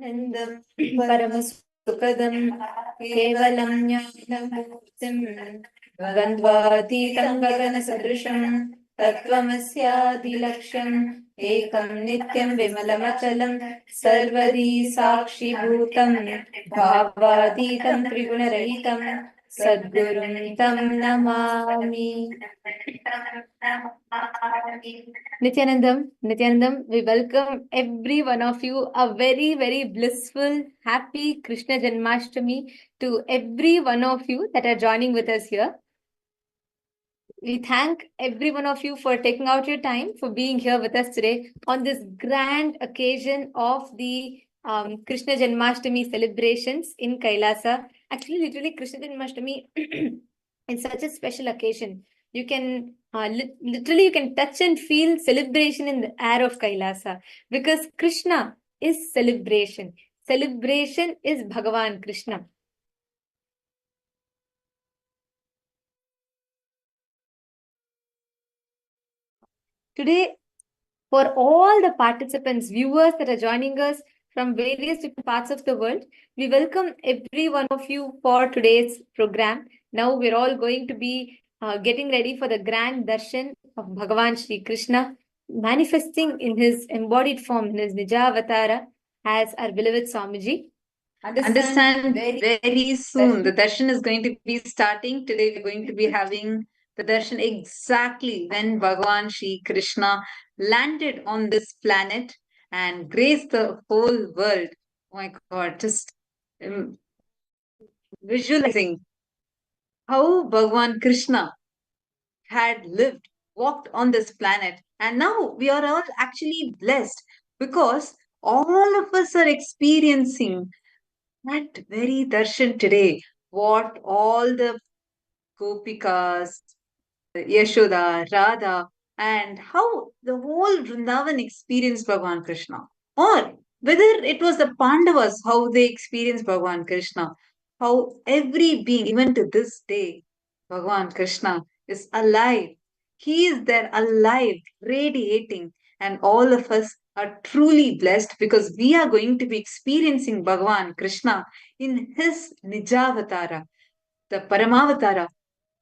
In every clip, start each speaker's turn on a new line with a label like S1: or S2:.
S1: Nandam Paramasukadam Kevalam Jnanamurtim Gandhvatitam Gagana Sadrisham Tattvamasyaadilaksham Ekam Nityam Vimalamachalam Sarvadi Sakshi Bhutam Bhavaditam Trigunaраhitam Sadgurum Tam Namami. Nityanandam, we welcome every one of you. A very, very blissful, happy Krishna Janmashtami to every one of you that are joining with us here. We thank every one of you for taking out your time for being here with us today on this grand occasion of the Krishna Janmashtami celebrations in KAILASA. Actually, literally, Krishna Janmashtami is such a special occasion. You can literally you can touch and feel celebration in the air of KAILASA because Krishna is celebration. Celebration is Bhagavan Krishna. Today, for all the participants, viewers that are joining us from various different parts of the world, we welcome every one of you for today's program. Now we're all going to be getting ready for the grand darshan of Bhagavan Shri Krishna, manifesting in his embodied form, in his Nijavatara, as our beloved Swamiji.
S2: Understand very soon. The darshan is going to be starting. Today we're going to be having the darshan exactly when Bhagavan Shri Krishna landed on this planet and graced the whole world. Oh my God, just visualizing how Bhagavan Krishna had lived, walked on this planet. And now we are all actually blessed because all of us are experiencing that very darshan today. What all the Gopikas, Yashoda, Radha, and how the whole Vrindavan experienced Bhagavan Krishna. Or whether it was the Pandavas, how they experienced Bhagavan Krishna. How every being, even to this day, Bhagavan Krishna is alive. He is there alive, radiating, and all of us are truly blessed because we are going to be experiencing Bhagavan Krishna in his Nijavatara, the Paramavatara.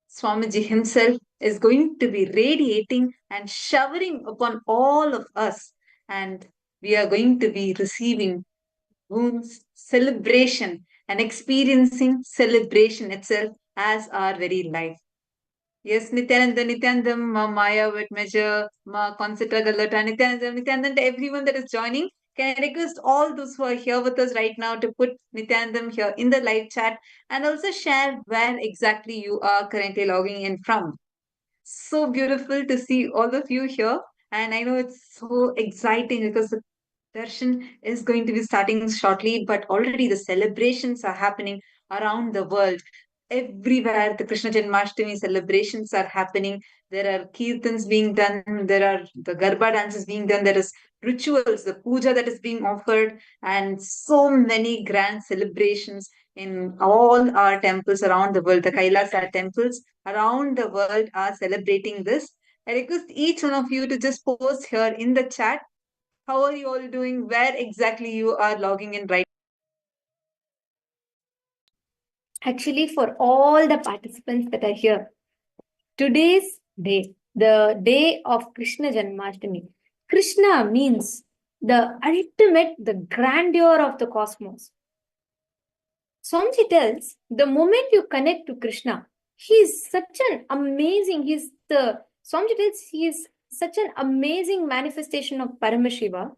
S2: Swamiji himself is going to be radiating and showering upon all of us, and we are going to be receiving boons, celebration, and experiencing celebration itself as our very life. Yes, Nityananda, Ma Maya with measure, Ma Concitra Galata, Nityananda, to everyone that is joining. Can I request all those who are here with us right now to put Nityanandam here in the live chat and also share where exactly you are currently logging in from. So beautiful to see all of you here. And I know it's so exciting because the darshan is going to be starting shortly, but already the celebrations are happening around the world. Everywhere the Krishna Janmashtami celebrations are happening. There are kirtans being done, there are the Garba dances being done, there is rituals, the puja that is being offered, and so many grand celebrations in all our temples around the world. The Kailasa temples around the world are celebrating this. I request each one of you to just post here in the chat. How are you all doing? Where exactly you are logging in right?
S1: Actually, for all the participants that are here, today's day, the day of Krishna Janmashtami. Krishna means the ultimate, the grandeur of the cosmos. Swamiji tells, the moment you connect to Krishna, he is such an amazing, Swamiji tells he is such an amazing manifestation of Paramashiva.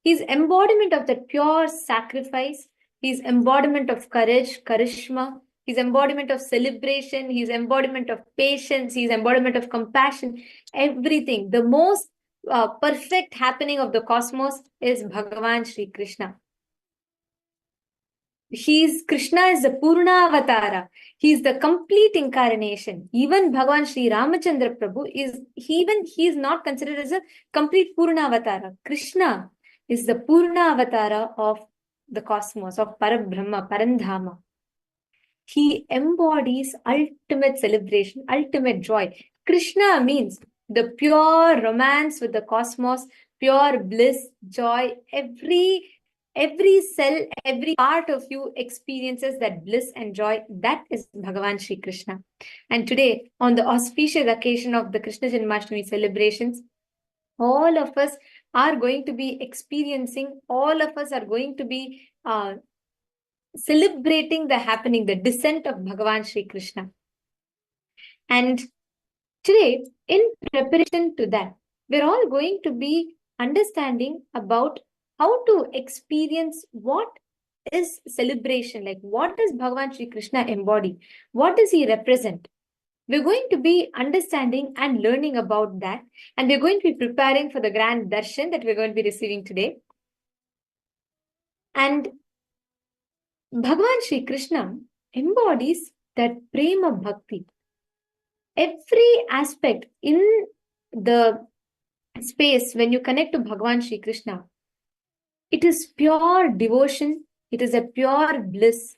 S1: He is embodiment of that pure sacrifice. He is embodiment of courage, charisma. He is embodiment of celebration. He is embodiment of patience. He is embodiment of compassion. Everything. The most perfect happening of the cosmos is Bhagavan Shri Krishna. Krishna is the Purna Avatara. He is the complete incarnation. Even Bhagavan Sri Ramachandra Prabhu he is not considered as a complete Purna Avatara. Krishna is the Purna Avatara of the cosmos, of Parabrahma, Parandhama. He embodies ultimate celebration, ultimate joy. Krishna means the pure romance with the cosmos, pure bliss, joy, every every cell, every part of you experiences that bliss and joy. That is Bhagavan Shri Krishna. And today, on the auspicious occasion of the Krishna Janmashtami celebrations, all of us are going to be experiencing, all of us are going to be celebrating the happening, the descent of Bhagavan Shri Krishna. And today, in preparation to that, we're all going to be understanding about how to experience what is celebration, like what does Bhagavan Shri Krishna embody? What does he represent? We're going to be understanding and learning about that, and we're going to be preparing for the grand darshan that we're going to be receiving today. And Bhagavan Shri Krishna embodies that prema bhakti. Every aspect in the space when you connect to Bhagavan Shri Krishna, it is pure devotion, it is a pure bliss.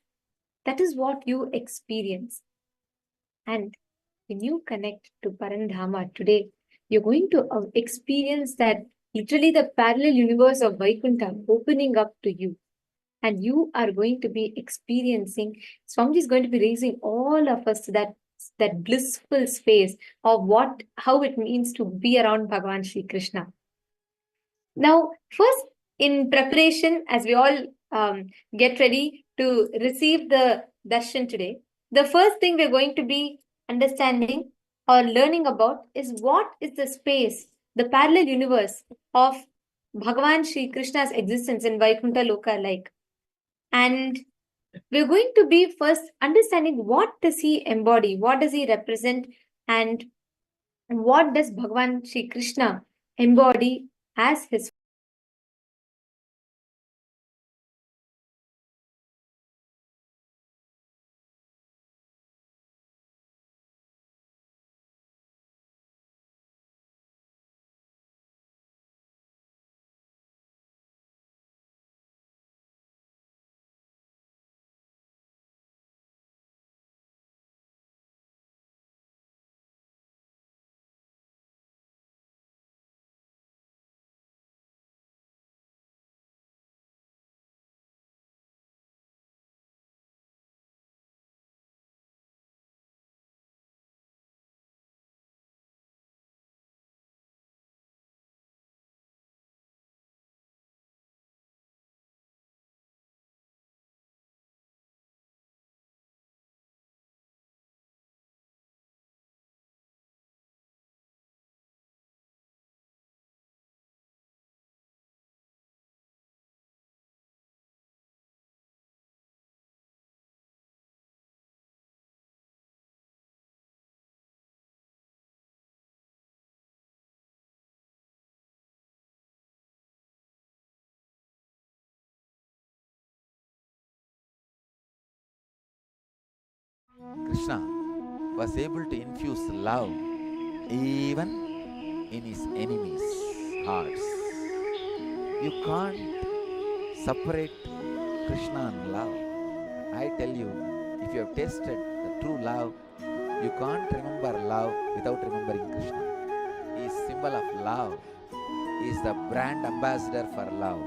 S1: That is what you experience. And when you connect to Parandhama today, you're going to experience that literally the parallel universe of Vaikuntha opening up to you. And you are going to be experiencing, Swamiji is going to be raising all of us to that blissful space of how it means to be around Bhagavan Shri Krishna. Now, first, in preparation, as we all get ready to receive the darshan today, the first thing we're going to be understanding or learning about is what is the space, the parallel universe of Bhagavan Shri Krishna's existence in Vaikuntha Loka like. And we're going to be first understanding what does he embody, what does he represent, and what does Bhagavan Shri Krishna embody as his.
S3: Krishna was able to infuse love even in his enemies' hearts. You can't separate Krishna and love. I tell you, if you have tasted the true love, you can't remember love without remembering Krishna. He is symbol of love. He is the brand ambassador for love.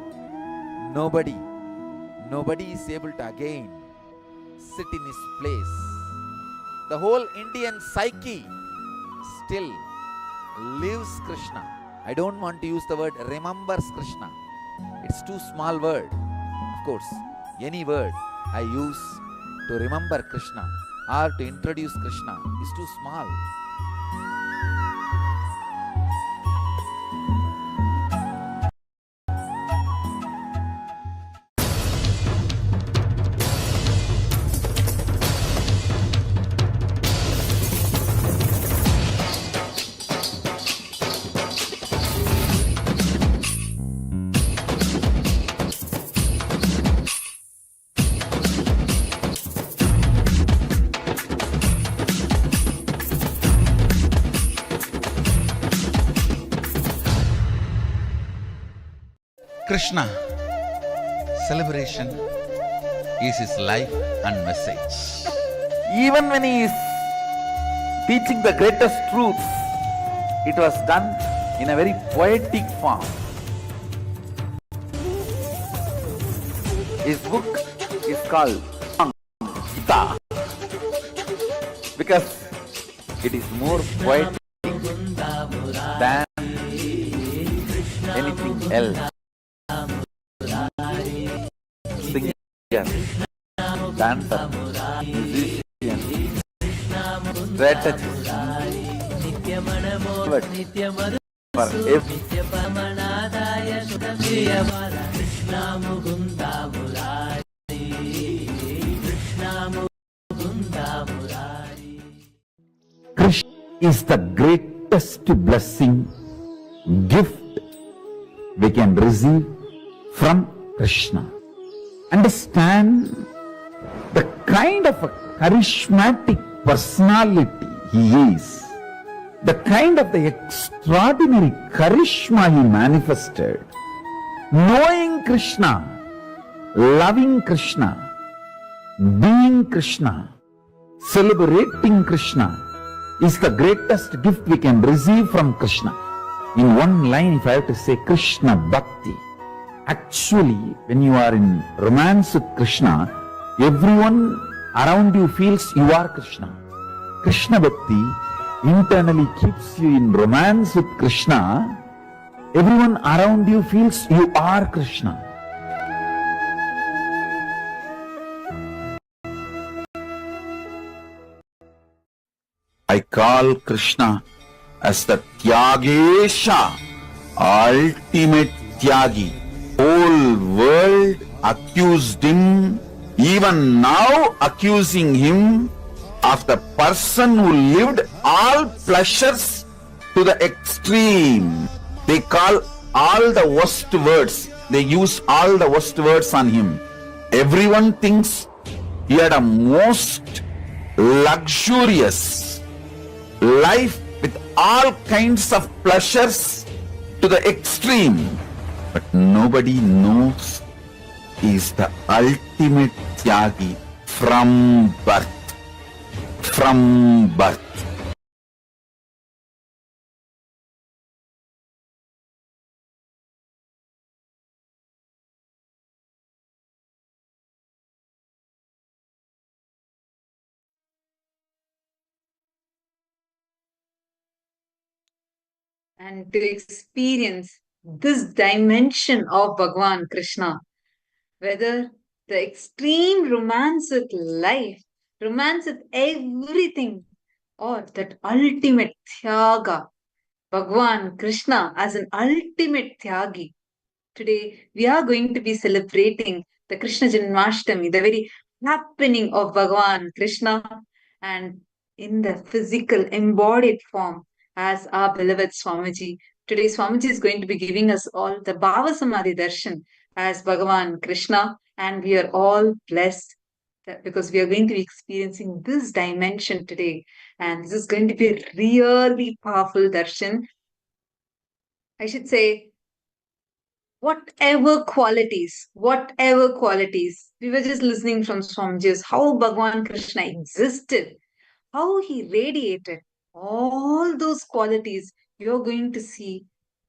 S3: Nobody is able to again sit in his place. The whole Indian psyche still lives Krishna. I don't want to use the word remembers Krishna. It's too small word. Of course, any word I use to remember Krishna or to introduce Krishna is too small.
S4: Krishna celebration is his life and message.
S3: Even when he is teaching the greatest truths, it was done in a very poetic form. His book is called Gita because it is more poetic than anything else. Singer, dancer, musician, strategist, for Krishna is the greatest blessing, gift we can receive from Krishna. Understand the kind of a charismatic personality he is, the kind of the extraordinary charisma he manifested. Knowing Krishna, loving Krishna, being Krishna, celebrating Krishna is the greatest gift we can receive from Krishna. In one line, if I have to say Krishna Bhakti, actually, when you are in romance with Krishna, everyone around you feels you are Krishna. Krishna Bhakti internally keeps you in romance with Krishna. Everyone around you feels you are Krishna. I call Krishna as the Tyagesha, ultimate Tyagi. Whole world accused him, even now accusing him of the person who lived all pleasures to the extreme. They call all the worst words. They use all the worst words on him. Everyone thinks he had a most luxurious life with all kinds of pleasures to the extreme. But nobody knows he is the ultimate Tyagi from birth. From birth.
S2: And to experience this dimension of Bhagavan Krishna, whether the extreme romance with life, romance with everything, or that ultimate Tyaga, Bhagavan Krishna as an ultimate Tyagi. Today, we are going to be celebrating the Krishna Janmashtami, the very happening of Bhagavan Krishna, and in the physical embodied form as our beloved Swamiji. Today, Swamiji is going to be giving us all the Bhava Samadhi darshan as Bhagavan Krishna, and we are all blessed because we are going to be experiencing this dimension today. And this is going to be a really powerful darshan. I should say, whatever qualities, we were just listening from Swamiji's, how Bhagavan Krishna existed, how he radiated, all those qualities you're going to see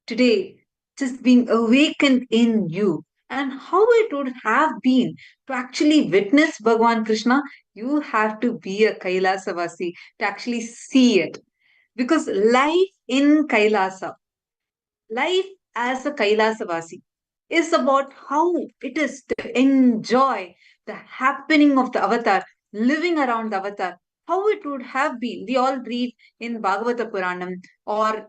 S2: today just being awakened in you. And how it would have been to actually witness Bhagavan Krishna, you have to be a Kailasavasi to actually see it. Because life in Kailasa, life as a Kailasavasi is about how it is to enjoy the happening of the avatar, living around the avatar, how it would have been. We all read in Bhagavata Puranam or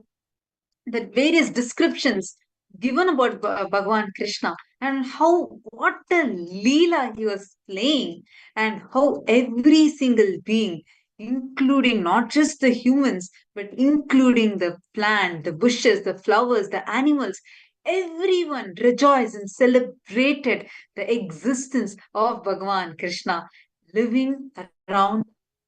S2: the various descriptions given about Bhagavan Krishna and how what a Leela he was playing and how every single being, including not just the humans, but including the plant, the bushes, the flowers, the animals, everyone rejoiced and celebrated the existence of Bhagavan Krishna. Living around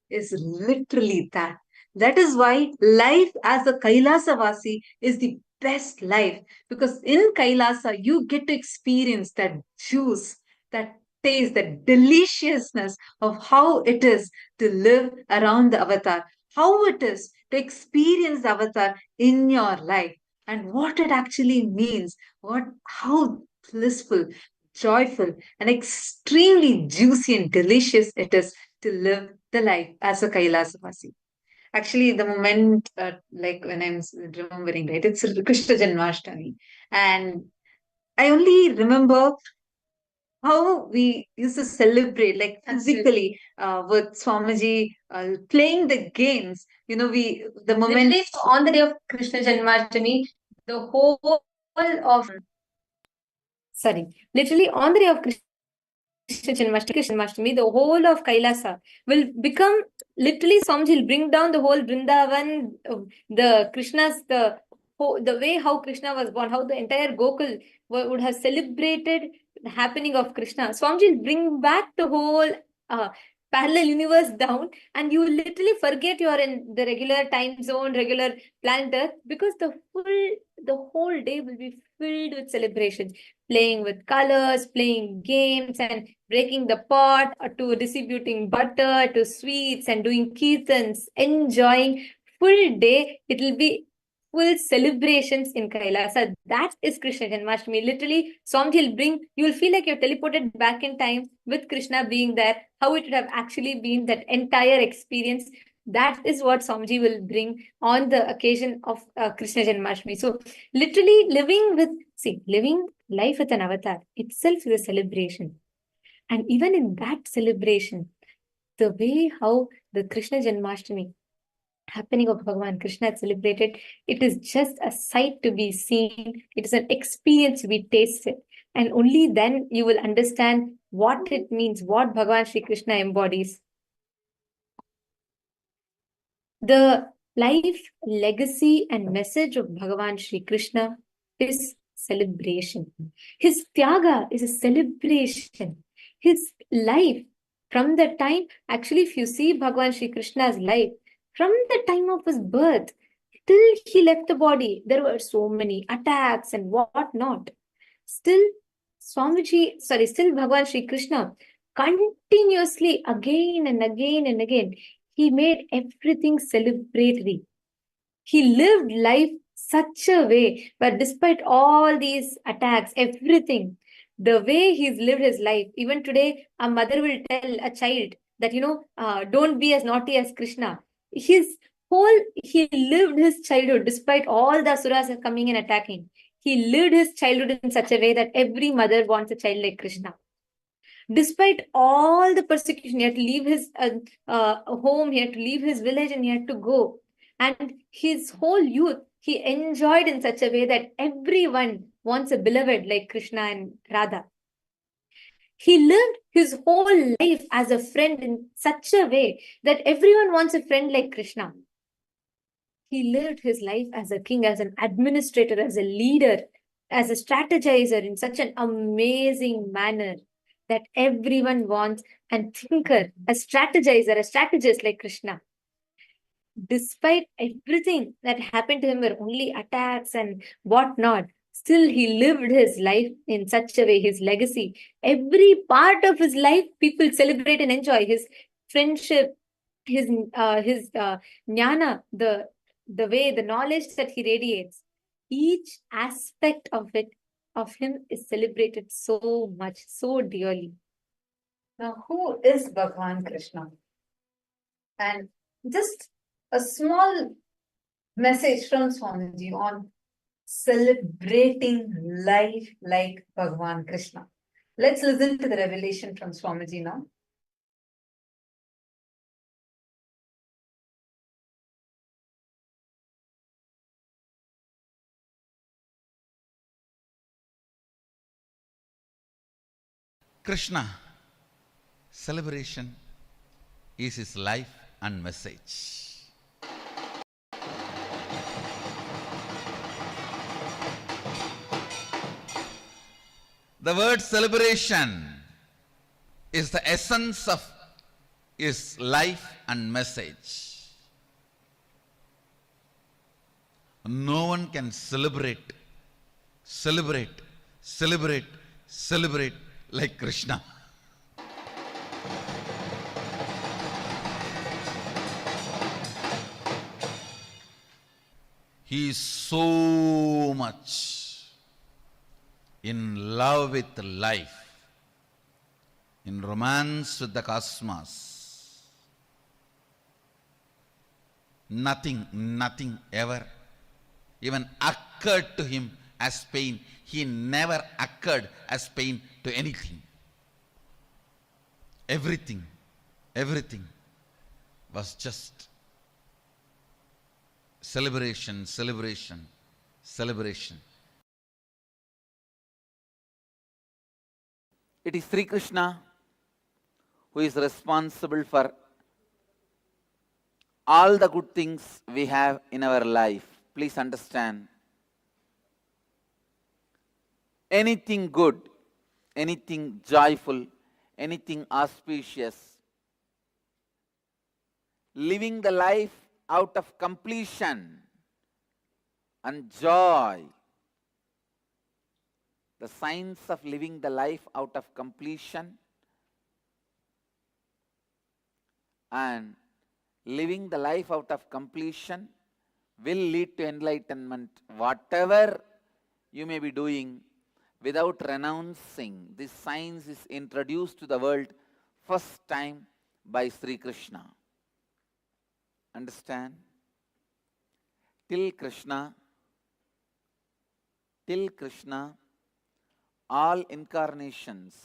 S2: is literally that. That is why life as a Kailasavasi is the best life because in Kailasa you get to experience that juice, that taste, that deliciousness of how it is to live around the avatar, how it is to experience the avatar in your life, and what it actually means, how blissful. joyful, and extremely juicy and delicious it is to live the life as a Kailasavasi. Actually, the moment, like when I'm remembering, right, it's Krishna Janmashtami. And I only remember how we used to celebrate, like physically, with Swamiji playing the games. The moment.
S1: Literally, on the day of Krishna Janmashtami, the whole of sorry, literally on the day of Krishna Janmashtami, the whole of Kailasa will become literally Swamiji will bring down the whole Vrindavan, the Krishna's the way how Krishna was born, how the entire Gokul would have celebrated the happening of Krishna. Swamiji will bring back the whole uh, parallel universe down, and you will literally forget you are in the regular time zone, regular planet Earth, because the whole day will be filled with celebrations, playing with colors, playing games, and breaking the pot, to distributing butter, to sweets, and doing kirtans, enjoying full day. It will be full celebrations in Kailasa. That is Krishna Janmashtami. Literally, Swamiji will bring, you will feel like you're teleported back in time with Krishna being there, how it would have actually been, that entire experience. That is what Swamiji will bring on the occasion of Krishna Janmashtami. So, literally living life with an avatar itself is a celebration. And even in that celebration, the way how the Krishna Janmashtami happening of Bhagavan Krishna is celebrated, it is just a sight to be seen. It is an experience to be tasted. And only then you will understand what it means, what Bhagavan Shri Krishna embodies. The life, legacy, and message of Bhagavan Shri Krishna is celebration. His tyaga is a celebration. His life, from the time, actually, if you see Bhagavan Shri Krishna's life, from the time of his birth till he left the body, there were so many attacks and what not. Still, still Bhagavan Shri Krishna continuously, again and again and again, he made everything celebratory. He lived life such a way where, despite all these attacks, everything, the way he's lived his life, even today, a mother will tell a child that, don't be as naughty as Krishna. He lived his childhood despite all the asuras are coming and attacking. He lived his childhood in such a way that every mother wants a child like Krishna. Despite all the persecution, he had to leave his home, he had to leave his village, and he had to go. And his whole youth, he enjoyed in such a way that everyone wants a beloved like Krishna and Radha. He lived his whole life as a friend in such a way that everyone wants a friend like Krishna. He lived his life as a king, as an administrator, as a leader, as a strategizer in such an amazing manner that everyone wants, and thinker, a strategizer, a strategist like Krishna. Despite everything that happened to him were only attacks and whatnot, still he lived his life in such a way, his legacy. Every part of his life, people celebrate and enjoy his friendship, his jnana, the way, the knowledge that he radiates. Each aspect of him is celebrated so much, so dearly.
S2: Now, who is Bhagavan Krishna? And just a small message from Swamiji on celebrating life like Bhagavan Krishna. Let's listen to the revelation from Swamiji now.
S4: Krishna, celebration is his life and message. The word celebration is the essence of his life and message. No one can celebrate like Krishna. He is so much in love with life. in romance with the cosmos. Nothing ever even occurred to him as pain. He never occurred as pain to anything. Everything was just celebration.
S3: It is Sri Krishna who is responsible for all the good things we have in our life. Please understand. Anything good, anything joyful, anything auspicious, living the life out of completion and joy. The signs of living the life out of completion and living the life out of completion will lead to enlightenment. Whatever you may be doing without renouncing, this science is introduced to the world first time by Sri Krishna. Understand? Till Krishna, all incarnations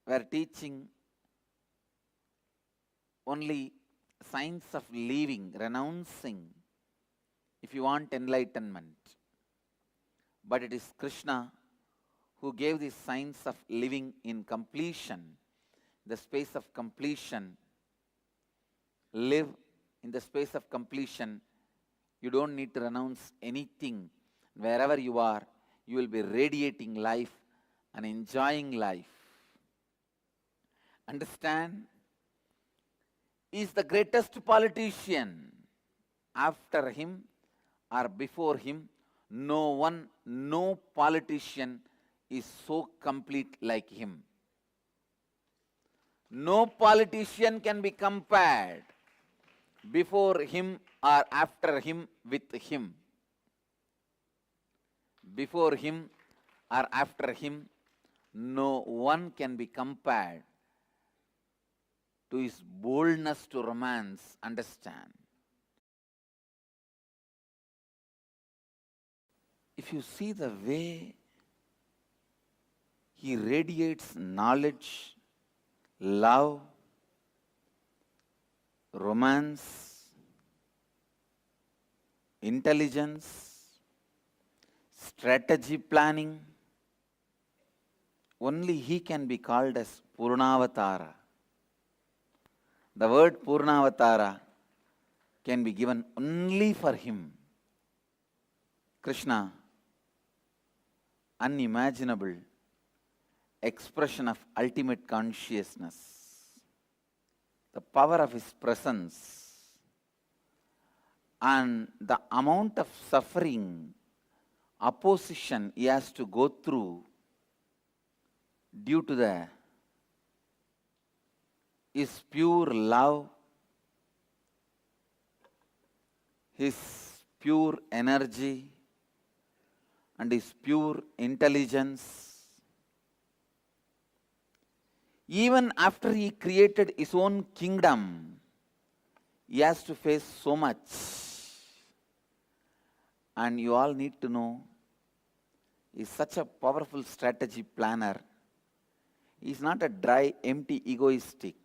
S3: were teaching only signs of leaving, renouncing, if you want enlightenment. But it is Krishna who gave these signs of living in completion, the space of completion. Live in the space of completion. You don't need to renounce anything. Wherever you are, you will be radiating life and enjoying life. Understand? He is the greatest politician. After him or before him, no politician is so complete like him. No politician can be compared before him or after him with him. Before him or after him, no one can be compared to his boldness to romance. Understand? If you see the way he radiates knowledge, love, romance, intelligence, strategy planning, only he can be called as Purnavatara. The word Purnavatara can be given only for him. Krishna, unimaginable expression of ultimate consciousness. The power of his presence and the amount of suffering, opposition he has to go through due to his pure love, his pure energy, and his pure intelligence. Even after he created his own kingdom, he has to face so much. And you all need to know, he is such a powerful strategy planner. He is not a dry, empty, egoistic.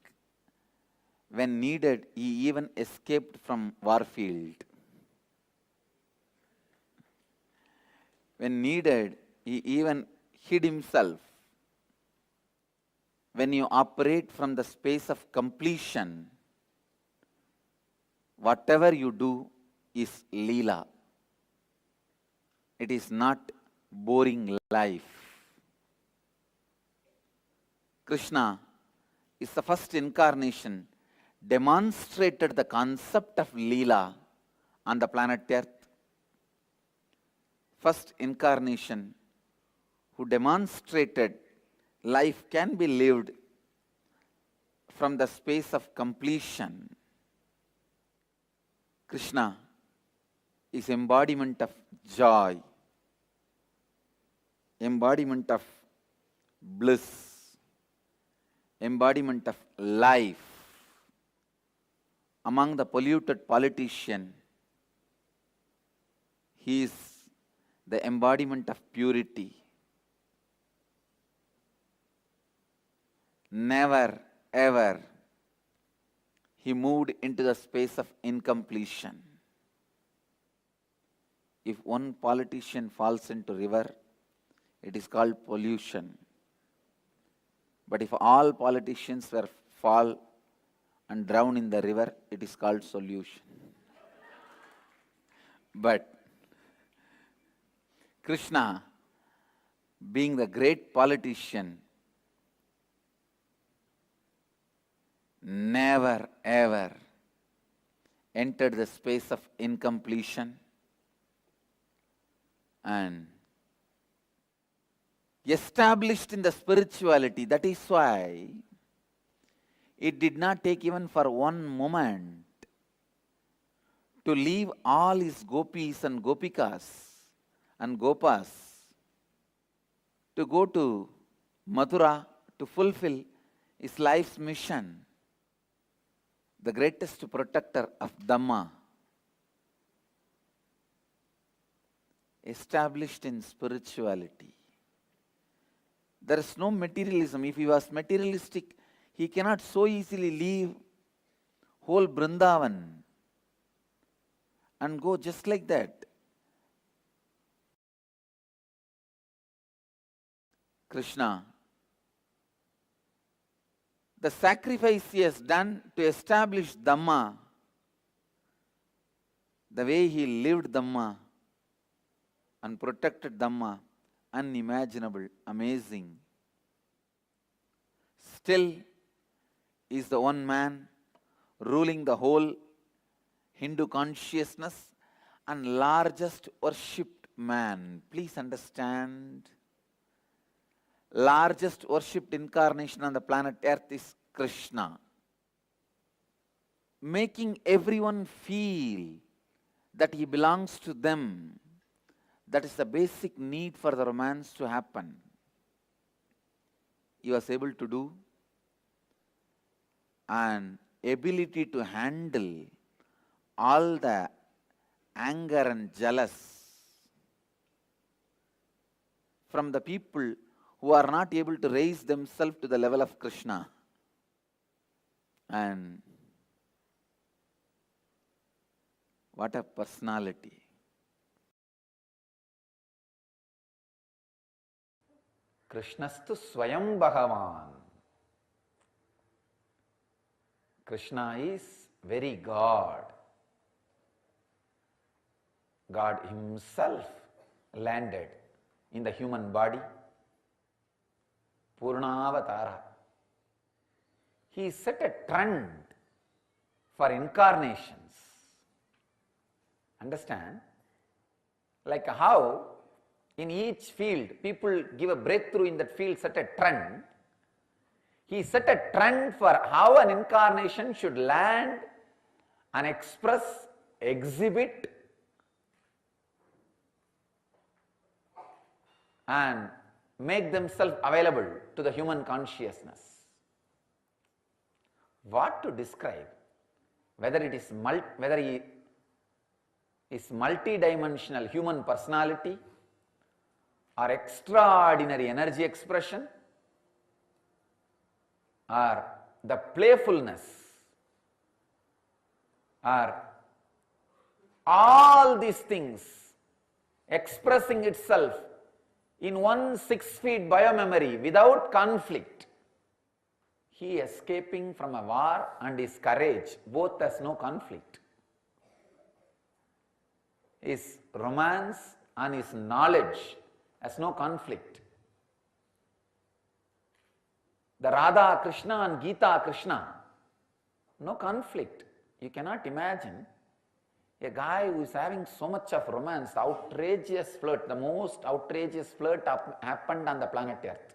S3: When needed, he even escaped from warfield. When needed, he even hid himself. When you operate from the space of completion, whatever you do is Leela. It is not boring life. Krishna is the first incarnation demonstrated the concept of Leela on the planet Earth. First incarnation who demonstrated life can be lived from the space of completion. Krishna is embodiment of joy, embodiment of bliss, embodiment of life. Among the polluted politician, he is the embodiment of purity. Never ever he moved into the space of incompletion. If one politician falls into river, it is called pollution. But if all politicians were fall and drown in the river, it is called solution. But Krishna, being the great politician, never ever entered the space of incompletion and established in the spirituality. That is why it did not take even for one moment to leave all his gopis and gopikas and gopas to go to Mathura to fulfill his life's mission. The greatest protector of Dhamma, established in spirituality. There is no materialism. If he was materialistic, he cannot so easily leave whole Vrindavan and go just like that. Krishna, the sacrifice he has done to establish Dhamma, the way he lived Dhamma and protected Dhamma, unimaginable, amazing. Still is the one man ruling the whole Hindu consciousness and largest worshipped man. Please understand, largest worshipped incarnation on the planet Earth is Krishna. Making everyone feel that he belongs to them. That is the basic need for the romance to happen. He was able to do, and ability to handle all the anger and jealous from the people who are not able to raise themselves to the level of Krishna. And what a personality. Krishnastu Swayam Bhagavan. Krishna is very God. God himself landed in the human body. Purnavatara. He set a trend for incarnations. Understand? Like how in each field people give a breakthrough in that field, set a trend. He set a trend for how an incarnation should land and express, exhibit, and make themselves available to the human consciousness. What to describe? Whether it is whether he is multi-dimensional human personality or extraordinary energy expression or the playfulness or all these things expressing itself in one 6 feet biomemory without conflict. He escaping from a war and his courage, both has no conflict. His romance and his knowledge has no conflict. The Radha Krishna and Gita Krishna, no conflict. You cannot imagine a guy who is having so much of romance, outrageous flirt, the most outrageous flirt happened on the planet Earth.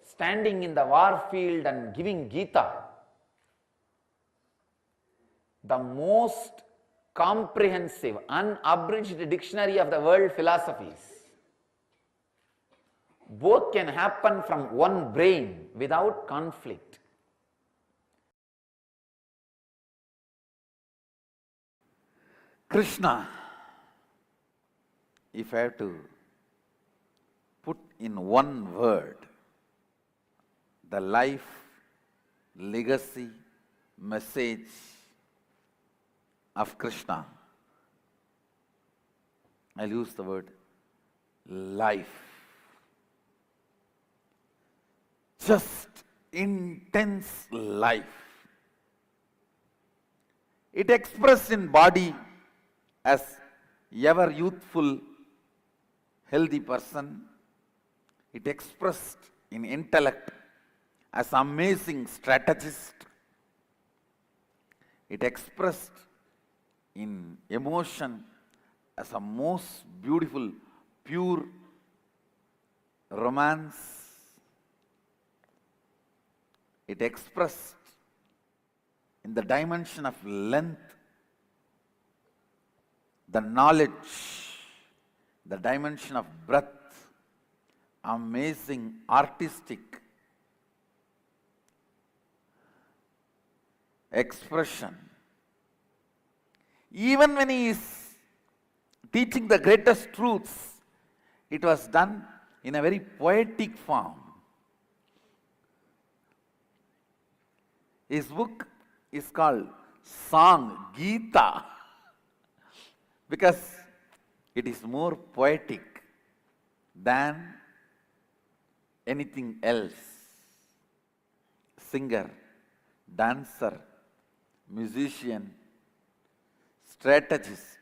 S3: Standing in the war field and giving Gita, the most comprehensive, unabridged dictionary of the world philosophies. Both can happen from one brain without conflict. Krishna, if I have to put in one word the life, legacy, message of Krishna, I'll use the word life. Just intense life. It expressed in body as ever youthful, healthy person. It expressed in intellect as amazing strategist. It expressed in emotion as a most beautiful, pure romance. It expressed in the dimension of length, the knowledge, the dimension of breadth, amazing artistic expression. Even when he is teaching the greatest truths, it was done in a very poetic form. His book is called Song, Gita, because it is more poetic than anything else. Singer, dancer, musician, strategist,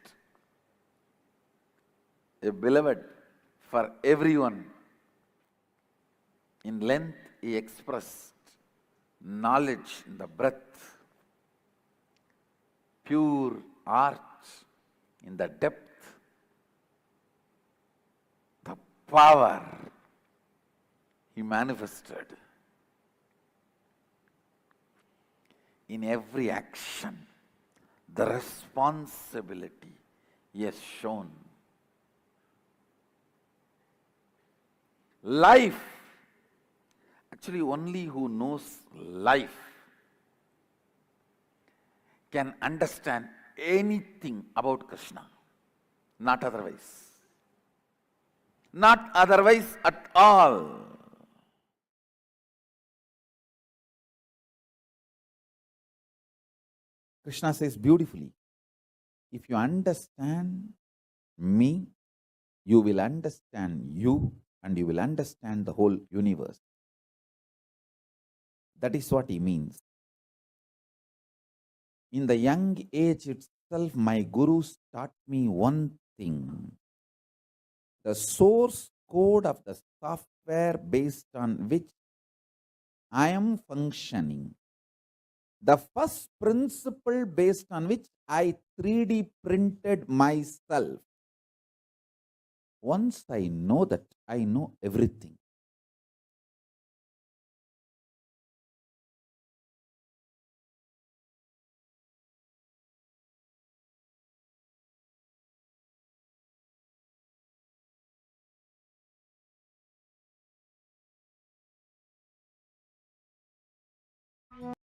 S3: a beloved for everyone. In length, he expressed knowledge in the breadth, pure art in the depth, the power he manifested in every action, the responsibility he has shown. Life, actually only who knows life can understand anything about Krishna, not otherwise. Not otherwise at all. Krishna says beautifully, if you understand me, you will understand you and you will understand the whole universe. That is what he means. In the young age itself, my gurus taught me one thing. The source code of the software based on which I am functioning, the first principle based on which I 3D printed myself. Once I know that, I know everything.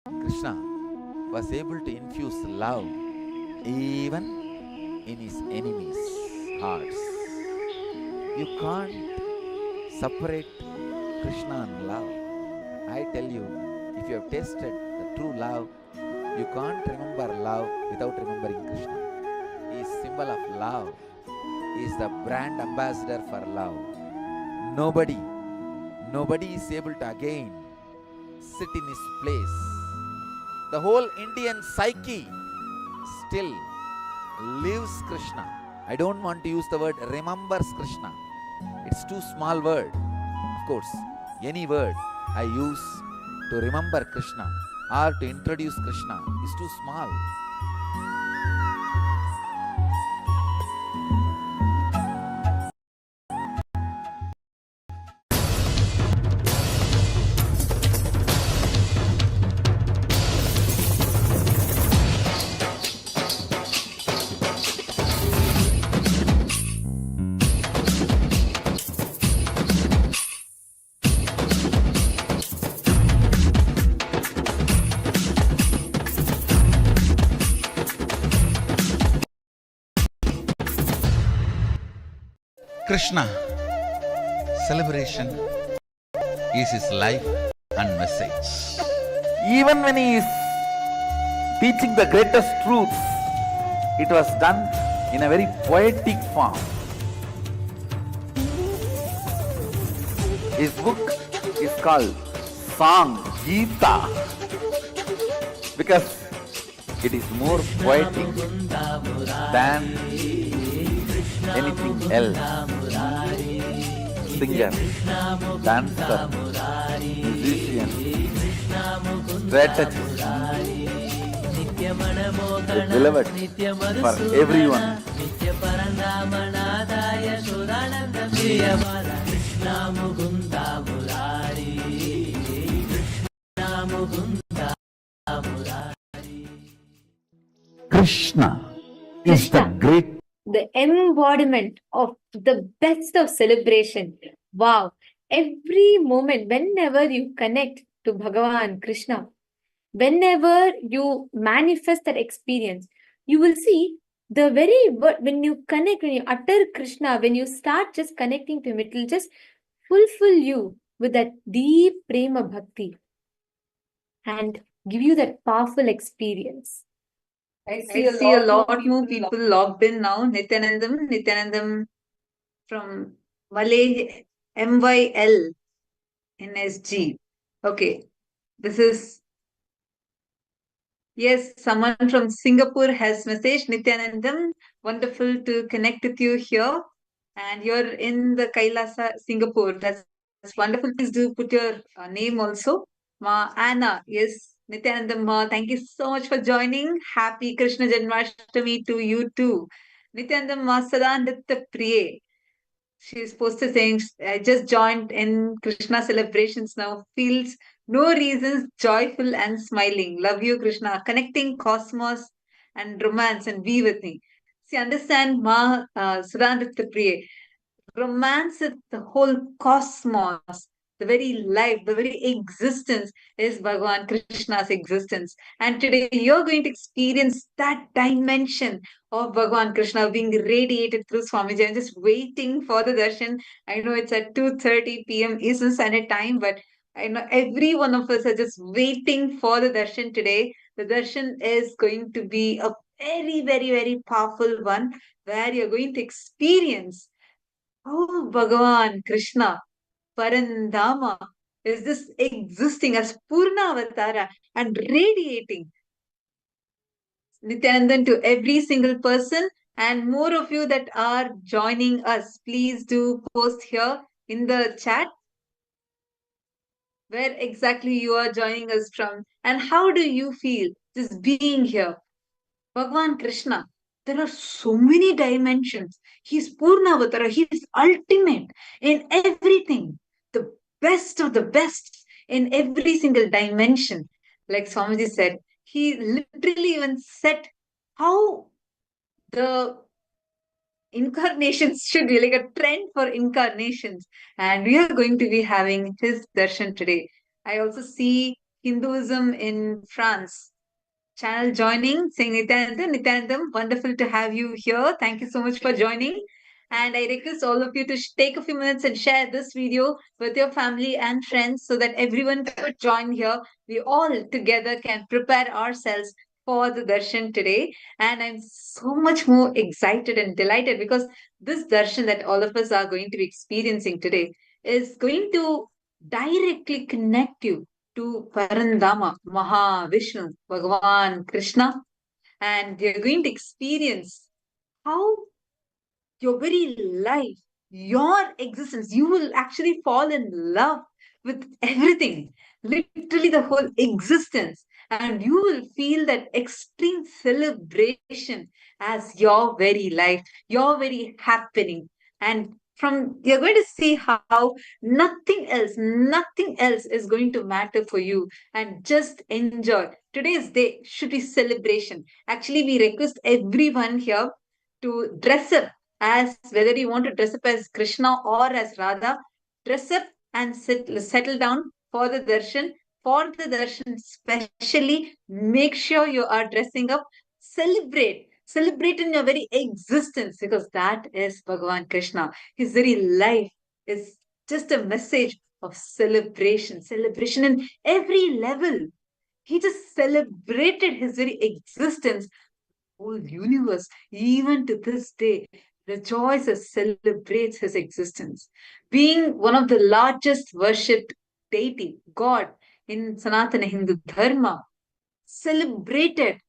S3: Krishna was able to infuse love even in his enemies' hearts. You can't separate Krishna and love. I tell you, if you have tasted the true love, you can't remember love without remembering Krishna. He is symbol of love. He is the brand ambassador for love. Nobody is able to again sit in his place. The whole Indian psyche still lives Krishna. I don't want to use the word remembers Krishna. It's too small word. Of course, any word I use to remember Krishna or to introduce Krishna is too small.
S4: Krishna, celebration is his life and message.
S3: Even when he is teaching the greatest truths, it was done in a very poetic form. His book is called Song, Gita, because it is more poetic than anything else. Singer, dancer, musician, strategist, is beloved for everyone. Krishna is the
S1: Krishna,
S3: great.
S1: the embodiment of the best of celebration. Wow. Every moment, whenever you connect to Bhagavan Krishna, whenever you manifest that experience, you will see the very word, when you connect, when you utter Krishna, when you start just connecting to him, it will just fulfill you with that deep prema bhakti and give you that powerful experience.
S2: I see a lot more people logged in now. Nityanandam from Malay, MYL in SG. Okay, this is, yes, someone from Singapore has messaged. Nityanandam, wonderful to connect with you here. And you're in the KAILASA, Singapore. That's wonderful. Please do put your name also. Ma Anna, yes, Nityanandam Ma, thank you so much for joining. Happy Krishna Janmashtami to you too. Nityanandam Ma Sadandatta Priye. She's posted saying, I just joined in Krishna celebrations now. Feels no reasons, joyful and smiling. Love you, Krishna. Connecting cosmos and romance and be with me. See, understand, Ma Sudhandrata Priye. Romance is the whole cosmos, the very life, the very existence is Bhagavan Krishna's existence. And today you're going to experience that dimension of Bhagavan Krishna being radiated through Swamiji. I'm just waiting for the darshan. I know it's at 2:30 p.m. Eastern Standard Time, but I know every one of us are just waiting for the darshan today. The darshan is going to be a very, very, very powerful one where you're going to experience how Bhagavan Krishna, Parandama, is this existing as Purna Avatara and radiating Nityanandan to every single person. And more of you that are joining us, please do post here in the chat where exactly you are joining us from and how do you feel just being here. Bhagavan Krishna, there are so many dimensions. He's Purnavatara, he's ultimate in everything, the best of the best in every single dimension. Like Swamiji said, he literally even set how the incarnations should be, like a trend for incarnations. And we are going to be having his darshan today. I also see Hinduism in France channel joining, saying Nityanandam, wonderful to have you here. Thank you so much for joining. And I request all of you to take a few minutes and share this video with your family and friends so that everyone could join here. We all together can prepare ourselves for the darshan today. And I'm so much more excited and delighted because this darshan that all of us are going to be experiencing today is going to directly connect you to Parandama, Mahavishnu, Bhagavan Krishna, and you're going to experience how your very life, your existence, you will actually fall in love with everything, literally the whole existence, and you will feel that extreme celebration as your very life, your very happening. And from you're going to see how nothing else is going to matter for you, and just enjoy. Today's day should be celebration. Actually, we request everyone here to dress up as whether you want to dress up as Krishna or as Radha, dress up and settle down for the darshan. For the darshan, especially, make sure you are dressing up. Celebrate. Celebrate in your very existence, because that is Bhagavan Krishna. His very life is just a message of celebration, celebration in every level. He just celebrated his very existence. Whole universe, even to this day, rejoices, celebrates his existence. Being one of the largest worshipped deity, God in Sanatana Hindu Dharma, celebrated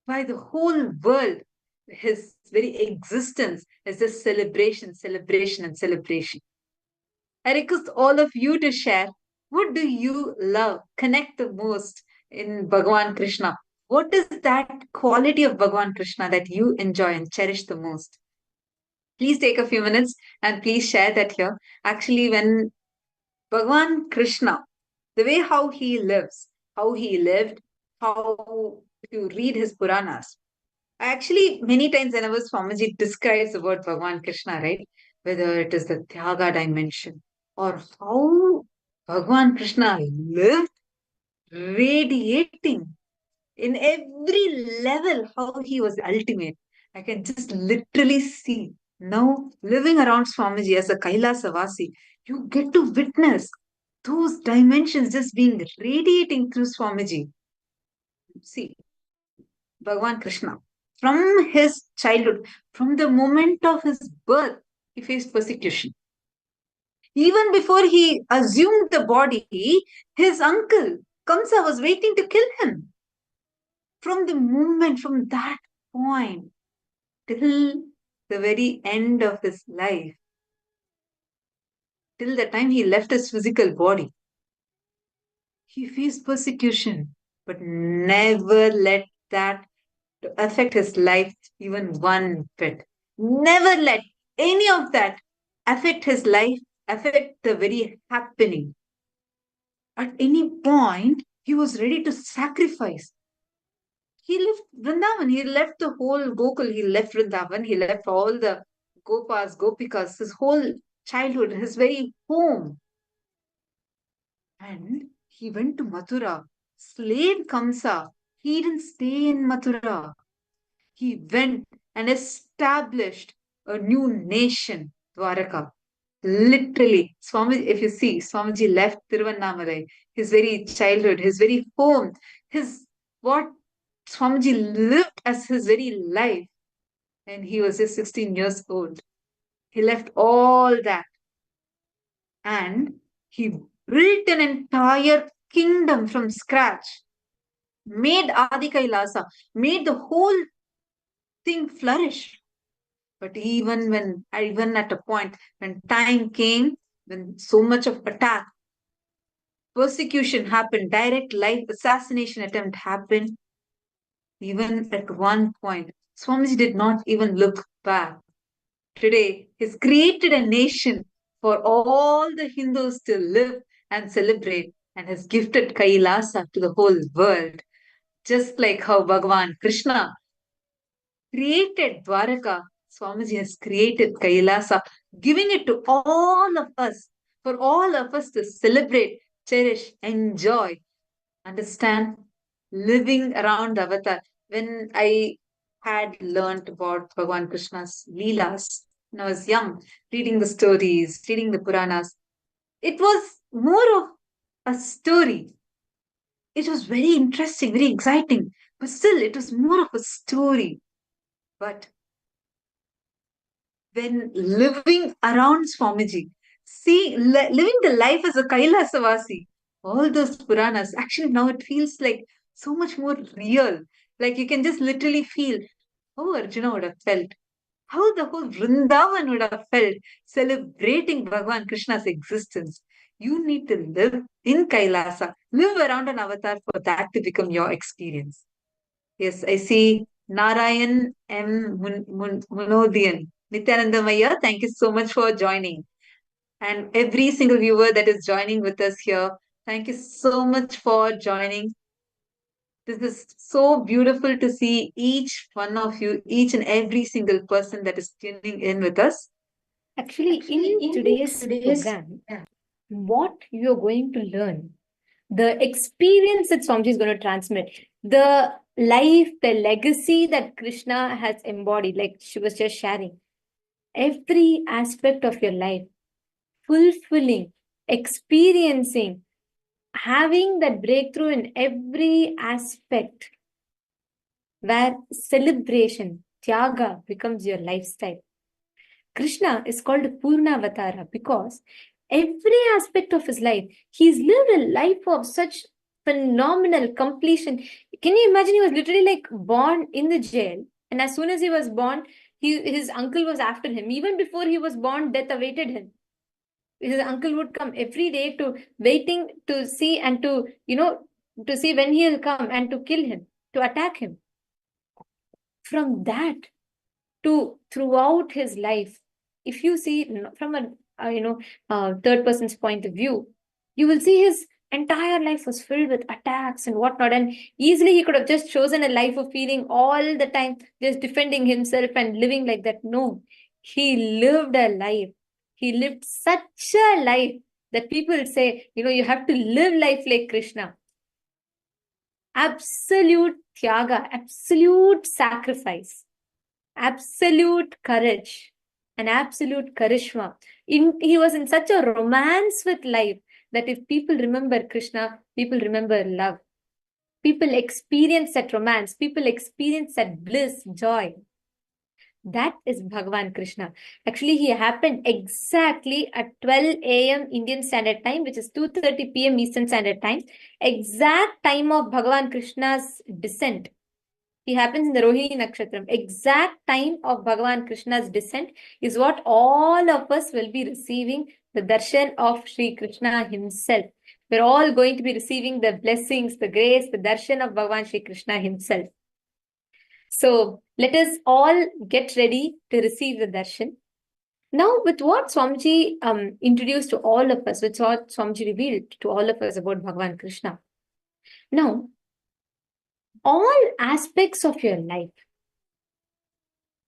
S2: by the whole world. His very existence is a celebration, celebration, and celebration. I request all of you to share, what do you love, connect the most in Bhagavan Krishna? What is that quality of Bhagavan Krishna that you enjoy and cherish the most? Please take a few minutes and please share that here. Actually, when Bhagavan Krishna, the way how he lives, how he lived, how if you read his Puranas, actually, many times whenever Swamiji describes the word Bhagavan Krishna, right, whether it is the Tyaga dimension or how Bhagavan Krishna lived, radiating in every level, how he was ultimate. I can just literally see now living around Swamiji as a Kailasa Vasi, you get to witness those dimensions just being radiating through Swamiji. See, Bhagavan Krishna, from his childhood, from the moment of his birth, he faced persecution. Even before he assumed the body, his uncle Kamsa was waiting to kill him. From the moment, from that point till the very end of his life, till the time he left his physical body, he faced persecution, but never let that affect his life even one bit. Never let any of that affect his life, affect the very happening. At any point, he was ready to sacrifice. He left Vrindavan, he left the whole Gokul, he left Vrindavan, he left all the Gopas, Gopikas, his whole childhood, his very home. And he went to Mathura, slayed Kamsa. He didn't stay in Mathura. He went and established a new nation, Dwaraka. Literally, Swami, if you see, Swamiji left Tiruvannamalai, his very childhood, his very home, his what Swamiji lived as his very life, and he was just 16 years old. He left all that and he built an entire kingdom from scratch, made Adi Kailasa, made the whole thing flourish. But even at a point when time came, when so much of attack, persecution happened, direct life assassination attempt happened, even at one point, Swamiji did not even look back. Today, he's created a nation for all the Hindus to live and celebrate and has gifted Kailasa to the whole world. Just like how Bhagavan Krishna created Dwaraka, Swamiji has created Kailasa, giving it to all of us, for all of us to celebrate, cherish, enjoy, understand, living around Avatar. When I had learned about Bhagavan Krishna's Leelas when I was young, reading the stories, reading the Puranas, it was more of a story. It was very interesting, very exciting, but still it was more of a story. But when living around Swamiji, living the life as a Kailasavasi, all those Puranas, actually now it feels like so much more real. Like you can just literally feel how Arjuna would have felt, how the whole Vrindavan would have felt celebrating Bhagavan Krishna's existence. You need to live in Kailasa, live around an avatar for that to become your experience. Yes, I see Narayan M. Munodian. Nityanandamaya, thank you so much for joining. And every single viewer that is joining with us here, thank you so much for joining. This is so beautiful to see each one of you, each and every single person that is tuning in with us.
S1: Actually, in today's program, what you're going to learn the experience that Swamiji is going to transmit, the life, the legacy that Krishna has embodied, like she was just sharing. Every aspect of your life, fulfilling, experiencing, having that breakthrough in every aspect where celebration, tyaga becomes your lifestyle. Krishna is called Purnavatara because every aspect of his life, he's lived a life of such phenomenal completion. Can you imagine? He was literally like born in the jail, and as soon as he was born, his uncle was after him. Even before he was born, death awaited him. His uncle would come every day to waiting to see and to, to see when he'll come and to kill him, to attack him. From that to throughout his life, if you see from a third person's point of view, you will see his entire life was filled with attacks and whatnot, and easily he could have just chosen a life of feeling all the time, just defending himself and living like that. No, he lived a life. He lived such a life that people say, you have to live life like Krishna. Absolute tyaga, absolute sacrifice, absolute courage, and absolute charisma. He was in such a romance with life that if people remember Krishna, people remember love. People experience that romance. People experience that bliss, joy. That is Bhagavan Krishna. Actually, he happened exactly at 12 a.m. Indian Standard Time, which is 2:30 p.m. Eastern Standard Time. Exact time of Bhagavan Krishna's descent. He happens in the Rohini Nakshatram. Exact time of Bhagavan Krishna's descent is what all of us will be receiving, the darshan of Shri Krishna himself. We're all going to be receiving the blessings, the grace, the darshan of Bhagavan Shri Krishna himself. So let us all get ready to receive the darshan. Now, with what Swamiji introduced to all of us, with what Swamiji revealed to all of us about Bhagavan Krishna. Now, all aspects of your life,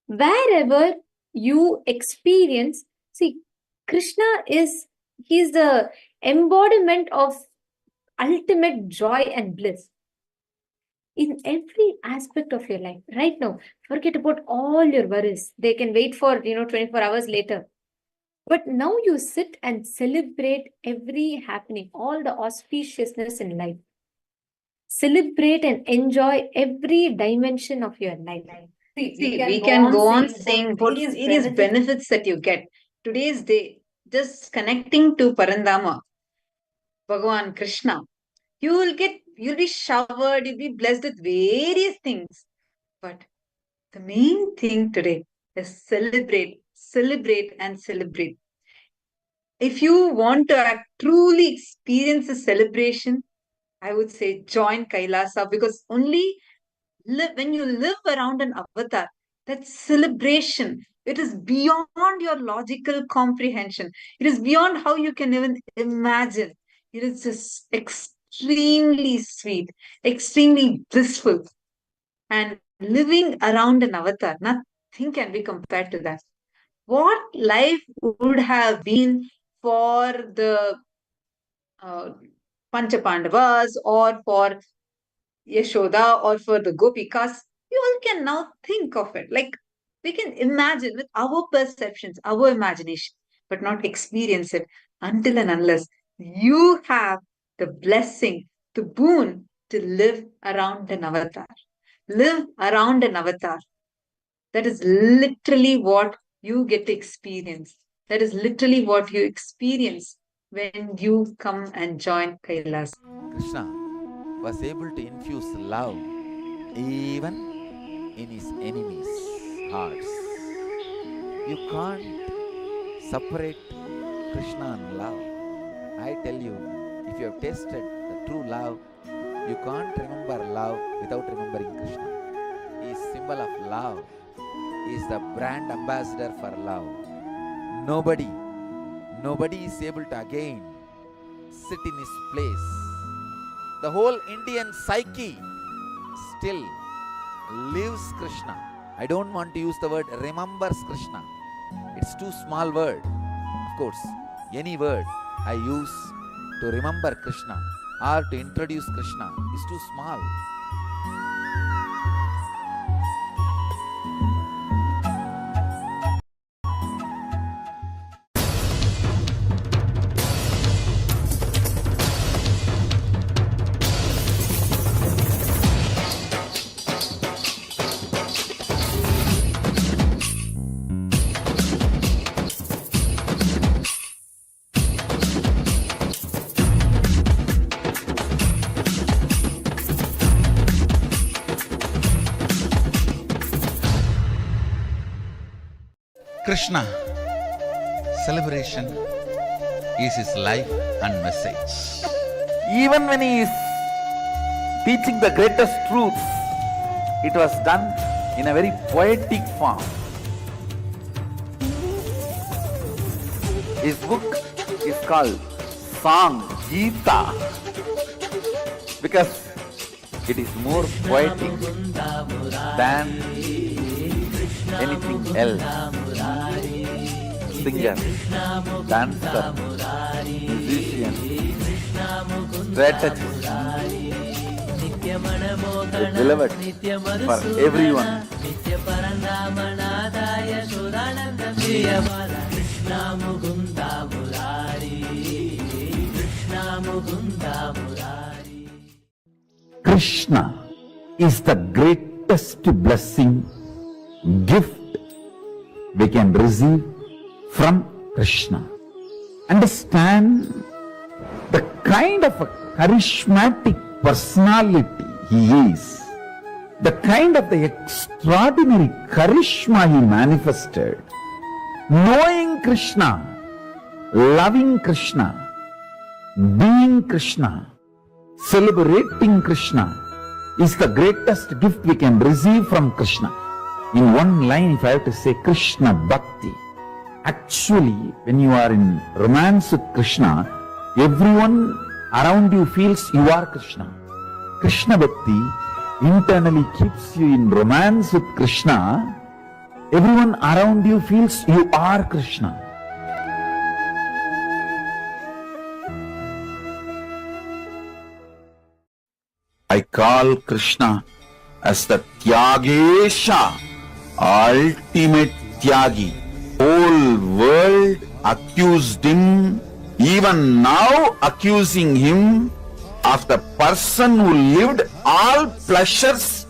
S1: wherever you experience, see, Krishna he's the embodiment of ultimate joy and bliss. In every aspect of your life, right now, forget about all your worries. They can wait for, 24 hours later. But now you sit and celebrate every happening, all the auspiciousness in life. Celebrate and enjoy every dimension of your life.
S2: See, we can go on saying what various benefits that you get. Today's day, just connecting to Parandama, Bhagavan Krishna, you'll be showered, you'll be blessed with various things. But the main thing today is celebrate, celebrate, and celebrate. If you want to truly experience a celebration, I would say join Kailasa, because only when you live around an avatar, that celebration, it is beyond your logical comprehension. It is beyond how you can even imagine. It is just extremely sweet, extremely blissful. And living around an avatar, nothing can be compared to that. What life would have been for the uh, Panchapandavas or for Yashoda or for the Gopikas, we all can now think of it. Like we can imagine with our perceptions, our imagination, but not experience it until and unless you have the blessing, the boon to live around an avatar. Live around an avatar. That is literally what you get to experience. That is literally what you experience when you come and join Kailas.
S3: Krishna was able to infuse love even in his enemies' hearts. You can't separate Krishna and love. I tell you, if you have tasted the true love, you can't remember love without remembering Krishna. He is symbol of love. He is the brand ambassador for love. Nobody is able to again sit in his place. The whole Indian psyche still lives Krishna. I don't want to use the word remembers Krishna. It's too small word. Of course, any word I use to remember Krishna or to introduce Krishna is too small.
S4: Krishna celebration is his life and message.
S3: Even when he is teaching the greatest truths, it was done in a very poetic form. His book is called Song, Gita, because it is more poetic than anything else. Singer, dancer, musician, strategist, is beloved for everyone. Krishna is the greatest blessing, gift we can receive from Krishna. Understand the kind of a charismatic personality he is, the kind of the extraordinary charisma he manifested. Knowing Krishna, loving Krishna, being Krishna, celebrating Krishna is the greatest gift we can receive from Krishna. In one line, if I have to say Krishna Bhakti, actually, when you are in romance with Krishna, everyone around you feels you are Krishna. Krishna Bhakti internally keeps you in romance with Krishna. Everyone around you feels you are Krishna. I call Krishna as the Tyagesha, ultimate Tyagi. Whole world accused him, even now accusing him of the person who lived all pleasures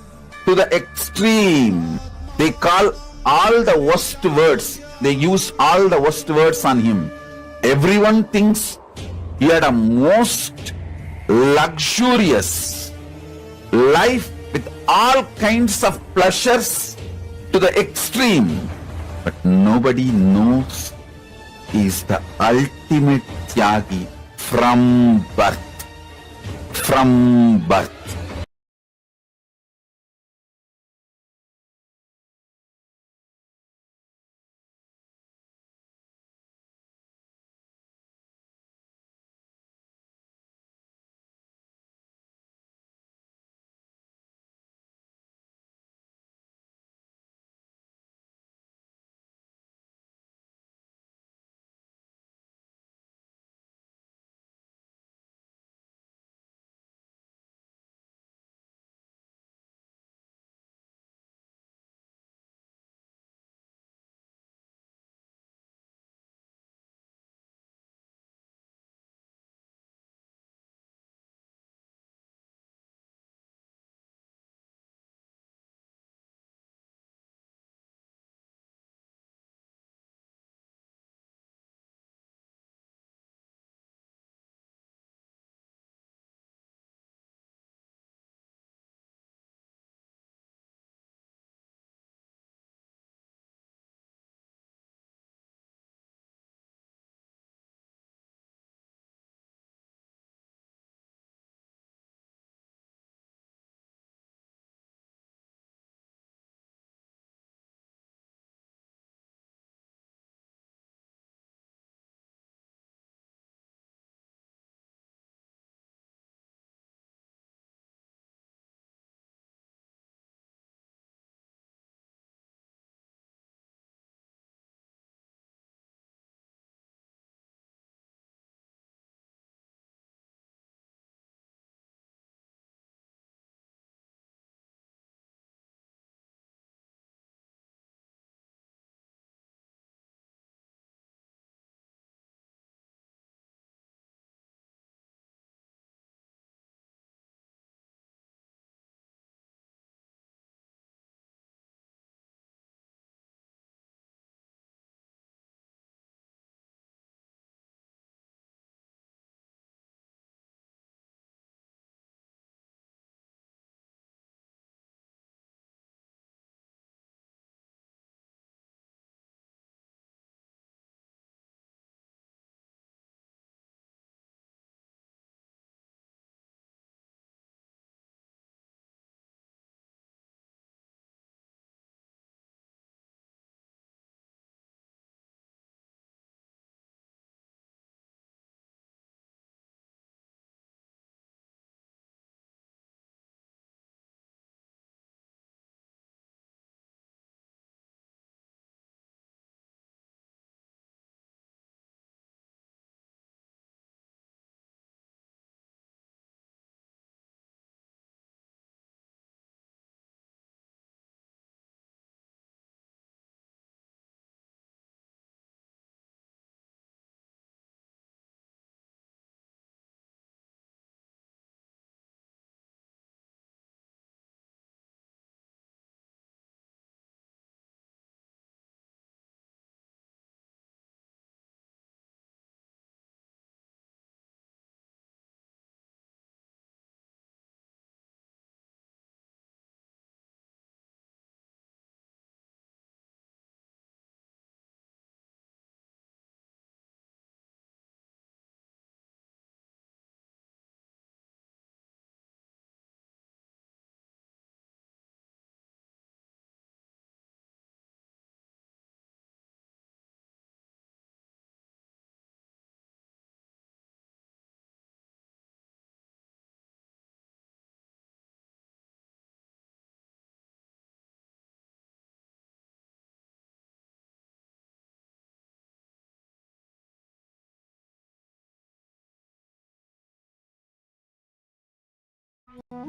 S3: to the extreme. They call all the worst words. They use all the worst words on him. Everyone thinks he had a most luxurious life with all kinds of pleasures to the extreme. But nobody knows he is the ultimate Tyagi from birth. From birth.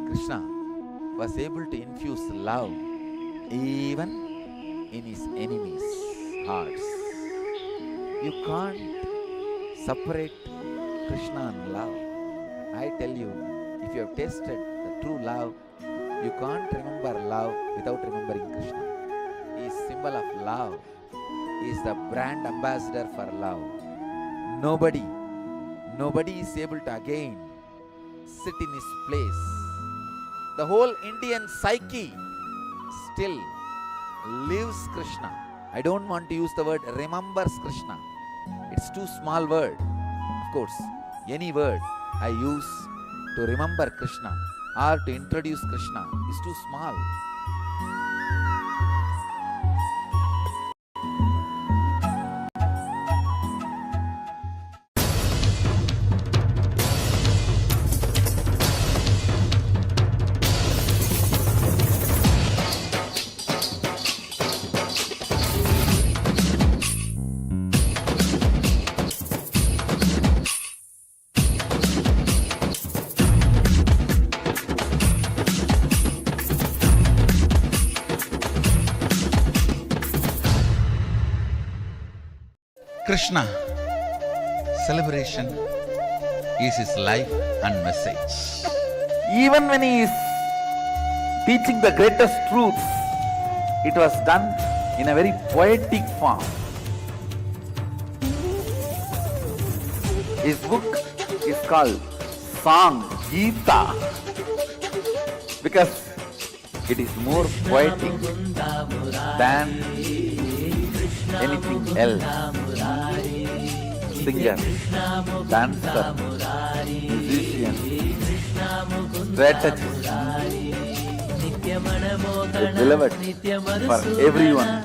S3: Krishna was able to infuse love even in his enemies' hearts. You can't separate Krishna and love. I tell you, if you have tasted the true love, you can't remember love without remembering Krishna. He is symbol of love. He is the brand ambassador for love. Nobody is able to again sit in his place. The whole Indian psyche still lives Krishna. I don't want to use the word remembers Krishna. It's too small word. Of course, any word I use to remember Krishna or to introduce Krishna is too small.
S4: Krishna celebration is his life and message.
S3: Even when he is teaching the greatest truths, it was done in a very poetic form. His book is called Song, Gita, because it is more poetic than anything else. Singer, dancer, musician, strategist, the beloved for everyone.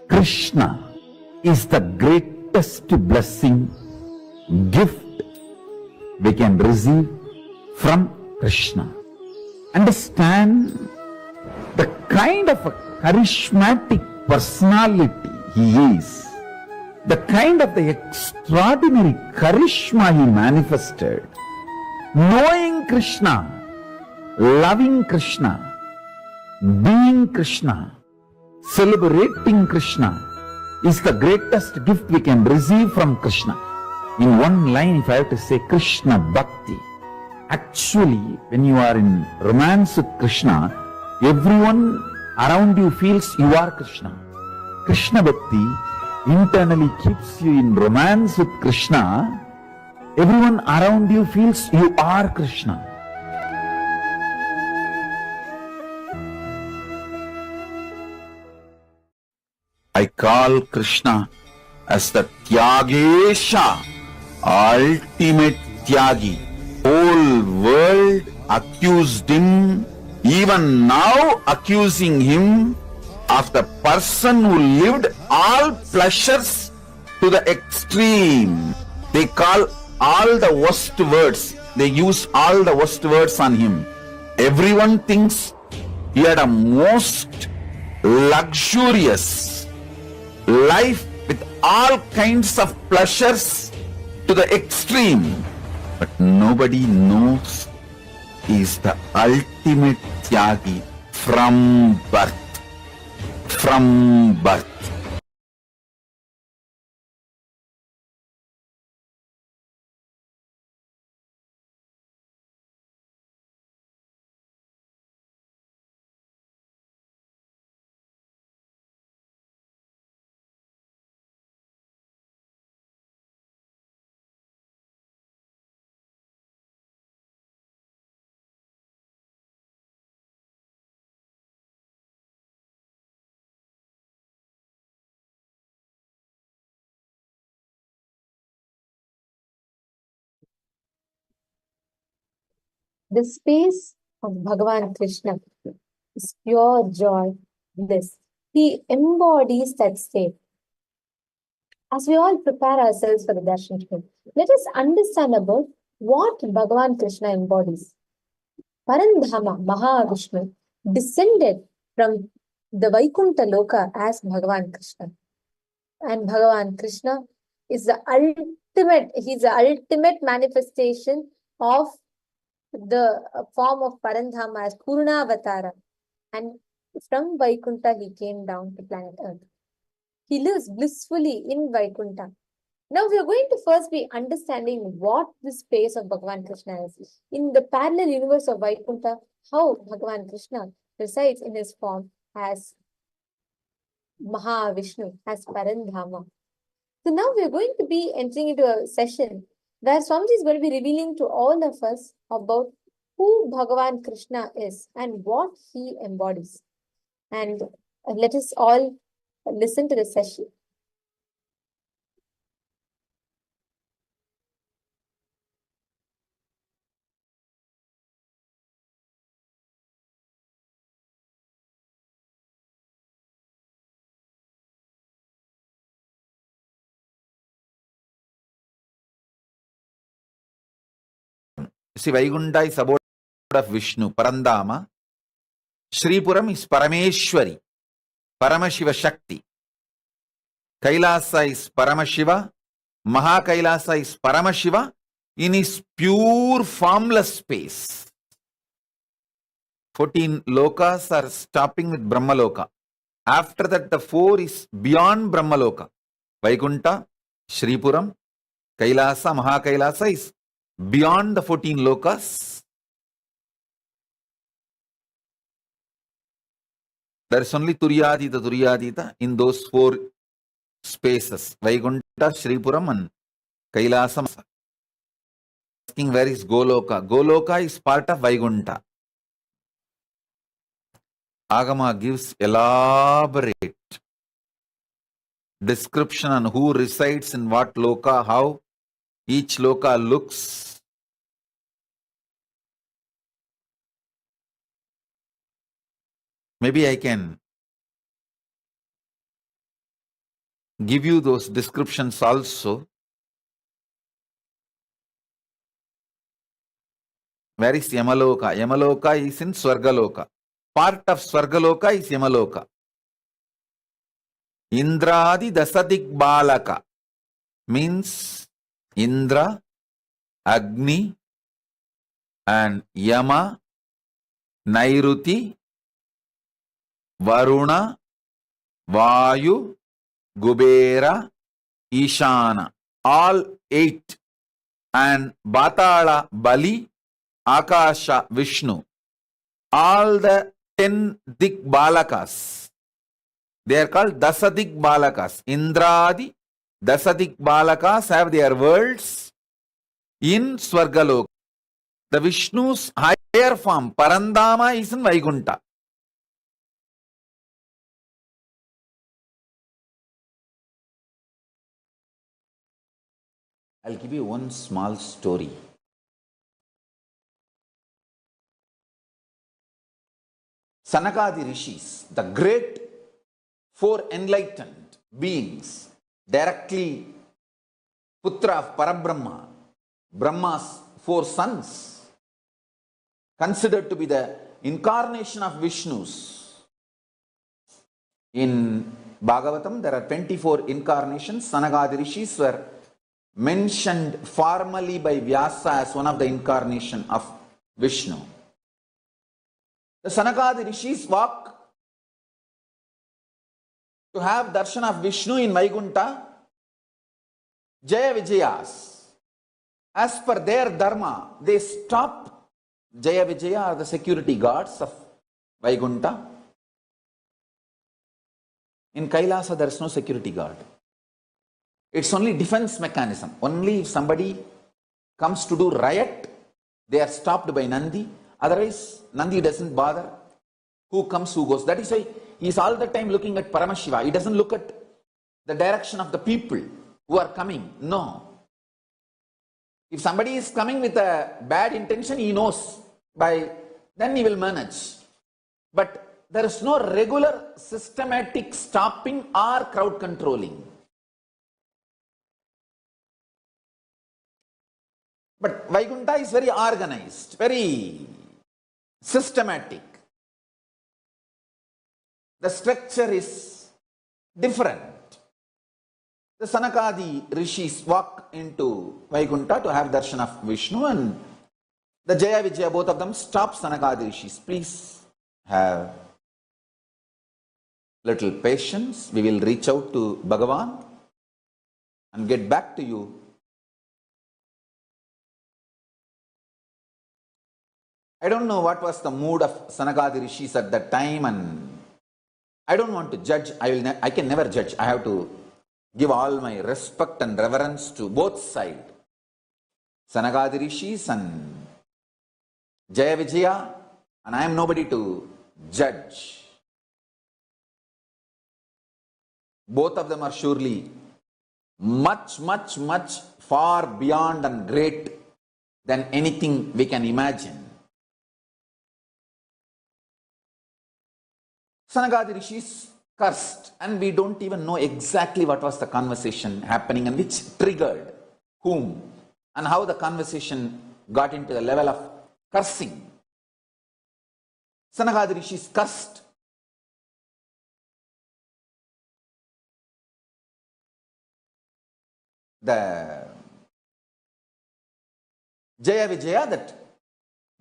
S3: Krishna is the greatest blessing, gift we can receive from Krishna. Understand the kind of a charismatic personality he is, the kind of the extraordinary charisma he manifested. Knowing Krishna, loving Krishna, being Krishna, celebrating Krishna is the greatest gift we can receive from Krishna. In one line, if I have to say Krishna Bhakti, actually, when you are in romance with Krishna, everyone around you feels you are Krishna. Krishna Bhakti internally keeps you in romance with Krishna. Everyone around you feels you are Krishna. I call Krishna as the Tyagesha, ultimate Tyagi. Whole world accused him, even now accusing him of the person who lived all pleasures to the extreme. They call all the worst words. They use all the worst words on him. Everyone thinks he had a most luxurious life with all kinds of pleasures to the extreme. But nobody knows he is the ultimate Tyagi from birth. From birth.
S1: The space of Bhagavan Krishna is pure joy, bliss. He embodies that state. As we all prepare ourselves for the darshan today, let us understand about what Bhagavan Krishna embodies. Parandhama, Mahavishnu, descended from the Vaikuntha Loka as Bhagavan Krishna. And Bhagavan Krishna is the ultimate manifestation of the form of Parandhama as Purnavatara. And from Vaikuntha, he came down to planet Earth. He lives blissfully in Vaikuntha. Now we are going to first be understanding what the space of Bhagavan Krishna is. In the parallel universe of Vaikuntha, how Bhagavan Krishna resides in his form as Mahavishnu, as Parandhama. So now we are going to be entering into a session where Swamiji is going to be revealing to all of us about who Bhagavan Krishna is and what he embodies. And let us all listen to the session.
S3: See, Vaikuntha is abode of Vishnu, Parandama. Shripuram is Parameshwari, Paramashiva Shakti. Kailasa is Paramashiva. Mahakailasa is Paramashiva in his pure formless space. 14 lokas are stopping with Brahmaloka. After that, the 4 is beyond Brahmaloka. Vaikuntha, Shripuram, Kailasa, Mahakailasa is beyond the 14 lokas. There is only Turyadita in those 4 spaces. Vaikuntha, Shripuram and Kailasa. Asking where is Goloka? Goloka is part of Vaikuntha. Agama gives elaborate description on who resides in what loka, how each loka looks. Maybe I can give you those descriptions also. Where is Yamaloka? Yamaloka is in Swargaloka. Part of Swargaloka is Yamaloka. Indradi Dasadik Balaka means Indra, Agni, and Yama, Nairuti, Varuna, Vayu, Gubera, Ishana. All 8. And Batala, Bali, Akasha, Vishnu. All the 10 Dik Balakas. They are called Dasadik Balakas. Indradi, Dasadik Balakas have their worlds in Swargaloka. The Vishnu's higher form, Parandama, is in Vaikuntha. I'll give you one small story. Sanakadi Rishis, the great 4 enlightened beings, directly Putra of Parabrahma, Brahma's 4 sons, considered to be the incarnation of Vishnu's. In Bhagavatam, there are 24 incarnations. Sanakadi Rishis were mentioned formally by Vyasa as one of the incarnation of Vishnu. The Sanakadi Rishis walk to have darshan of Vishnu in Vaikuntha, Jaya Vijayas. As per their dharma, they stop. Jaya Vijaya are the security guards of Vaikuntha. In Kailasa, there is no security guard. It's only defense mechanism. Only if somebody comes to do riot, they are stopped by Nandi. Otherwise, Nandi doesn't bother who comes, who goes. That is why he is all the time looking at Paramashiva. He doesn't look at the direction of the people who are coming. No. If somebody is coming with a bad intention, he knows. Then he will manage. But there is no regular systematic stopping or crowd controlling. But Vaikuntha is very organized, very systematic. the structure is different. The Sanakadi rishis walk into Vaikuntha to have darshan of Vishnu, and the Jaya Vijaya, both of them, stop Sanakadi rishis. Please have little patience. We will reach out to Bhagavan and get back to you. I don't know what was the mood of Sanakadi rishis at that time, and I don't want to judge. I can never judge. I have to give all my respect and reverence to both sides, Sanakadi rishis and Jaya Vijaya, and I am nobody to judge. Both of them are surely much, much, much far beyond and great than anything we can imagine. Sanakadi rishis cursed, and we don't even know exactly what was the conversation happening and which triggered whom and how the conversation got into the level of cursing. Sanakadi rishis cursed. The Jaya Vijaya, that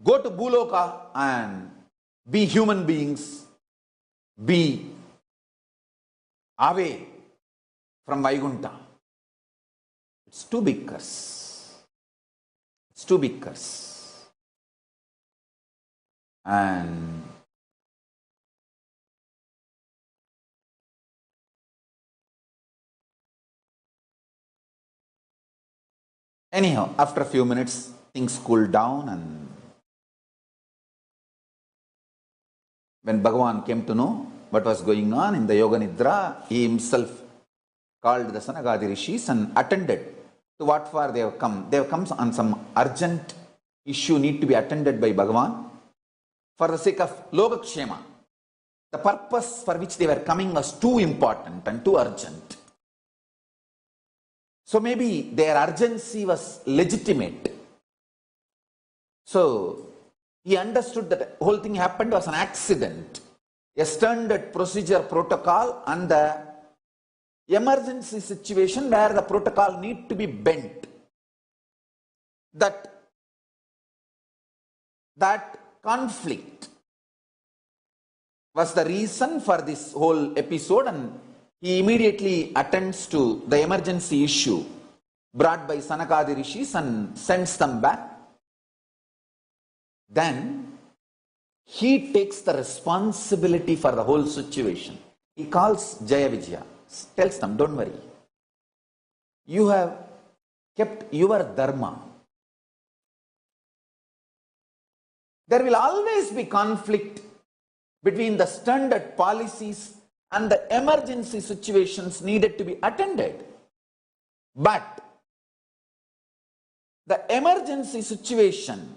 S3: go to Bhuloka and be human beings, be away from Vaikuntha. It's too big curse. It's too big curse. And anyhow, after a few minutes, things cooled down, and when Bhagavan came to know what was going on in the Yoga Nidra, he himself called the Sanakadi rishis and attended to what for they have come. They have come on some urgent issue need to be attended by Bhagavan for the sake of Lokakshema. The purpose for which they were coming was too important and too urgent. So maybe their urgency was legitimate. So he understood that the whole thing happened was an accident, a standard procedure protocol, and the emergency situation where the protocol need to be bent. That conflict was the reason for this whole episode, and he immediately attends to the emergency issue brought by Sanakadi rishis and sends them back. Then he takes the responsibility for the whole situation. He calls Jaya Vijaya, tells them, don't worry. You have kept your dharma. There will always be conflict between the standard policies and the emergency situations needed to be attended. But the emergency situation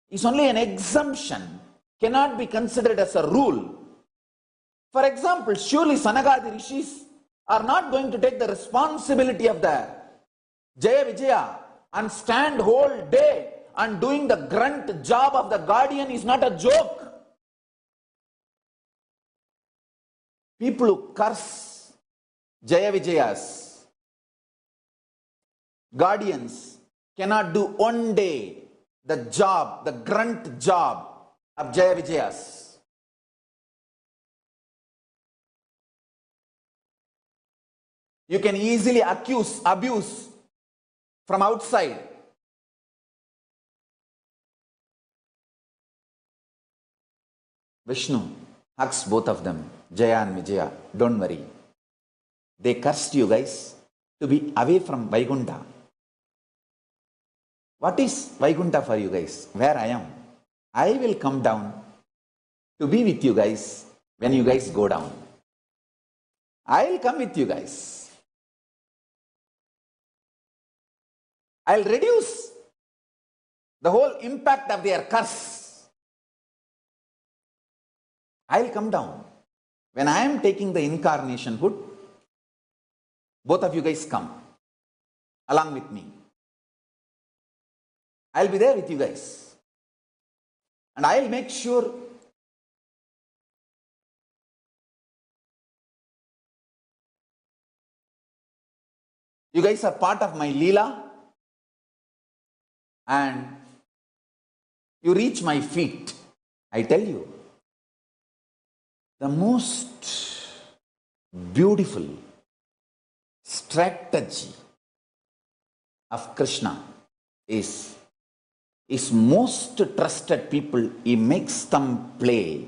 S3: is only an exemption, cannot be considered as a rule. For example, surely Sanakadi rishis are not going to take the responsibility of the Jaya Vijaya and stand whole day and doing the grunt job of the guardian is not a joke. People who curse Jaya Vijayas, guardians, cannot do one day the job, the grunt job of Jaya Vijayas. You can easily accuse abuse from outside. Vishnu hugs both of them, Jaya and Vijaya. Don't worry. They cursed you guys to be away from Vaikuntha. What is Vaikuntha for you guys? Where I am. I will come down to be with you guys when you guys go down. I will come with you guys. I'll reduce the whole impact of their curse. I'll come down. When I am taking the incarnation hood, both of you guys come along with me. I'll be there with you guys. And I'll make sure You guys are part of my Leela, and you reach my feet. I tell you, the most beautiful strategy of Krishna is his most trusted people, he makes them play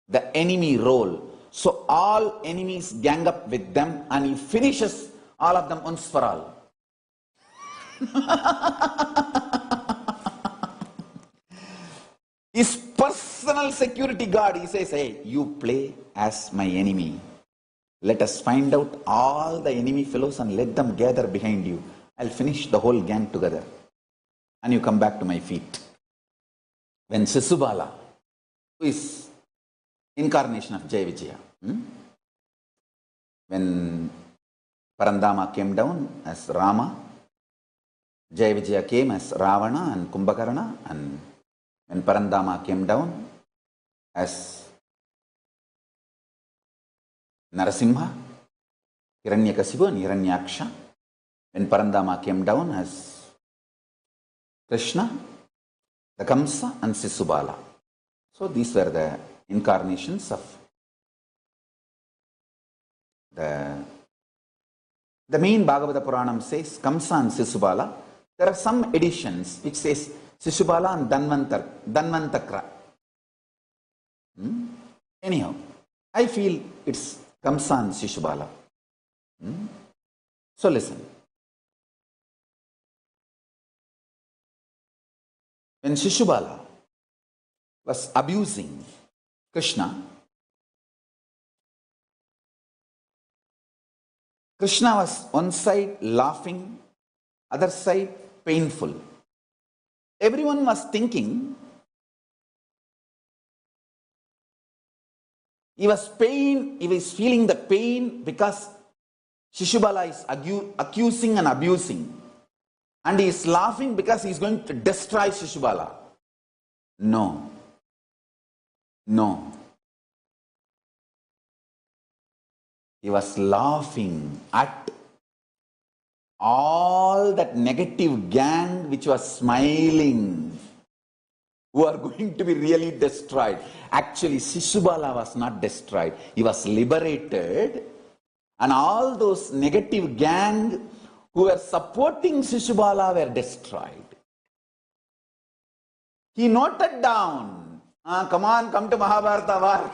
S3: the enemy role. So all enemies gang up with them and he finishes all of them once for all. His personal security guard, he says, hey, you play as my enemy. Let us find out all the enemy fellows and let them gather behind you. I'll finish the whole gang together. And you come back to my feet. When Sisubala, who is incarnation of Jai Vijaya, when Parandama came down as Rama, Jai Vijaya came as Ravana and Kumbhakarna, and when Parandama came down as Narasimha, Hiranyakasipu and Hiranyaksha, when Parandama came down as Krishna, the Kamsa and Sisubala. So these were the incarnations of the main Bhagavata Puranam says Kamsa and Sisubala. There are some editions which says Sisubala and Dhanvantakra. Anyhow, I feel it's Kamsa and Sisubala. So listen. When Shishubala was abusing Krishna, Krishna was one side laughing, other side painful. Everyone was thinking he was feeling the pain because Shishubala is accusing and abusing. And he is laughing because he is going to destroy Shishubala. No. He was laughing at all that negative gang which was smiling, who are going to be really destroyed. Actually, Shishubala was not destroyed. He was liberated. And all those negative gang who were supporting Shishubala were destroyed. He noted down, come on, come to Mahabharata war.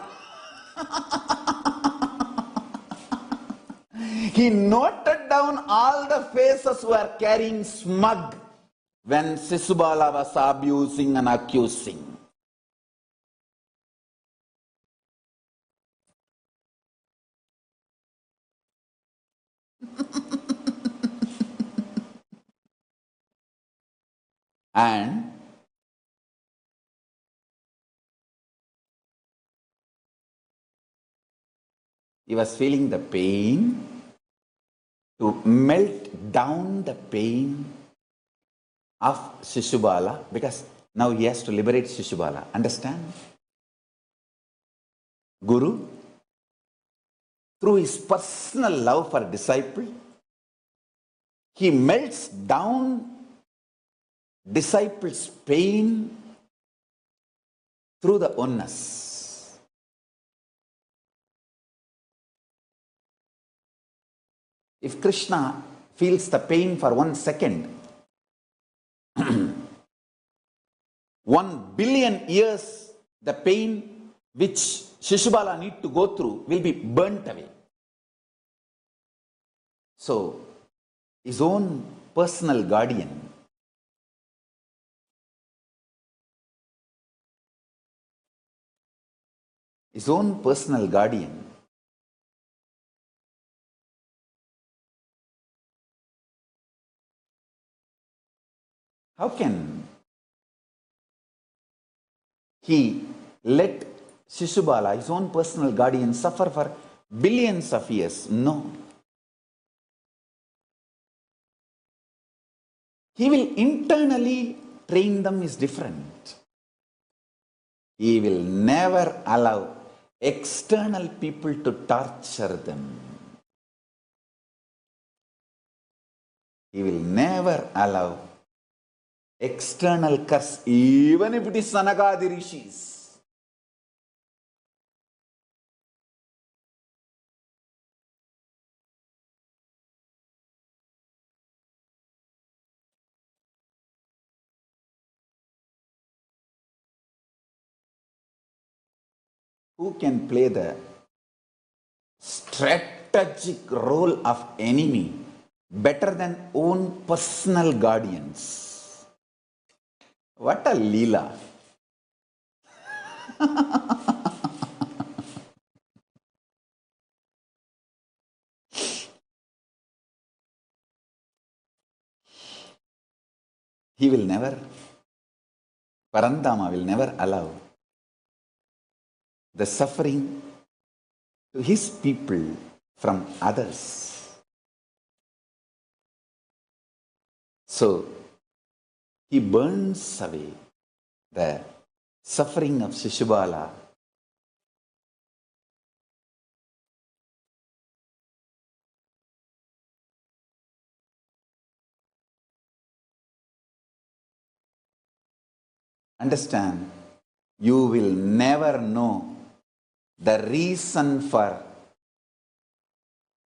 S3: He noted down all the faces who were carrying smug when Shishubala was abusing and accusing. And he was feeling the pain. To melt down the pain of Shishubala, because now he has to liberate Shishubala. Understand? Guru, through his personal love for a disciple, he melts down disciples' pain through the oneness. If Krishna feels the pain for 1 second, 1 billion years, the pain which Shishubala need to go through will be burnt away. So, his own personal guardian, how can he let Shishubala, his own personal guardian, suffer for billions of years? No. He will internally train them is different. He will never allow external people to torture them. He will never allow external curse, even if it is Sanagadi Rishis. Who can play the strategic role of enemy better than own personal guardians? What a Leela. He will never, Parandama will never allow the suffering to his people from others. So he burns away the suffering of Shishubala understand, you will never know the reason for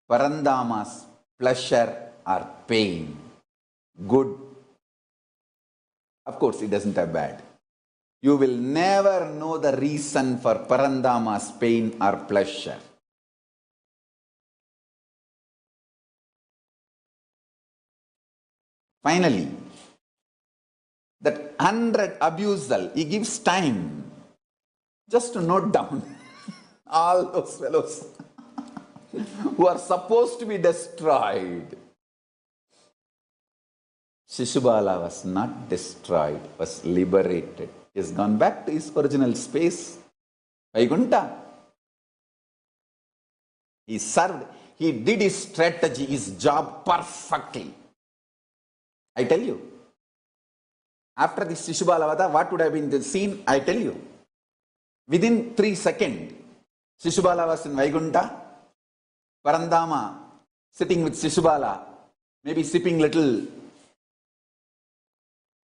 S3: Parandama's pleasure or pain. Good. Of course, it doesn't have bad. You will never know the reason for Parandama's pain or pleasure. Finally, that 100 abusal, he gives time just to note down all those fellows who are supposed to be destroyed. Shishubala was not destroyed, was liberated. He has gone back to his original space, Vaikuntha. He served, he did his strategy, his job perfectly. I tell you, after this Shishubala Vada, what would have been the scene? I tell you. Within 3 seconds, Shishubala was in Vaikuntha, Parandama sitting with Shishubala, maybe sipping little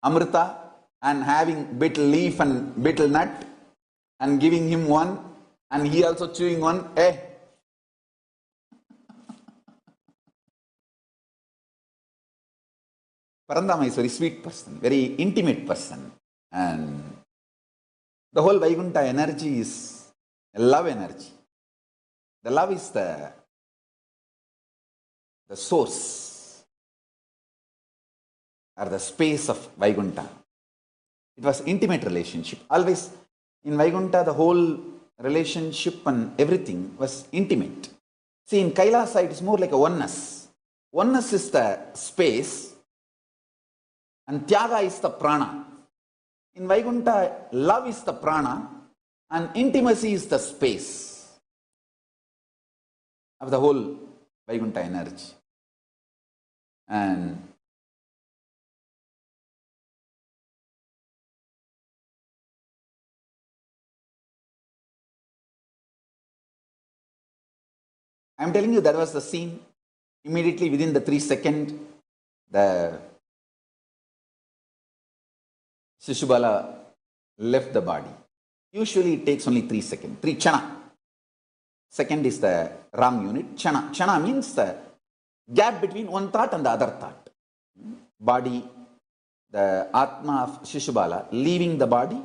S3: Amrita and having bit leaf and bit nut and giving him one and he also chewing one. Parandama is a very sweet person, very intimate person, and the whole Vaikuntha energy is a love energy. The love is the source or the space of Vaikuntha. It was intimate relationship. Always in Vaikuntha, the whole relationship and everything was intimate. See, in Kailasa, it is more like a oneness. Oneness is the space and tyaga is the prana. In Vaikuntha, love is the prana and intimacy is the space of the whole Vaikuntha energy. And I am telling you, that was the scene. Immediately within the 3 seconds, the Shishubala left the body. Usually it takes only 3 seconds, 3 chana. Second is the wrong unit, chana. Chana means the gap between one thought and the other thought. Body, the Atma of Shishubala leaving the body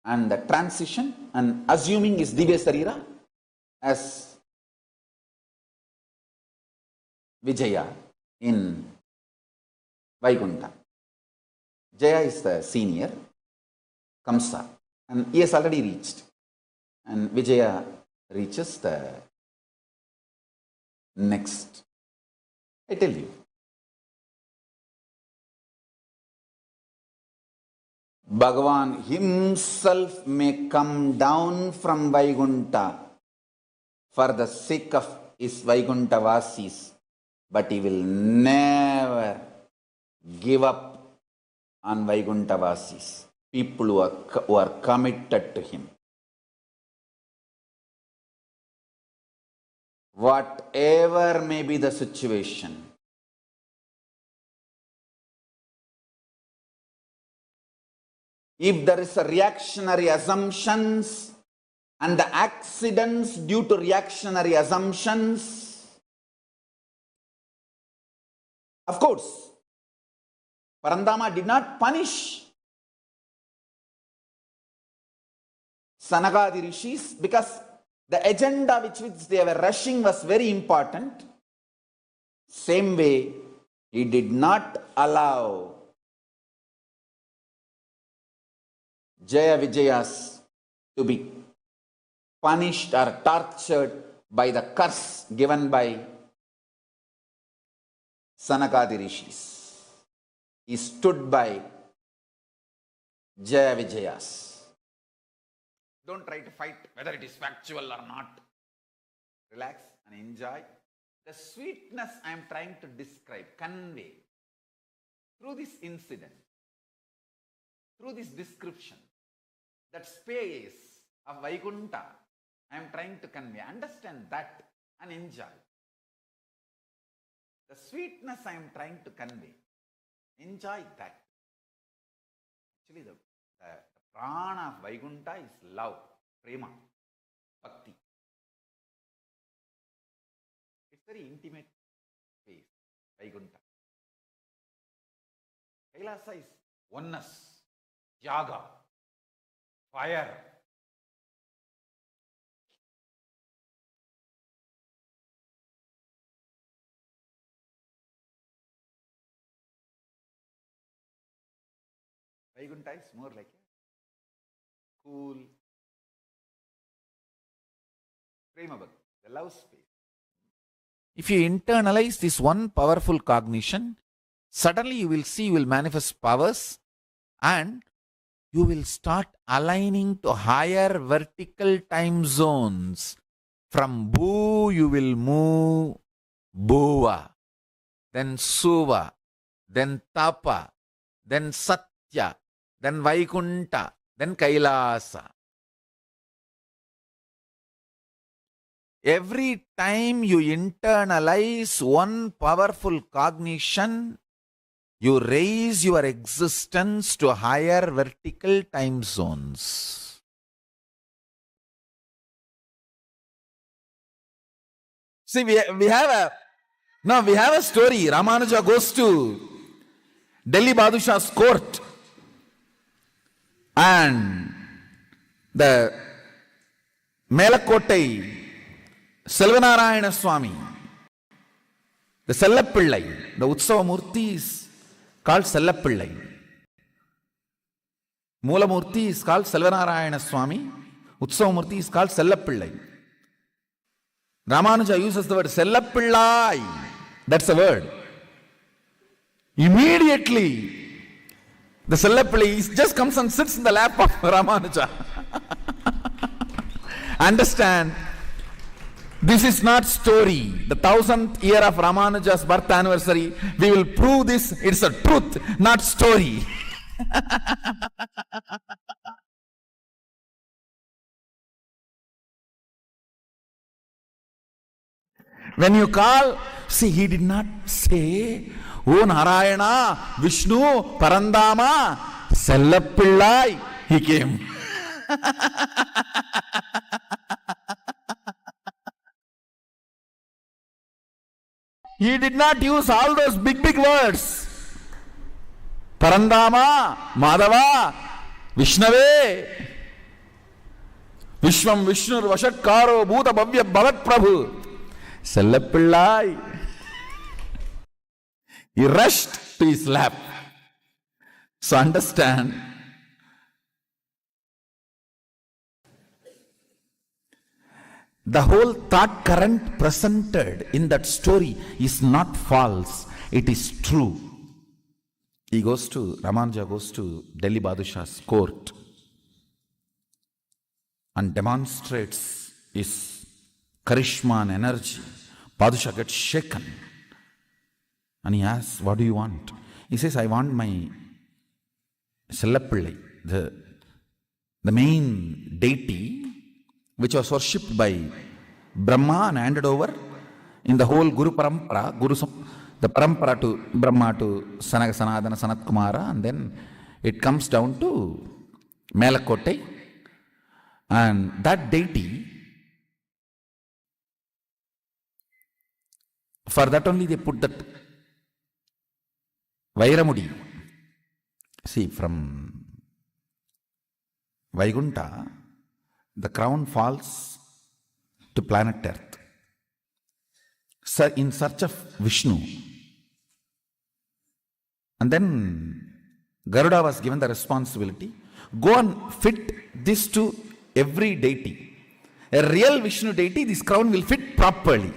S3: and the transition and assuming is Divya Sarira as Vijaya in Vaikuntha. Jaya is the senior, Kamsa, and he has already reached. And Vijaya reaches the next. I tell you, Bhagavan himself may come down from Vaikuntha for the sake of his Vaikuntha Vasis, but he will never give up on Vaikuntha Vasis, people who are committed to him. Whatever may be the situation, if there is a reactionary assumptions and the accidents due to reactionary assumptions, of course, Parandama did not punish Sanagadi Rishis because the agenda which they were rushing was very important. Same way, he did not allow Jaya Vijayas to be punished or tortured by the curse given by Sanagadi Rishis. He stood by Jaya Vijayas. Don't try to fight whether it is factual or not. Relax and enjoy. The sweetness I am trying to describe, convey through this incident, through this description, that space of Vaikuntha, I am trying to convey. Understand that and enjoy. The sweetness I am trying to convey, enjoy that. Actually, the prana of Vaikuntha is love, prema, bhakti. It's very intimate space, Vaikuntha. Kailasa is oneness, yaga, fire. Vaikuntha is more like a cool prema bhakti, the love space. If you internalize this one powerful cognition, suddenly you will see, you will manifest powers and you will start aligning to higher vertical time zones. From Bhu, you will move Bhuva, then Suva, then Tapa, then Satya, then Vaikuntha, then Kailasa. Every time you internalize one powerful cognition, you raise your existence to higher vertical time zones. See, we have a story. Ramanuja goes to Delhi Badshah's court and the Melakottai Selvanarayana Swami, the Sellapillai, the Utsava Murti is called Sellapillai. Moola Murti is called Selvanarayana Swami. Utsava Murti is called Sellapillai. Ramanuja uses the word Sellapillai. That's the word. Immediately, the Sellapillai just comes and sits in the lap of Ramanuja. Understand? This is not story. The 1000th year of Ramanuja's birth anniversary, we will prove this. It's a truth, not story. When you call, see, he did not say, O Narayana, Vishnu, Parandama, Sellapillai. He came. He did not use all those big words. Parandama, Madhava, Vishnave, Vishwam Vishnur Vashatkaro Bhuta Bhavya Bhavat Prabhu. Sellapillai. He rushed to his lap. So understand, the whole thought current presented in that story is not false, it is true. Ramanuja goes to Delhi Badshah's court and demonstrates his charisma and energy. Badshah gets shaken and he asks, what do you want? He says, I want my Sellapillai, the main deity which was worshipped by Brahma and handed over in the whole Guru Parampara, the Parampara to Brahma to Sanadana, Sanat Kumara, and then it comes down to Melakottai, and that deity, for that only they put that Vairamudi. See, from Vaikuntha, the crown falls to planet Earth. In search of Vishnu. And then Garuda was given the responsibility, go and fit this to every deity. A real Vishnu deity, this crown will fit properly.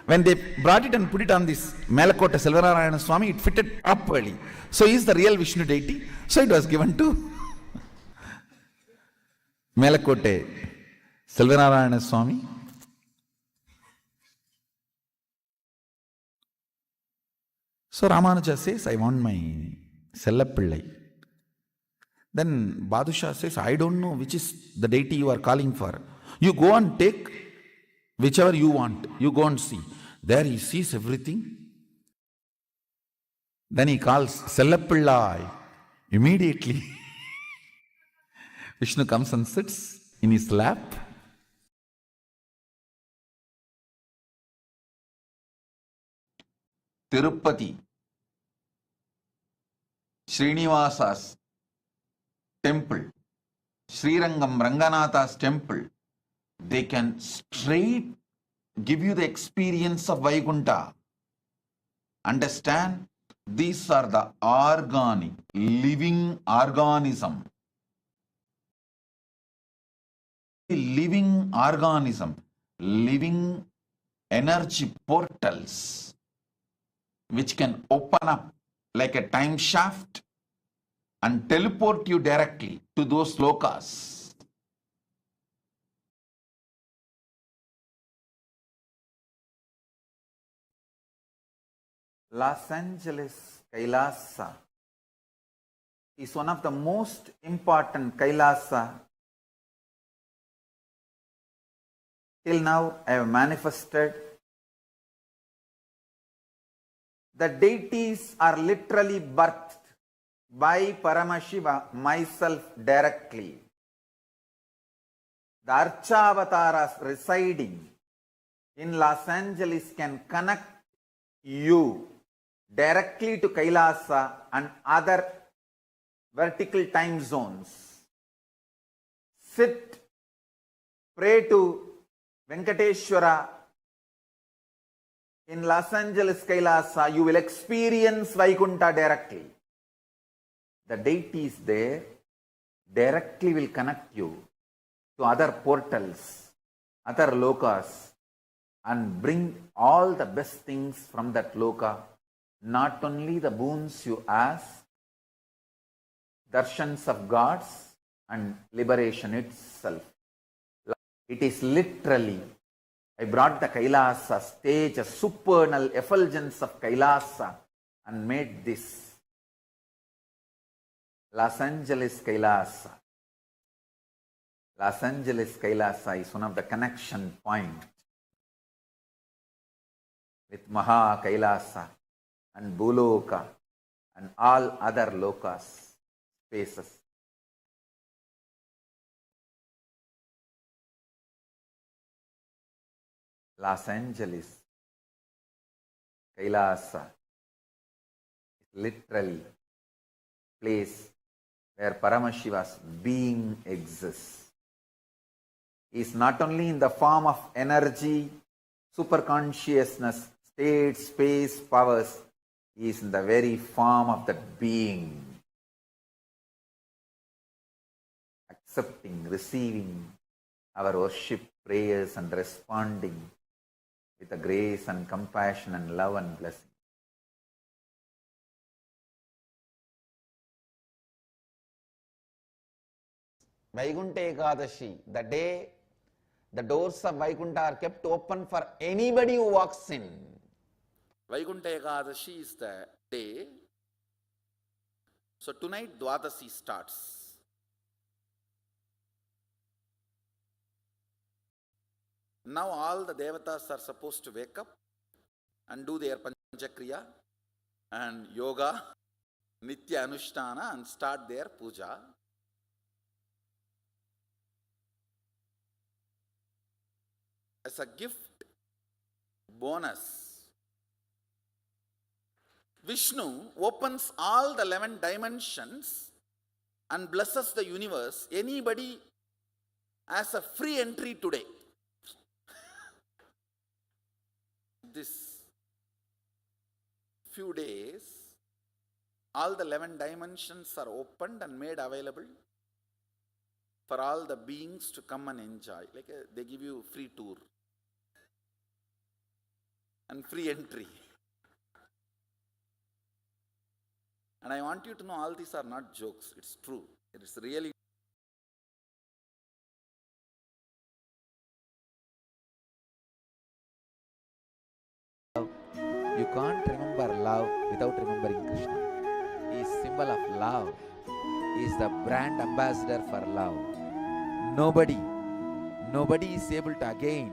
S3: When they brought it and put it on this Melakota Selvararayana Swami, it fitted properly. So he is the real Vishnu deity. So it was given to Melakote Selvararayana Swami. So Ramanuja says, I want my Sellapillai. Then Badusha says, I don't know which is the deity you are calling for. You go and take whichever you want. You go and see. There he sees everything. Then he calls Sellapillai. Immediately Vishnu comes and sits in his lap. Tirupati, Srinivasa's temple, Srirangam Ranganatha's temple, they can straight give you the experience of Vaikuntha. Understand? These are the organic, living organism. Living organism, living energy portals, which can open up like a time shaft and teleport you directly to those lokas. Los Angeles Kailasa is one of the most important Kailasa till now I have manifested. The deities are literally birthed by Paramashiva, myself directly. The Archavataras residing in Los Angeles can connect you directly to Kailasa and other vertical time zones. Sit, pray to Venkateshwara in Los Angeles Kailasa, you will experience Vaikuntha directly. The deities there directly will connect you to other portals, other lokas, and bring all the best things from that loka. Not only the boons you ask, darshans of gods and liberation itself. It is literally, I brought the Kailasa stage, a supernal effulgence of Kailasa, and made this Los Angeles Kailasa. Los Angeles Kailasa is one of the connection points with Maha Kailasa and Buloka and all other lokas, spaces. Los Angeles Kailasa is literally place where Paramashiva's being exists. He is not only in the form of energy, superconsciousness, state, space, powers. He is in the very form of that being. Accepting, receiving our worship, prayers, and responding with a grace and compassion and love and blessing. Vaikuntha Ekadashi, the day the doors of Vaikuntha are kept open for anybody who walks in. Vaikuntha Ekadashi is the day. So tonight Dwadasi starts. Now all the devatas are supposed to wake up and do their panchakriya and yoga, nitya anushtana, and start their puja. as a gift bonus. Vishnu opens all the 11 dimensions and blesses the universe. Anybody has a free entry today. This few days, all the 11 dimensions are opened and made available for all the beings to come and enjoy. They give you free tour and free entry. And I want you to know all these are not jokes. It's true. It is really. You can't remember love without remembering Krishna. He is symbol of love. He is the brand ambassador for love. Nobody is able to again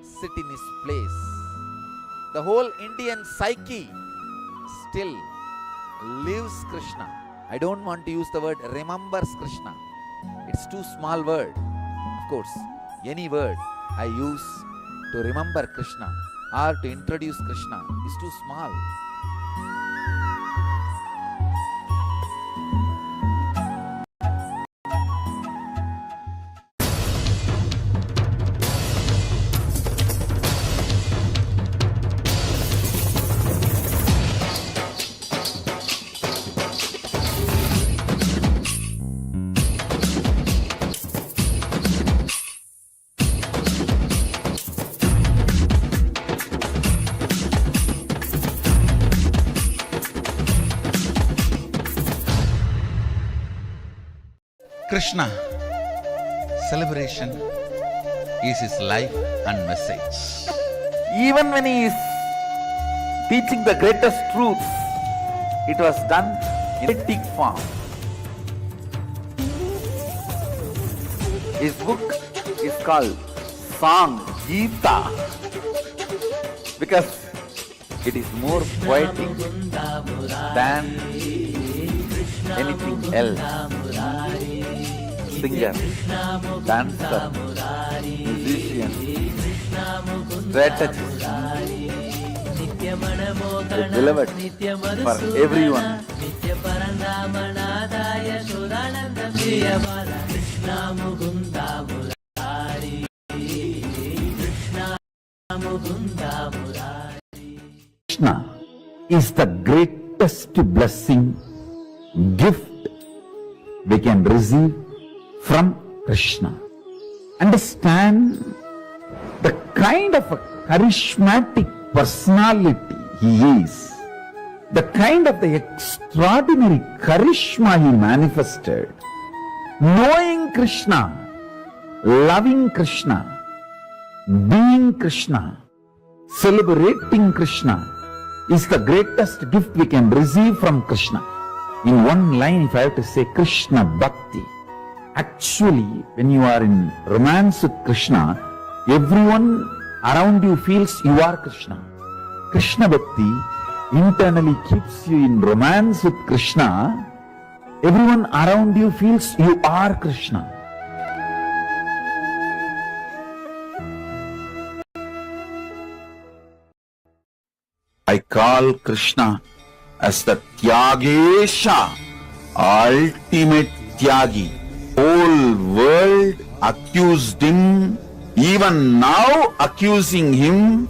S3: sit in his place. The whole Indian psyche still lives Krishna. I don't want to use the word remembers Krishna. It's too small word. Of course, any word I use to remember Krishna or to introduce Krishna is too small.
S4: Krishna celebration is his life and message.
S3: Even when he is teaching the greatest truths, it was done in poetic form. His book is called Song Gita because it is more poetic than anything else. Singer, dancer, musician, strategist, the beloved for everyone. Krishna is the greatest blessing, gift we can receive from Krishna. Understand the kind of a charismatic personality he is, the kind of the extraordinary charisma he manifested. Knowing Krishna, loving Krishna, being Krishna, celebrating Krishna is the greatest gift we can receive from Krishna. In one line, if I have to say Krishna Bhakti, actually, when you are in romance with Krishna, everyone around you feels you are Krishna. Krishna Bhakti internally keeps you in romance with Krishna. Everyone around you feels you are Krishna. I call Krishna as the Tyagesha, ultimate Tyagi. Whole world accused him, even now accusing him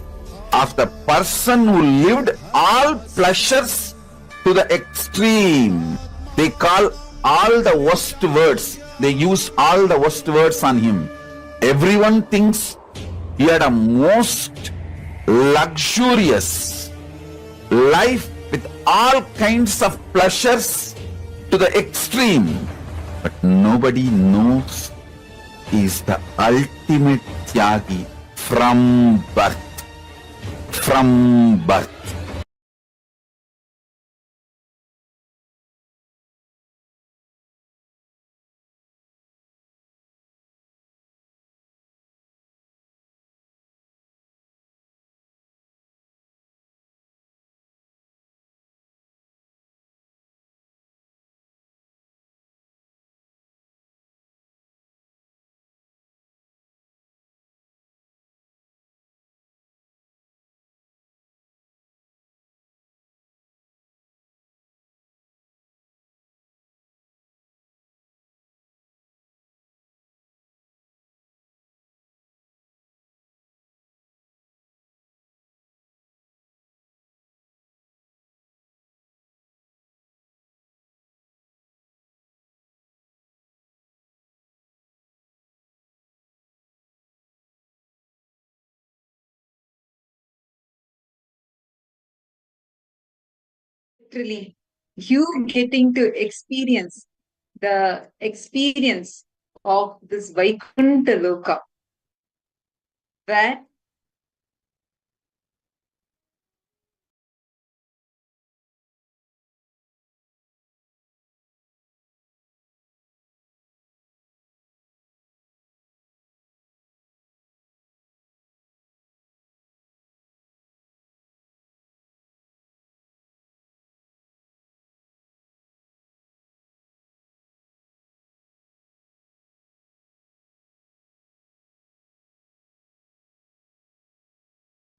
S3: of the person who lived all pleasures to the extreme. They call all the worst words. They use all the worst words on him. Everyone thinks he had a most luxurious life with all kinds of pleasures to the extreme. But nobody knows he is the ultimate Tyagi from birth. From birth.
S2: literally you getting to experience the experience of this Vaikuntha Loka, where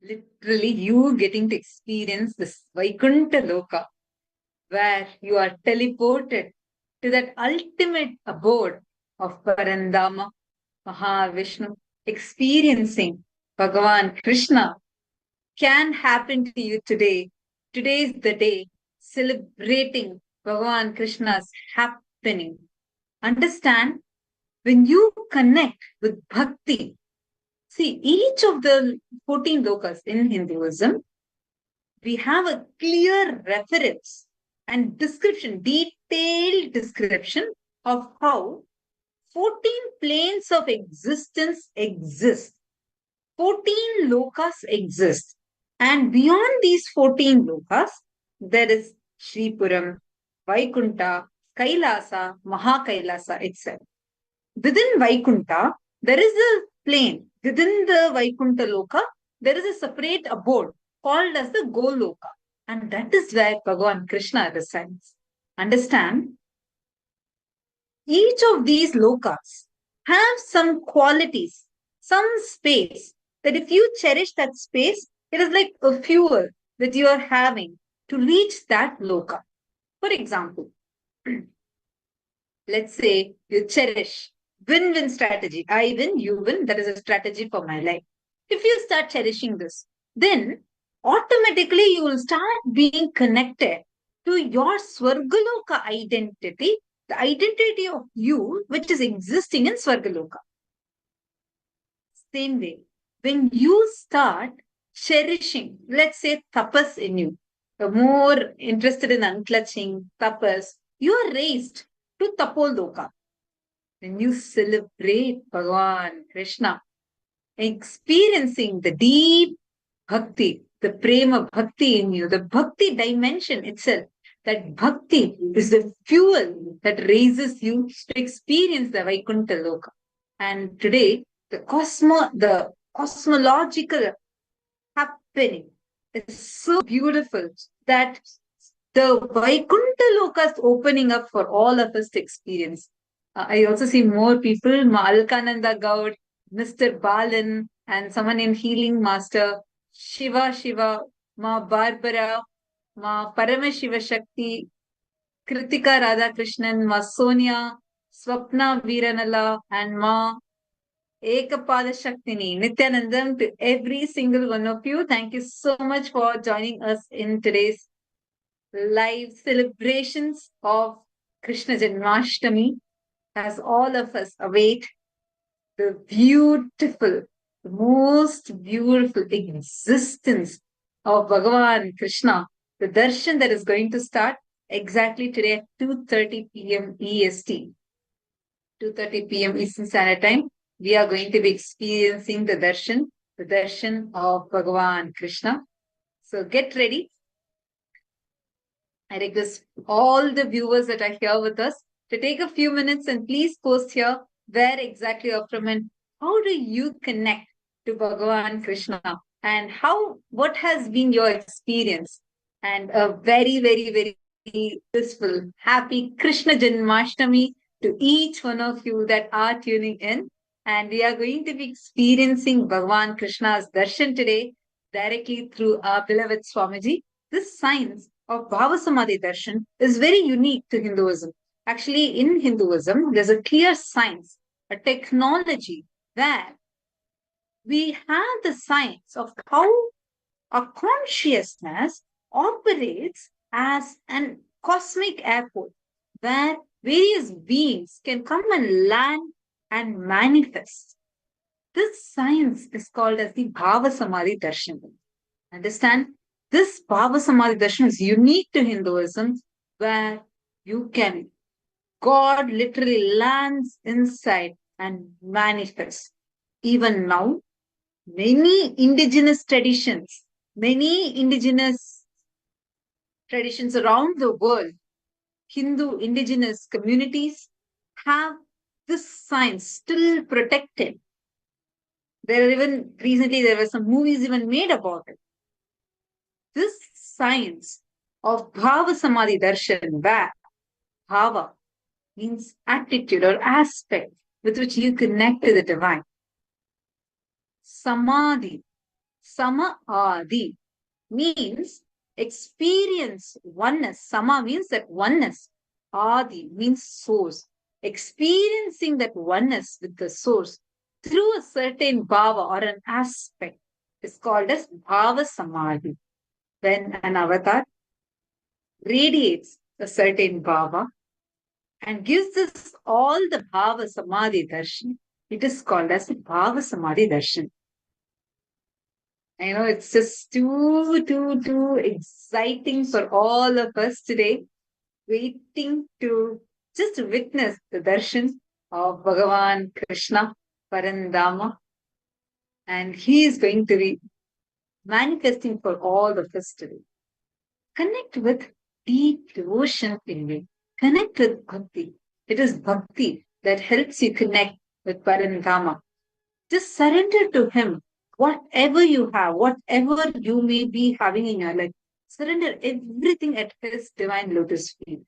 S2: literally you getting to experience this Vaikuntha Loka, where you are teleported to that ultimate abode of Parandama, Mahavishnu, experiencing Bhagavan Krishna can happen to you today. Today is the day celebrating Bhagavan Krishna's happening. Understand, when you connect with bhakti, see, each of the 14 lokas in Hinduism, we have a clear reference and description, detailed description of how 14 planes of existence exist. 14 lokas exist. And beyond these 14 lokas, there is Shripuram, Vaikuntha, Kailasa, Mahakailasa itself. Within Vaikuntha, there is a plane. Within the Vaikuntha Loka, there is a separate abode called as the Goloka. And that is where Bhagavan Krishna resides. Understand? Each of these lokas have some qualities, some space, that if you cherish that space, it is like a fuel that you are having to reach that loka. For example, let's say you cherish win-win strategy. I win, you win. That is a strategy for my life. If you start cherishing this, then automatically you will start being connected to your Swargaloka identity, the identity of you, which is existing in Swargaloka. Same way, when you start cherishing, let's say, tapas in you, the more interested in unclutching, tapas, you are raised to Tapoloka. When you celebrate Bhagavan Krishna, experiencing the deep bhakti, the prema bhakti in you, the bhakti dimension itself, that bhakti is the fuel that raises you to experience the Vaikuntha Loka. And today, the cosmological happening is so beautiful that the Vaikuntha Loka is opening up for all of us to experience. I also see more people, Ma Alkananda Gaud, Mr. Balan, and someone named Healing Master, Shiva, Ma Barbara, Ma Paramashiva Shakti, Kritika Radhakrishnan, Ma Sonia, Swapna Viranala, and Ma Ekapada Shaktini, Nityanandam, to every single one of you. Thank you so much for joining us in today's live celebrations of Krishna Janmashtami, as all of us await the beautiful, the most beautiful existence of Bhagavan Krishna, the darshan that is going to start exactly today at 2:30 p.m. EST. 2:30 p.m. Eastern Standard Time, we are going to be experiencing the darshan of Bhagavan Krishna. So get ready. I request all the viewers that are here with us to take a few minutes and please post here where exactly you're from and how do you connect to Bhagavan Krishna and what has been your experience. And a very, very, very blissful, happy Krishna Janmashtami to each one of you that are tuning in. And we are going to be experiencing Bhagavan Krishna's darshan today directly through our beloved Swamiji. This science of Bhava Samadhi darshan is very unique to Hinduism. Actually, in Hinduism, there's a clear science, a technology where we have the science of how a consciousness operates as an cosmic airport where various beings can come and land and manifest. This science is called as the Bhava Samadhi darshan. Understand? This Bhava Samadhi darshan is unique to Hinduism, where God literally lands inside and manifests. Even now, many indigenous traditions around the world, Hindu indigenous communities have this science still protected. There were some movies even made about it. This science of Bhava Samadhi Darshan, where Bhava means attitude or aspect with which you connect to the divine. Samadhi, Sama-adi, means experience oneness. Sama means that oneness. Adi means source. Experiencing that oneness with the source through a certain bhava or an aspect is called as Bhava Samadhi. When an avatar radiates a certain bhava and gives us all the Bhava Samadhi darshan, it is called as Bhava Samadhi darshan. I know it's just too exciting for all of us today, waiting to just witness the darshan of Bhagavan Krishna Parandama. And he is going to be manifesting for all of us today. Connect with deep devotion in you. Connect with Bhakti. It is Bhakti that helps you connect with Parandama. Just surrender to him whatever you have, whatever you may be having in your life. Surrender everything at his divine lotus feet.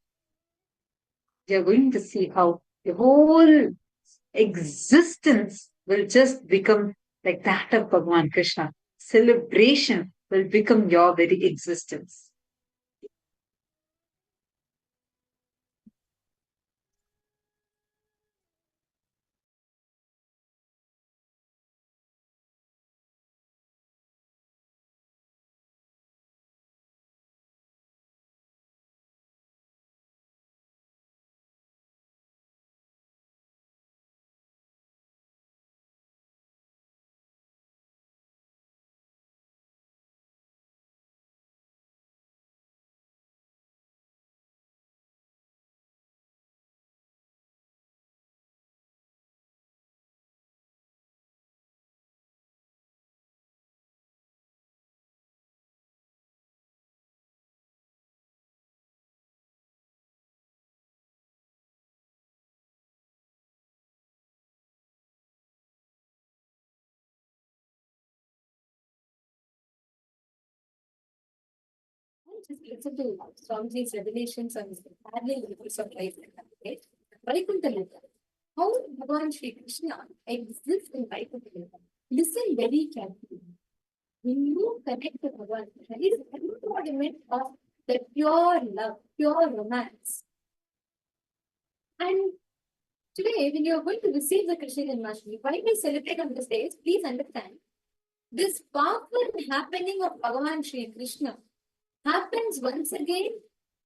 S2: You're going to see how the whole existence will just become like that of Bhagavan Krishna. Celebration will become your very existence.
S1: Just listen to Swamiji's revelations on his parallel levels of life. Okay? Vaikuntha Lila. How Bhagavan Shri Krishna exists in Vaikuntha Lila. Listen very carefully. When you connect to Bhagavan Krishna, he is embodiment of the pure love, pure romance. And today, when you are going to receive the Krishna Janmashtami, why we celebrate on this day, please understand this powerful happening of Bhagavan Shri Krishna happens once again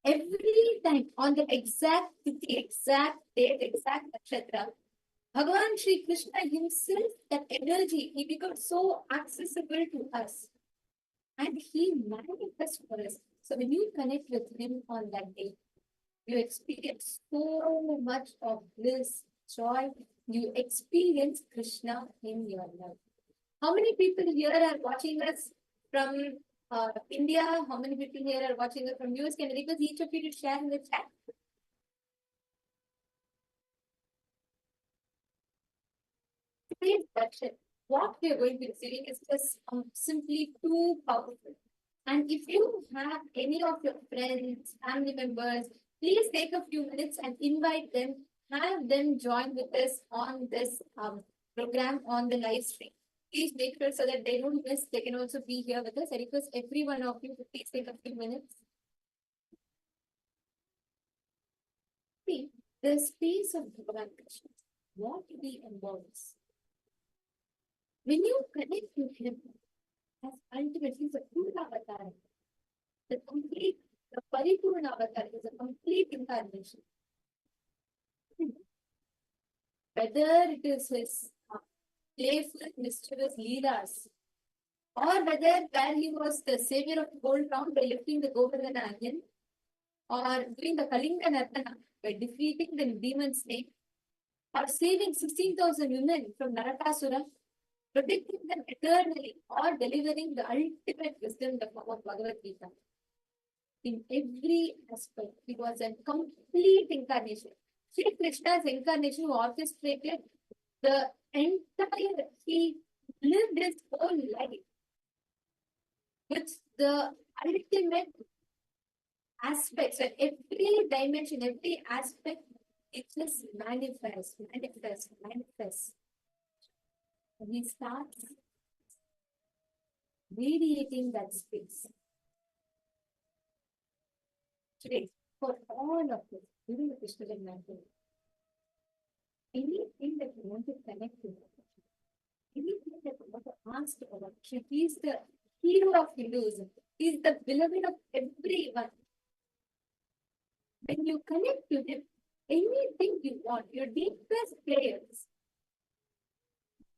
S1: every time on the exact tithi, exact date, exact nakshatra. Bhagavan Shri Krishna himself, that energy, he becomes so accessible to us. And he manifests for us. So when you connect with him on that day, you experience so much of bliss, joy. You experience Krishna in your life. How many people here are watching us from India? How many people here are watching us from US? Can I request each of you to share in the chat? Today's darshan, what we are going to be receiving is just simply too powerful. And if you have any of your friends, family members, please take a few minutes and invite them, have them join with us on this program on the live stream. Please make sure so that they don't miss, they can also be here with us. I request every one of you to please take a few minutes. See, the space of Bhagavan Krishna, what he embodies. When you connect to him, as ultimately the full avatar, the Paripurna avatar is a complete incarnation. Whether it is his playful, mischievous leelas, or whether where he was the savior of the whole town by lifting the Govardhana again, or doing the Kalinga Nartana by defeating the demon snake, or saving 16,000 women from Narakasura, protecting them eternally, or delivering the ultimate wisdom in the form of Bhagavad Gita. In every aspect, he was a complete incarnation. Shri Krishna's incarnation who orchestrated the entire, he lived his whole life with the ultimate aspects. So every dimension, every aspect, it just manifests. And he starts radiating that space. Today, for all of this, during the Krishna Janmashtami, anything that you want to connect with, anything that you want to ask about, Shri, he is the hero of Hinduism. He is the beloved of everyone. When you connect to him, anything you want, your deepest prayers,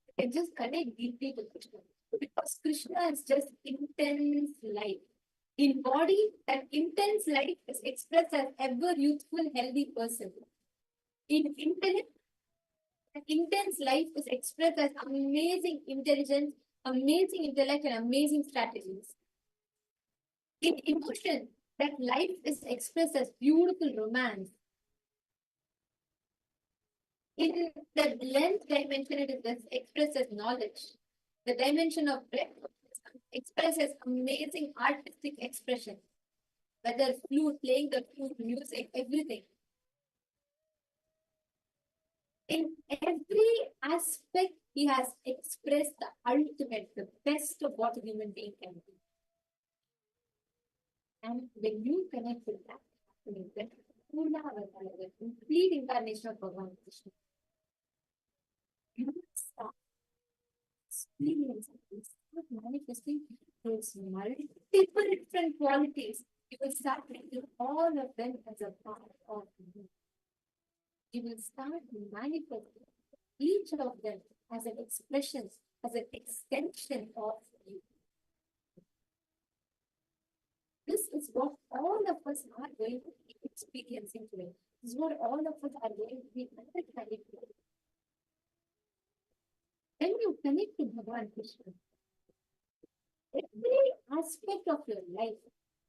S1: you can just connect deeply to Krishna. Because Krishna is just intense life. In body, that intense life is expressed as ever youthful, healthy person. In intellect, that intense life is expressed as amazing intelligence, amazing intellect, and amazing strategies. In emotion, that life is expressed as beautiful romance. In the length dimension, it is expressed as knowledge. The dimension of breadth expresses amazing artistic expression. Whether flute, playing the flute, music, everything. In every aspect, he has expressed the ultimate, the best of what a human being can be. And when you connect with that, the complete incarnation of Bhagavan Krishna, you will start experiencing, you start manifesting those multiple different qualities. You will start making all of them as a part of you. You will start manifesting each of them as an expression, as an extension of you. This is what all of us are going to be experiencing today. This is what all of us are going to be understanding today. When you connect to Bhagavan Krishna, every aspect of your life,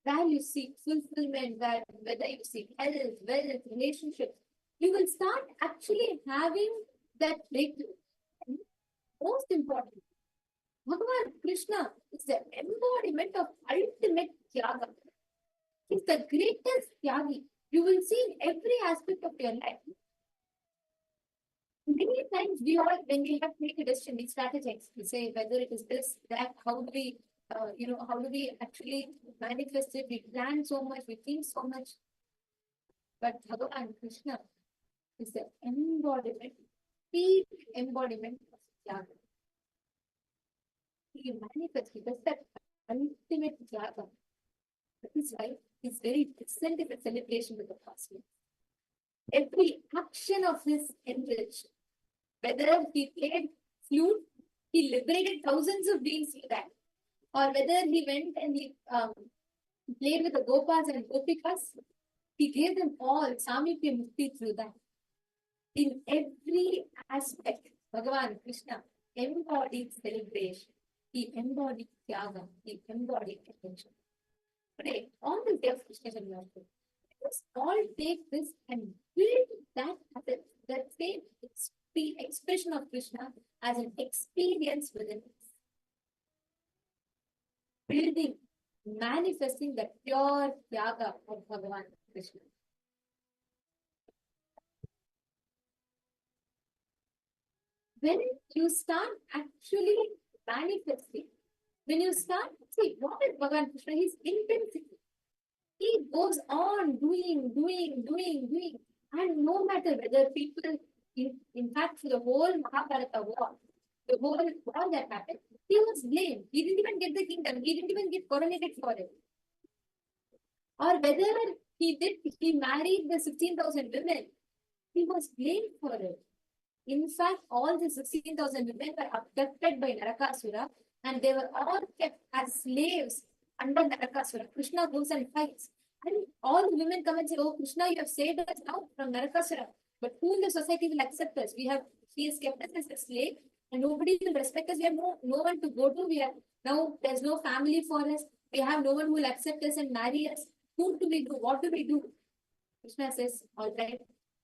S1: where you seek fulfillment, whether you seek health, wealth, relationships, you will start actually having that breakthrough. And most important, Bhagavan Krishna is the embodiment of ultimate tyaga. He's the greatest tyagi. You will see in every aspect of your life. Many times we all, when we have to make a decision, we strategize. We say whether it is this, that, how do we, how do we actually manifest it? We plan so much, we think so much. But Bhagavan Krishna is the embodiment, peak embodiment of tyaga. He manifests, he does that ultimate tyaga. That is why he's very present in the celebration with the cosmos. Every action of his enriched. Whether he played flute, he liberated thousands of beings through that. Or whether he went and he played with the Gopas and Gopikas, he gave them all Samipya Mukti through that. In every aspect, Bhagavan Krishna embodied celebration. He embodied tyaga. He embodied attention. Today, on the day of Krishna Janmashtami, let us all take this and build that same expression of Krishna as an experience within us. Building, manifesting the pure tyaga of Bhagavan Krishna. When you start actually manifesting, when you start, see, what is Bhagavan Krishna? His intensity. He goes on doing. And no matter whether people, in fact, for the whole Mahabharata war, the whole war that happened, he was blamed. He didn't even get the kingdom. He didn't even get coronated for it. Or whether he married the 16,000 women, he was blamed for it. In fact, all the 16,000 women were abducted by Narakasura And they were all kept as slaves under Narakasura. Krishna goes and fights. And all the women come and say, "Oh, Krishna, you have saved us now from Narakasura. But who in the society will accept us? He has kept us as a slave, and nobody will respect us. We have no one to go to. Now there's no family for us. We have no one who will accept us and marry us. Who do we do? What do we do?" Krishna says, "All right,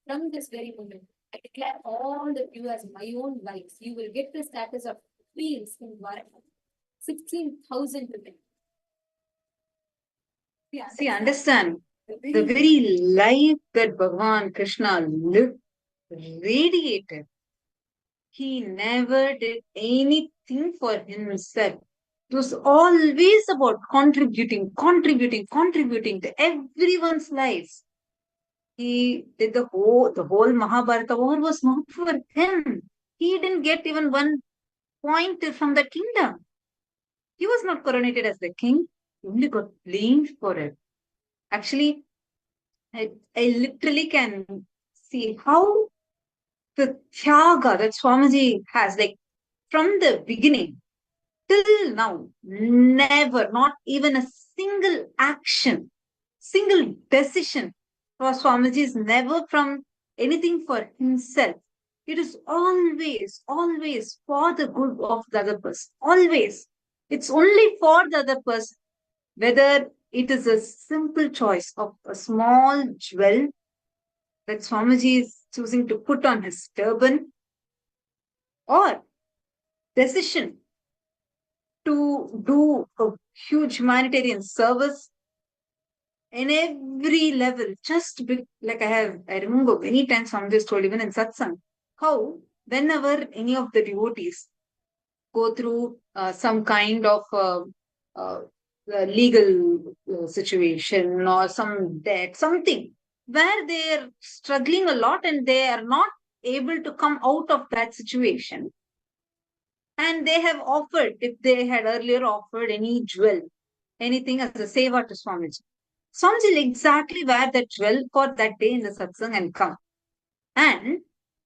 S1: from this very moment, I declare all of you as my own wives. You will get the status of queens in Dwarka. 16,000 women."
S2: See, understand the very life that Bhagavan Krishna lived, radiated. He never did anything for himself. It was always about contributing to everyone's lives. He did the whole Mahabharata war was not for him. He didn't get even one point from the kingdom. He was not coronated as the king. He only got blamed for it. Actually, I literally can see how the tyaga that Swamiji has, like from the beginning till now, never, not even a single action, single decision for Swamiji is never from anything for himself. It is always for the good of the other person. Always. It's only for the other person, whether it is a simple choice of a small jewel that Swamiji is choosing to put on his turban, or decision to do a huge humanitarian service in every level. Like I remember many times Swamiji has told, even in satsang, how whenever any of the devotees go through some kind of uh, legal situation or some debt, something where they're struggling a lot and they are not able to come out of that situation. And they have offered, if they had earlier offered any jewel, anything as a seva to Swamiji, Swamiji will exactly wear that jewel for that day in the satsang and come. And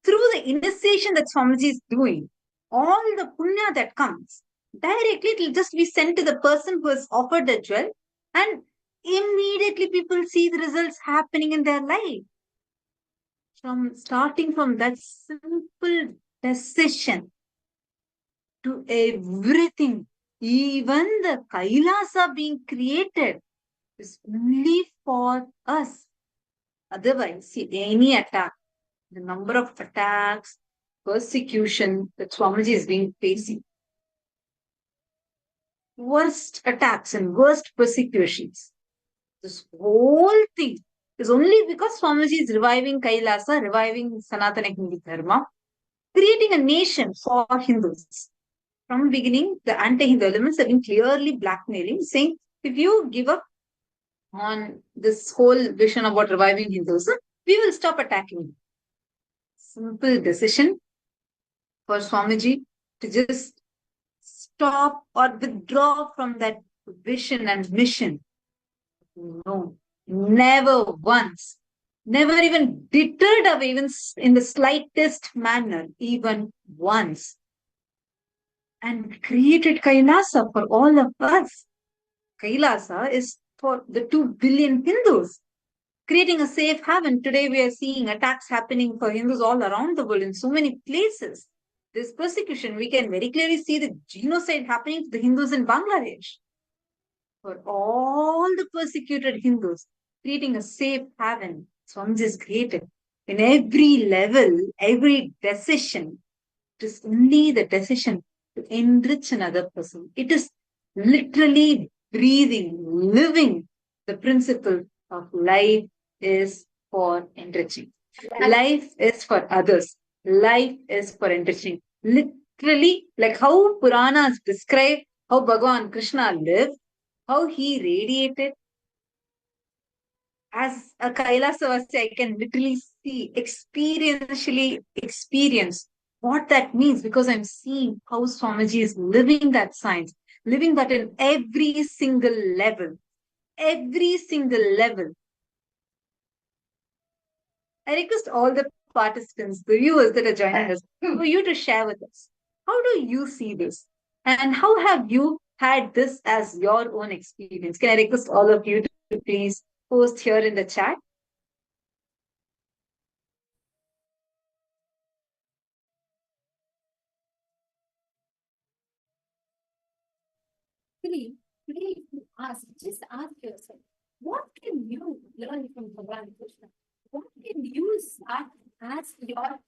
S2: through the initiation that Swamiji is doing, all the punya that comes, directly it will just be sent to the person who has offered the jewel, and immediately people see the results happening in their life. Starting from that simple decision to everything, even the Kailasa being created is only for us. Otherwise, see, any attack, the number of attacks, persecution that Swamiji is being facing, worst attacks and worst persecutions. This whole thing is only because Swamiji is reviving Kailasa, reviving Sanatana Hindu Dharma, creating a nation for Hindus. From the beginning, the anti-Hindu elements have been clearly blackmailing, saying, if you give up on this whole vision about reviving Hinduism, we will stop attacking you. Simple decision for Swamiji to just stop or withdraw from that vision and mission. No, never once. Never even deterred away, even in the slightest manner, even once. And created Kailasa for all of us. Kailasa is for the 2 billion Hindus, creating a safe haven. Today we are seeing attacks happening for Hindus all around the world in so many places. This persecution, we can very clearly see the genocide happening to the Hindus in Bangladesh. For all the persecuted Hindus, creating a safe haven, Swamiji is created. In every level, every decision, it is only the decision to enrich another person. It is literally breathing, living the principle of life is for enriching. Life is for others. Life is for enriching. Literally, like how Puranas describe how Bhagavan Krishna lived, how he radiated. As a Kailasavasi, I can literally see, experientially experience what that means, because I'm seeing how Swamiji is living that science, living that in every single level. Every single level. I request all the participants, the viewers that are joining us, for you to share with us. How do you see this? And how have you had this as your own experience? Can I request all of you to please post here in the chat?
S1: Actually, today if you ask, just ask yourself, what can you learn from Bhagavan Krishna? What can you start as your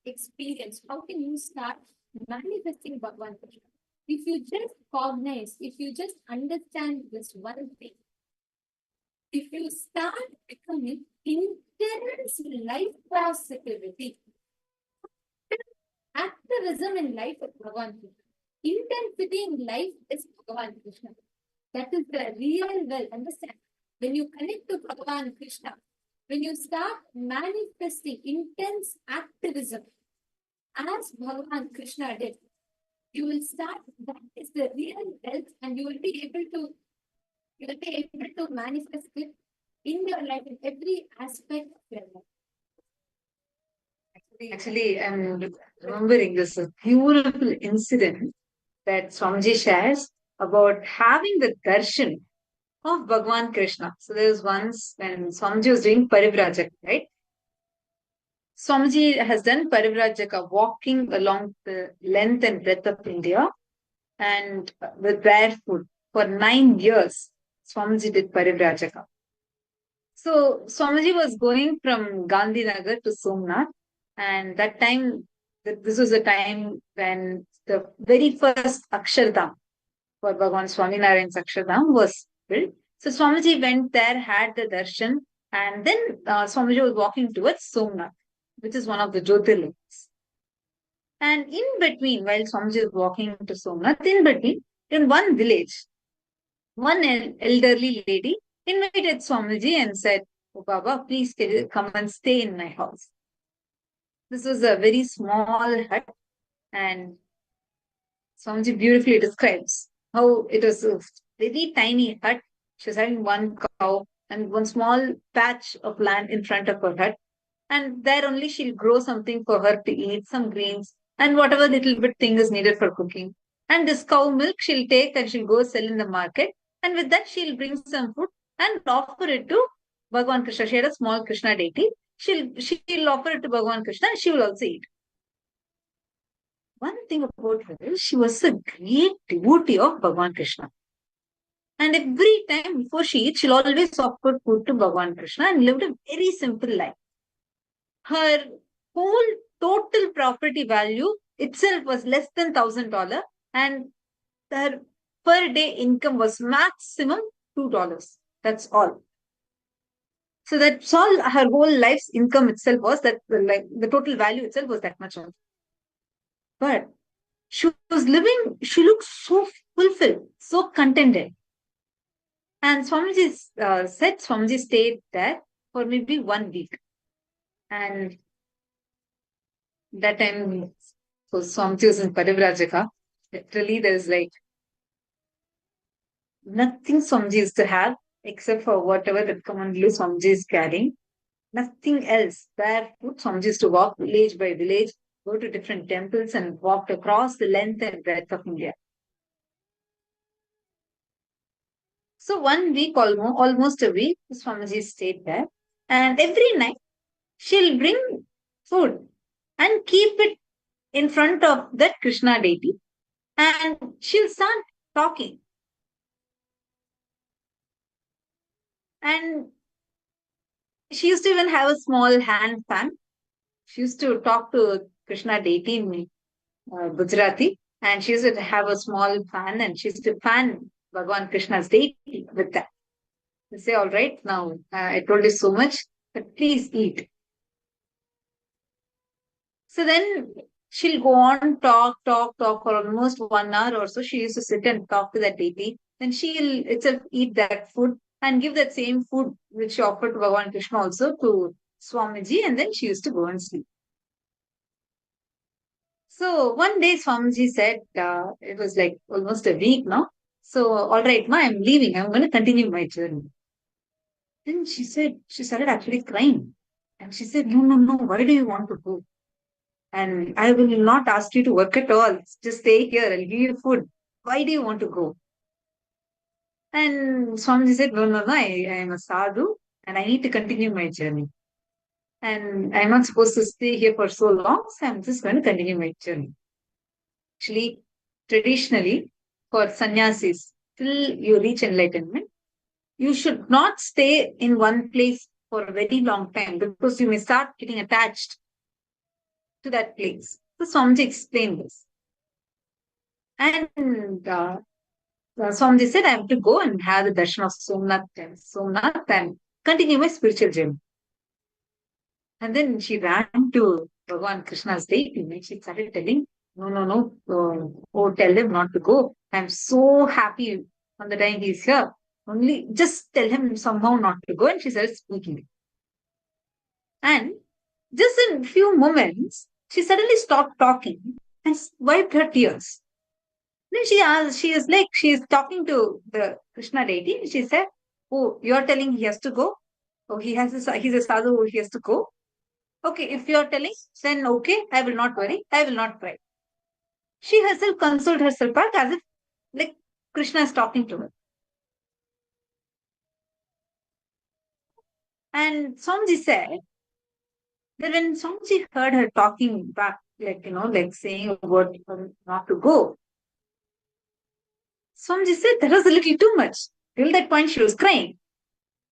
S1: experience? How can you start manifesting Bhagavan Krishna? If you just cognize, if you just understand this one thing, if you start becoming intense life positivity, activism in life is Bhagavan Krishna. Intensity in life is Bhagavan Krishna. That is the real well. Understand? When you connect to Bhagavan Krishna, when you start manifesting intense activism as Bhagavan Krishna did, you will start, that is the real wealth, and you will be able to manifest it in your life, in every aspect of your life.
S2: Actually, I'm remembering this beautiful incident that Swamiji shares about having the darshan of Bhagavan Krishna. So there was once when Swamiji was doing Parivrajak, right? Swamiji has done Parivrajaka, walking along the length and breadth of India and with barefoot for 9 years. Swamiji did Parivrajaka. So Swamiji was going from Gandhinagar to Somnath, and that time, this was a time when the very first Akshardham for Bhagavan Swaminarayan's Akshardham was built. So Swamiji went there, had the darshan, and then Swamiji was walking towards Somnath, which is one of the Jyotirlings. And in between, while Swamiji was walking to Somnath, in between, in one village, one elderly lady invited Swamiji and said, "Oh, Baba, please can you come and stay in my house." This was a very small hut, and Swamiji beautifully describes how it was a very tiny hut. She was having one cow and one small patch of land in front of her hut. And there only she'll grow something for her to eat, some grains, and whatever little bit thing is needed for cooking. And this cow milk she'll take and she'll go sell in the market. And with that, she'll bring some food and offer it to Bhagavan Krishna. She had a small Krishna deity. She'll offer it to Bhagavan Krishna and she will also eat. One thing about her is she was a great devotee of Bhagavan Krishna. And every time before she eats, she'll always offer food to Bhagavan Krishna and lived a very simple life. Her whole total property value itself was less than $1,000, and her per day income was maximum $2. That's all. So that's all her whole life's income itself was, that like the total value itself was that much. But she was living, she looked so fulfilled, so contented. And Swamiji said Swamiji stayed there for maybe 1 week. And that time, so Swamiji was in Parivrajaka. Literally, there's like nothing Swamiji used to have except for whatever the Kamandalu Swamiji is carrying. Nothing else. Barefoot, Swamiji used to walk village by village, go to different temples and walked across the length and breadth of India. So 1 week, almost a week, Swamiji stayed there. And every night, she'll bring food and keep it in front of that Krishna deity. And she'll start talking. And she used to even have a small hand fan. She used to talk to Krishna deity in Gujarati. And she used to have a small fan and she used to fan Bhagavan Krishna's deity with that. They say, all right, now I told you so much, but please eat. So then she'll go on, talk for almost 1 hour or so. She used to sit and talk to that deity. Then she'll itself eat that food and give that same food which she offered to Bhagavan Krishna also to Swamiji, and then she used to go and sleep. So one day Swamiji said, it was like almost a week now. So, all right, ma, I'm leaving. I'm going to continue my journey. Then she started actually crying. And she said, no, why do you want to go? And I will not ask you to work at all. Just stay here. I'll give you food. why do you want to go? And Swamiji said, no, no, no, I am a sadhu and I need to continue my journey. And I'm not supposed to stay here for so long, so I'm just going to continue my journey. Actually, traditionally, for sannyasis, till you reach enlightenment, you should not stay in one place for a very long time because you may start getting attached to that place. So Swamiji explained this. And Swamiji said, I have to go and have the darshan of Somnath and continue my spiritual journey. And then she ran to Bhagavan Krishna's deity and she started telling, no, no, no, oh, tell him not to go. I'm so happy on the time he's here. Only just tell him somehow not to go. And she started speaking. And just in a few moments, she suddenly stopped talking and wiped her tears. Then she is talking to the Krishna deity. And she said, oh, you're telling he has to go? Oh, he's a sadhu, he has to go. Okay, if you're telling, then okay, I will not worry, I will not cry. She herself consoled herself back as if like Krishna is talking to her. And Swamiji said that when Swamiji heard her talking back, like saying about not to go, Swamiji said that was a little too much. Till that point, she was crying.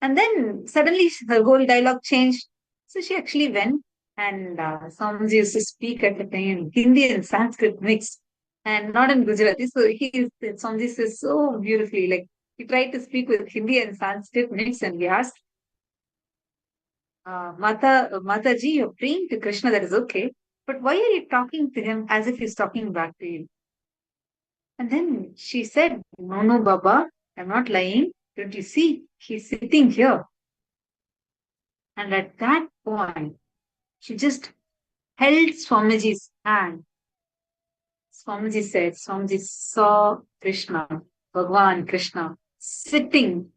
S2: And then suddenly her whole dialogue changed. So she actually went and Swamiji used to speak at the time in Hindi and Sanskrit mixed and not in Gujarati. So Swamiji says so beautifully, like he tried to speak with Hindi and Sanskrit mixed and we asked, Mataji, you're praying to Krishna, that is okay. But why are you talking to him as if he's talking back to you? And then she said, no, no, Baba, I'm not lying. Don't you see? He's sitting here. And at that point, she just held Swamiji's hand. Swamiji saw Krishna, Bhagavan Krishna, sitting,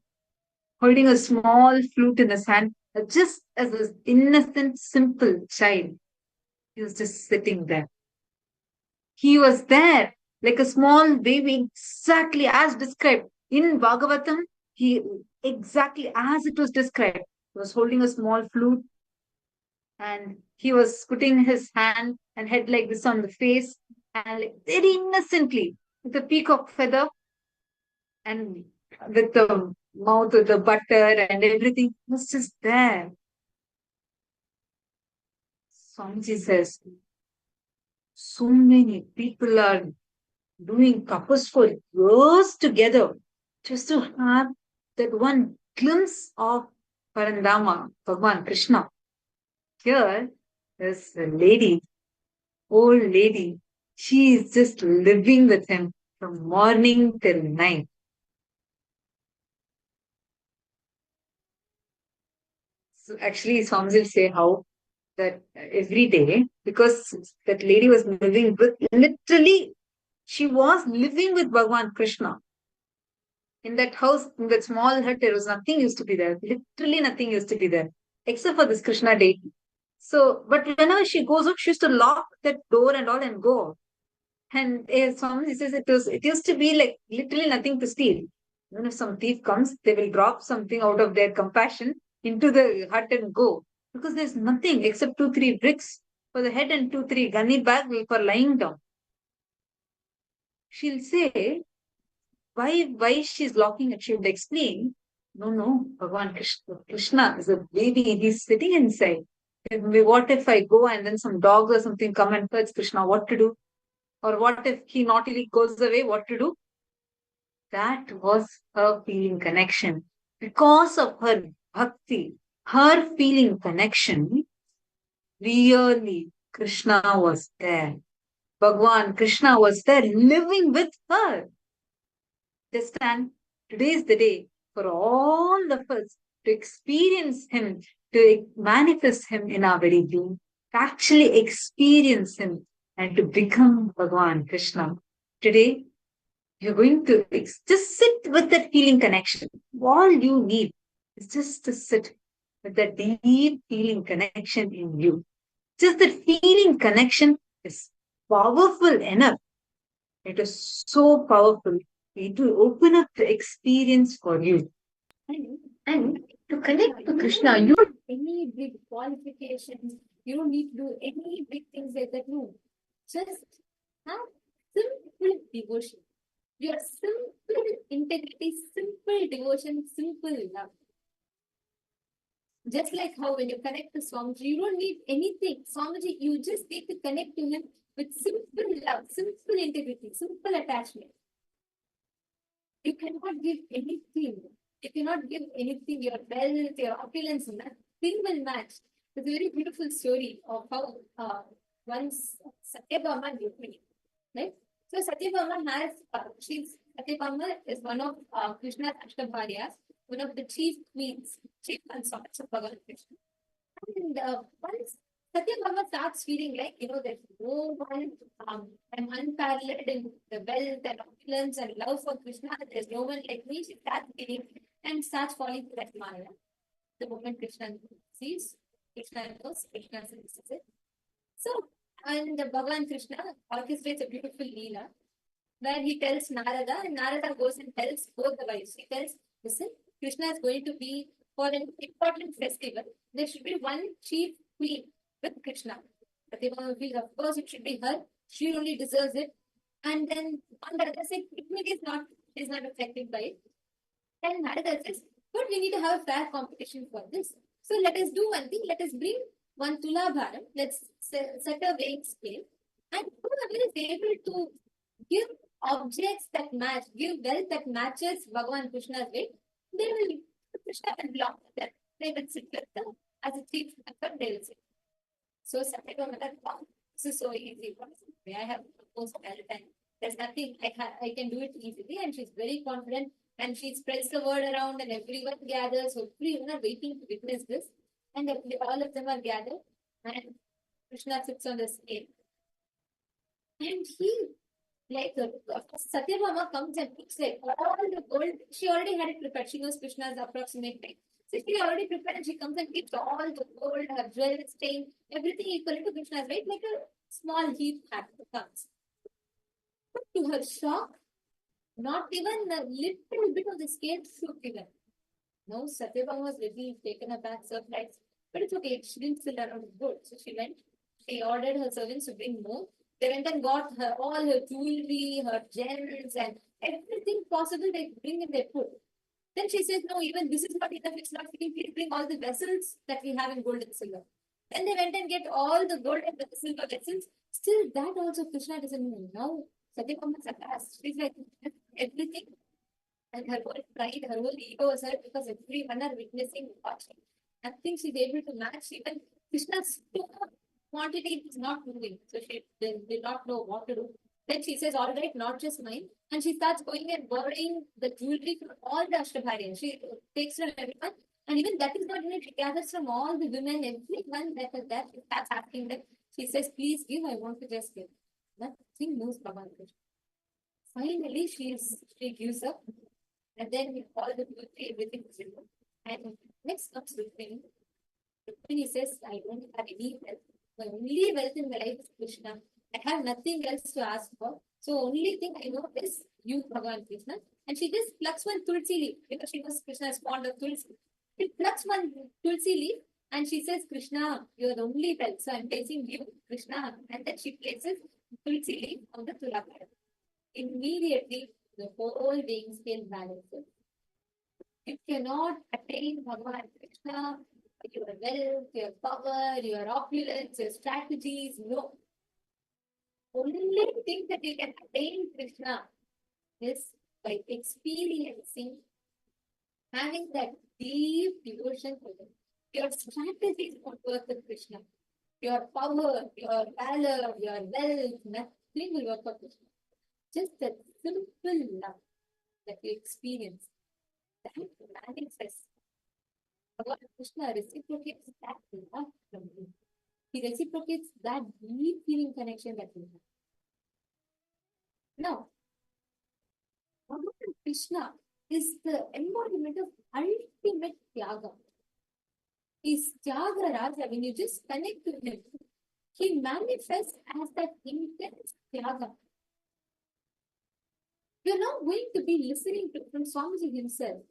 S2: holding a small flute in his hand, just as an innocent, simple child. He was just sitting there. He was there like a small baby, exactly as described. In Bhagavatam, he exactly as it was described. He was holding a small flute and he was putting his hand and head like this on the face and like very innocently with a peacock feather and with the mouth with the butter and everything was just there. Swamiji says, so many people are doing tapas for years together just to have that one glimpse of Parandama, Bhagavan Krishna. Here is a lady, old lady. She is just living with him from morning till night. So actually, Swamiji will say how that every day, because that lady was living with, literally, she was living with Bhagavan Krishna. In that house, in that small hut, there was nothing used to be there. Literally nothing used to be there, except for this Krishna deity. So, but whenever she goes out, she used to lock that door and all and go out. And Swami says it used to be like literally nothing to steal. Even if some thief comes, they will drop something out of their compassion into the hut and go. Because there's nothing except 2-3 bricks for the head and 2-3 gunny bag for lying down. She'll say, why she's locking it? She would explain, no, Bhagavan Krishna is a baby, he's sitting inside. What if I go and then some dogs or something come and touch Krishna, what to do? Or what if he naughtily goes away, what to do? That was her feeling connection. Because of her bhakti, her feeling connection, really Krishna was there. Bhagavan Krishna was there living with her. Understand? Today is the day for all of us to experience him, to manifest him in our very being, to actually experience him and to become Bhagavan Krishna. Today, you're going to just sit with that feeling connection. All you need is just to sit with that deep feeling connection in you. Just that feeling connection is powerful enough It is so powerful. It will open up the experience for you.
S1: And to connect to Krishna, you don't need any big qualifications. You don't need to do any big things like that. No. Just have simple devotion. Your simple integrity, simple devotion, simple love. Just like how when you connect to Swamiji, you don't need anything. Swamiji, you just need to connect to him with simple love, simple integrity, simple attachment. You cannot give anything. You cannot give anything, your wealth, your opulence, nothing will match. It's a very beautiful story of how once Satyabhama gave me, right? So Satyabhama has, Satyabhama is one of Krishna's Ashtabharyas, one of the chief queens, chief consorts of Bhagavan Krishna. And once Satyabhama starts feeling like, there's no one, I'm unparalleled in the wealth and opulence and love for Krishna, there's no one like me, she starts feeling and starts falling to that Maya. The moment Krishna sees, Krishna knows, Krishna senses it. So, and Bhagavan Krishna orchestrates a beautiful Leela where he tells Narada, and Narada goes and tells both the wives. He tells, listen, Krishna is going to be for an important festival. There should be one chief queen with Krishna. Pratima will, of course, it should be her. She only deserves it. And then on the other side, Rukmini is not affected by it. And Narada says, but we need to have a fair competition for this. So let us do one thing. Let us bring one Tula Bharam. Let's set a weight scale. And whoever is able to give objects that match, give wealth that matches Bhagavan Krishna's weight, they will, Krishna will belong to them. They will sit with them as a chief member, they will sit. So Satyabhama thought, wow, this is so easy. I have proposed wealth and there's nothing, I can do it easily. And she's very confident and she spreads the word around and everyone gathers. So everyone are waiting to witness this. And all of them are gathered and Krishna sits on the scale. And he like Satyabhama comes and picks like all the gold. She already had it prepared. She knows Krishna's approximate weight. So she already prepared and she comes and keeps all the gold, her jewels, chain, everything equal to Krishna's weight, like a small heap comes. But to her shock, not even a little bit of the scale shook even. No, Satyabhama was little taken aback, surprised. But it's okay, she didn't fill around with gold. So she went, she ordered her servants to bring more. They went and got her all her jewelry, her gems, and everything possible they bring and they put. Then she says, no, even this is not enough, it's not fitting, please bring all the vessels that we have in gold and silver. Then they went and get all the gold and the silver vessels. Still, that also Krishna doesn't know. Now, Satyabhama is aghast. She's like, everything. And her whole pride, her whole ego was hurt because everyone are witnessing, watching. Nothing she's able to match. Even Krishna's quantity is not moving. So she did not know what to do. Then she says, all right, not just mine. And she starts going and borrowing the jewelry from all the Ashtabharyans. She takes from everyone. And even that is not enough. She gathers from all the women, everyone that is there. She starts asking them. She says, please give, I want to just give. Nothing moves Bhagavan Krishna. Finally, she gives up. And then with all the jewelry, everything is removed. And next comes Rukmini. Rukmini says, I don't have any wealth. My only wealth in my life is Krishna. I have nothing else to ask for. So only thing I know is you, Bhagavan Krishna. And she just plucks one tulsi leaf because she knows Krishna is fond of tulsi. She plucks one tulsi leaf and she says, Krishna, you are the only wealth. So I'm placing you, Krishna. And then she places tulsi leaf on the tulabhara. Immediately, the whole being scale balances. You cannot attain Bhagavan Krishna, your wealth, your power, your opulence, your strategies. No. Only thing that you can attain Krishna is by experiencing, having that deep devotion to Him. Your strategies won't work with Krishna. Your power, your valor, your wealth, nothing will work for Krishna. Just that simple love that you experience, that manifests. Bhagavan Krishna reciprocates that love from you. He reciprocates that deep feeling connection that you have. Now, Bhagavan Krishna is the embodiment of ultimate tyaga. He's Tyaga Raja. When you just connect to him, he manifests as that intense tyaga. You're now going to be listening to from Swamiji himself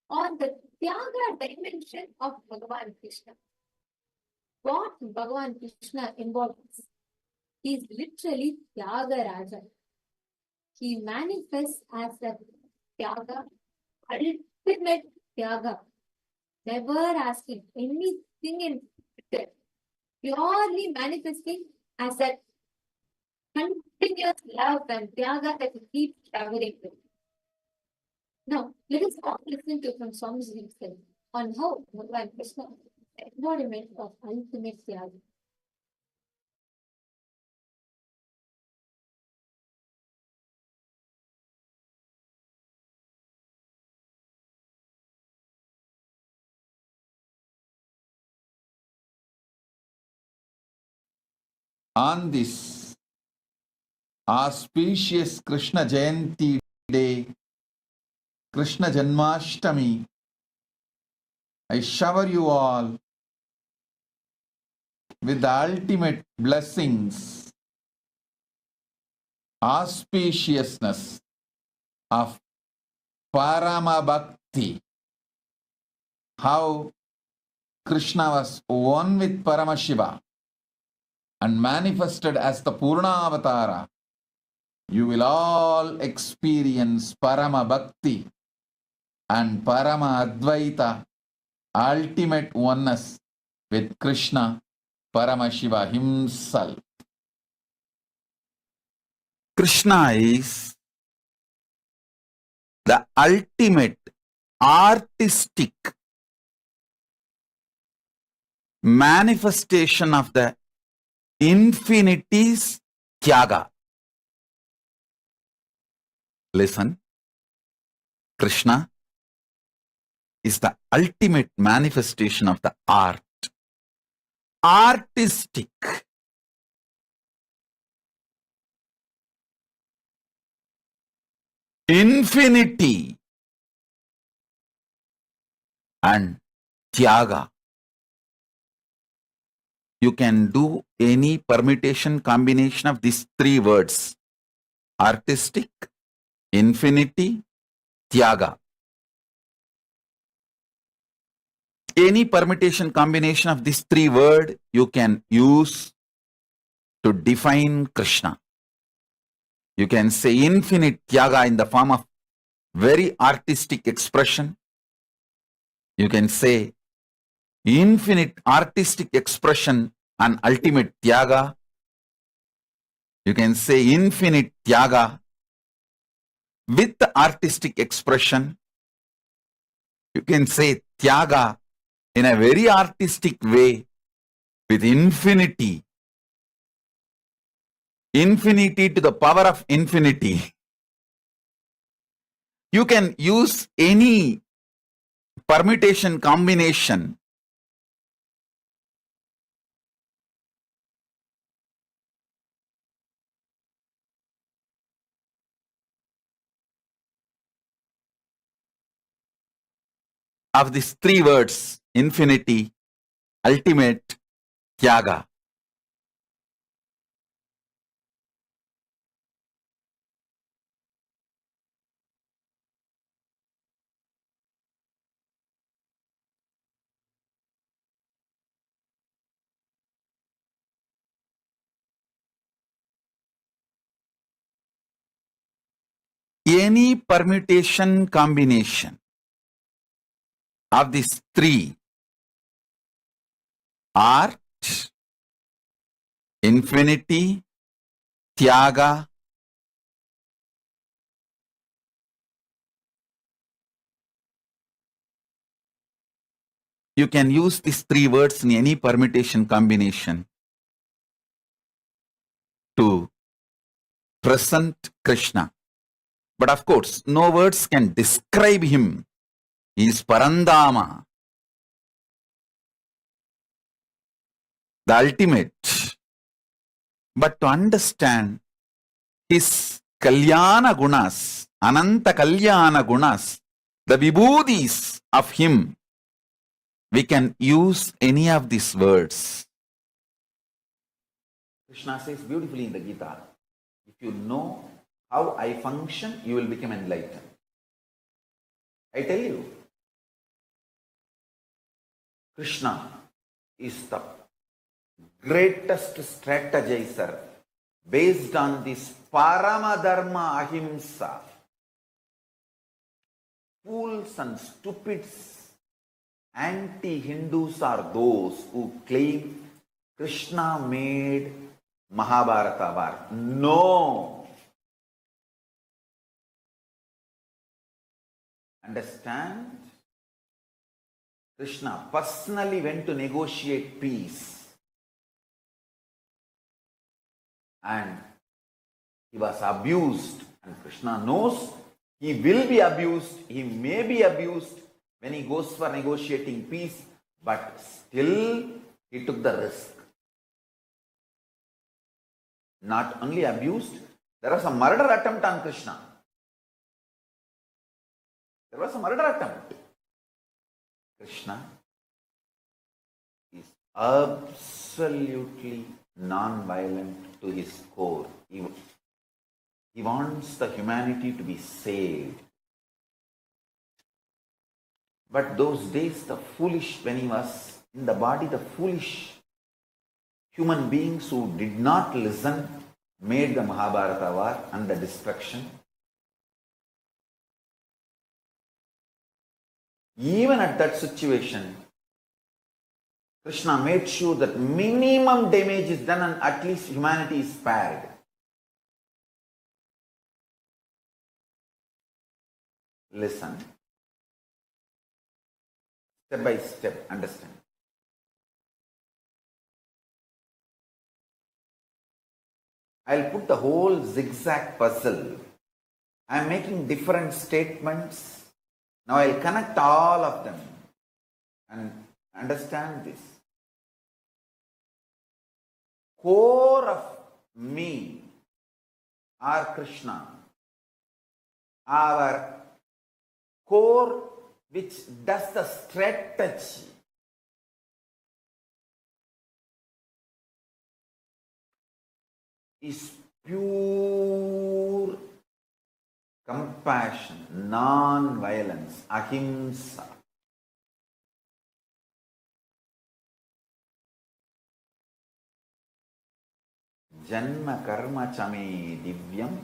S1: on the Tyaga dimension of Bhagavan Krishna. What Bhagavan Krishna embodies is literally Tyaga Raja. He manifests as a Tyaga, ultimate Tyaga, never asking anything in return, purely manifesting as a continuous love and Tyaga that he keeps traveling with. Now, let us all listen to from Swamiji himself on how Bhagavan Krishna is the embodiment of ultimate Tyaga.
S4: On this auspicious Krishna Jayanti day, Krishna Janmashtami, I shower you all with the ultimate blessings, auspiciousness of Parama Bhakti. How Krishna was one with Paramashiva and manifested as the Purna Avatara. You will all experience Parama Bhakti and Parama Advaita, ultimate oneness with Krishna, Paramashiva himself. Krishna is the ultimate artistic manifestation of the infinity's Tyaga. Listen, Krishna is the ultimate manifestation of the art. Artistic. Infinity and Tyaga. You can do any permutation combination of these three words. Artistic, infinity, Tyaga. Any permutation combination of these three words you can use to define Krishna. You can say infinite Tyaga in the form of very artistic expression. You can say infinite artistic expression and ultimate Tyaga. You can say infinite Tyaga with the artistic expression. You can say Tyaga in a very artistic way with infinity. Infinity to the power of infinity. You can use any permutation combination of these three words, infinity, ultimate, Tyaga. Any permutation combination of these three, art, infinity, Tyaga, you can use these three words in any permutation combination to present Krishna. But of course, no words can describe him. He is Parandama, the ultimate. But to understand his Kalyana Gunas, Ananta Kalyana Gunas, the Vibhudis of him, we can use any of these words. Krishna says beautifully in the Gita, if you know how I function, you will become enlightened. I tell you, Krishna is the greatest strategizer based on this Paramadharma Ahimsa. Fools and stupids, anti-Hindus are those who claim Krishna made Mahabharata war. No. Understand? Krishna personally went to negotiate peace. And he was abused. And Krishna knows he will be abused. He may be abused when he goes for negotiating peace. But still, he took the risk. Not only abused, there was a murder attempt on Krishna. There was a murder attempt. Krishna is absolutely non-violent to his core. He wants the humanity to be saved. But those days, the foolish, when he was in the body, the foolish human beings who did not listen made the Mahabharata war and the destruction. Even at that situation, Krishna made sure that minimum damage is done and at least humanity is spared. Listen. Step by step, understand. I'll put the whole zigzag puzzle. I'm making different statements. Now I'll connect all of them and understand this. Core of me are Krishna. Our core which does the strategy. Is pure compassion, non-violence, ahimsa. Janma karma chame divyam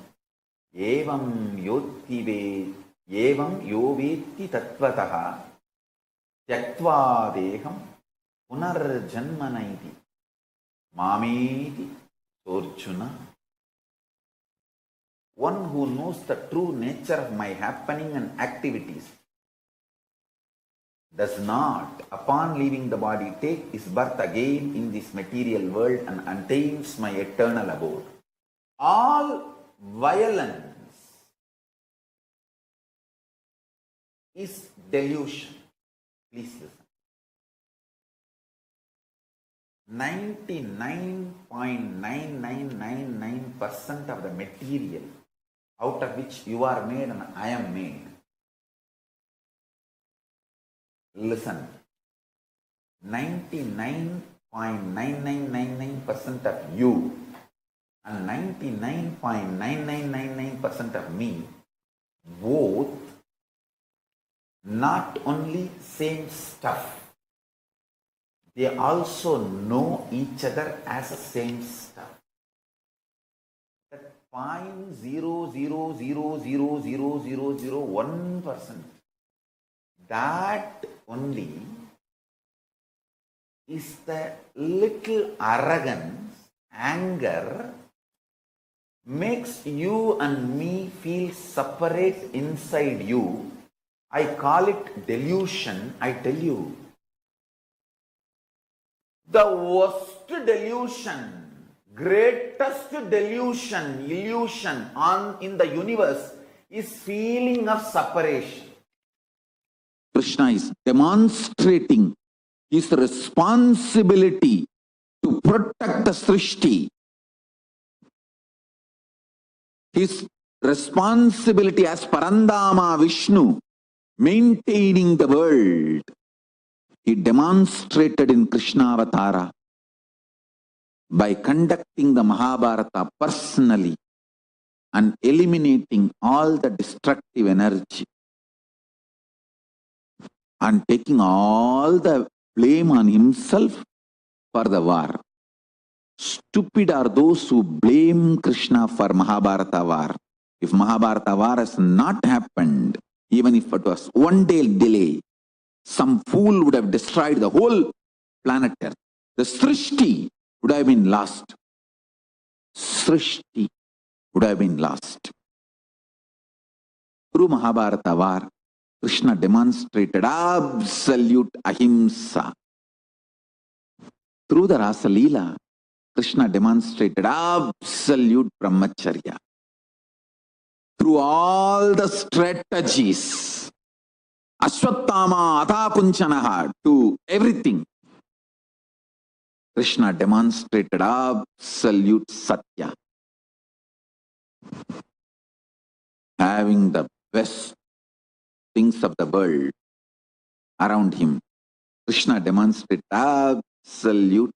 S4: evam yovetti tattvataha tyaktva deham punarjanmanaiti mameti Arjuna. One who knows the true nature of my happening and activities does not, upon leaving the body, take his birth again in this material world and attains my eternal abode. All violence is delusion. Please listen. 99.9999% of the material out of which you are made and I am made. Listen, 99.9999% of you and 99.9999% of me, both not only same stuff, they also know each other as the same stuff. That 0.00000001%, that only is the little arrogance, anger, makes you and me feel separate inside you. I call it delusion. I tell you, the worst delusion, greatest delusion, illusion in the universe is feeling of separation. Krishna is demonstrating his responsibility to protect the Srishti. His responsibility as Parandama Vishnu, maintaining the world. He demonstrated in Krishna Avatara by conducting the Mahabharata personally. and eliminating all the destructive energy and taking all the blame on himself for the war. Stupid are those who blame Krishna for Mahabharata war. If Mahabharata war has not happened, even if it was one day delay, some fool would have destroyed the whole planet Earth. The Srishti would have been lost. Srishti would have been lost. Through Mahabharata war, Krishna demonstrated absolute ahimsa. Through the Rasa Leela, Krishna demonstrated absolute brahmacharya. Through all the strategies, Ashwattama, Athakunchanaha, to everything, Krishna demonstrated absolute satya. Having the best things of the world around him, Krishna demonstrated absolute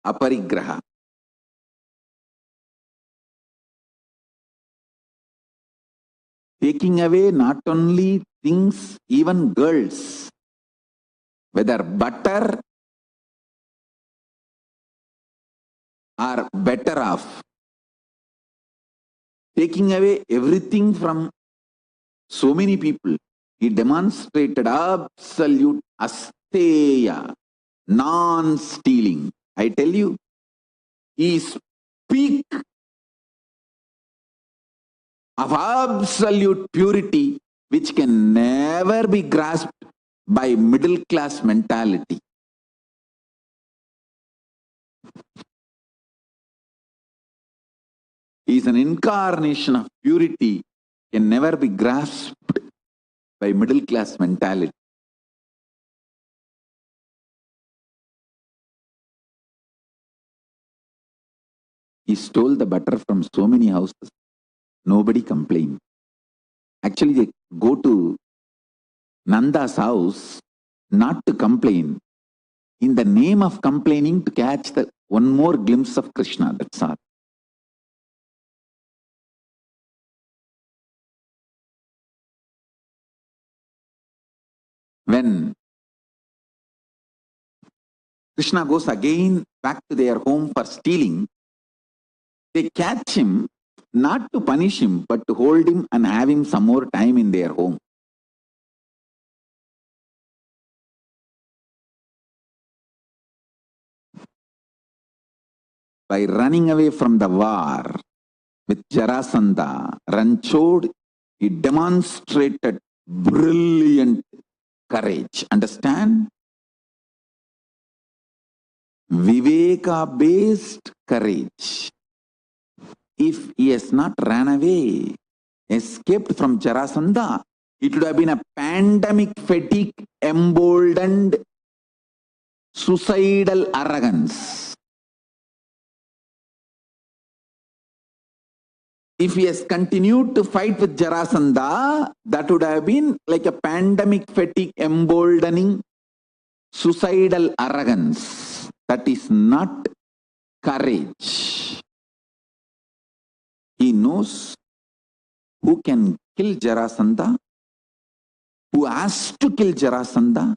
S4: aparigraha. Taking away not only things, even girls, whether butter or better off, taking away everything from so many people, he demonstrated absolute asteya, non-stealing. I tell you, he speak of absolute purity which can never be grasped by middle class mentality. He is an incarnation of purity, can never be grasped by middle class mentality. He stole the butter from so many houses. Nobody complained. Actually, they go to Nanda's house not to complain, in the name of complaining to catch the one more glimpse of Krishna. That's all. When Krishna goes again back to their home for stealing, they catch him not to punish him, but to hold him and have him some more time in their home. By running away from the war with Jarasandha, Ranchod, he demonstrated brilliant courage. Understand? Viveka-based courage. If he has not ran away, escaped from Jarasandha, it would have been a pandemic fatigue, emboldened, suicidal arrogance. If he has continued to fight with Jarasandha, that would have been like a pandemic fatigue, emboldening, suicidal arrogance. That is not courage. He knows who can kill Jarasandha, who has to kill Jarasandha,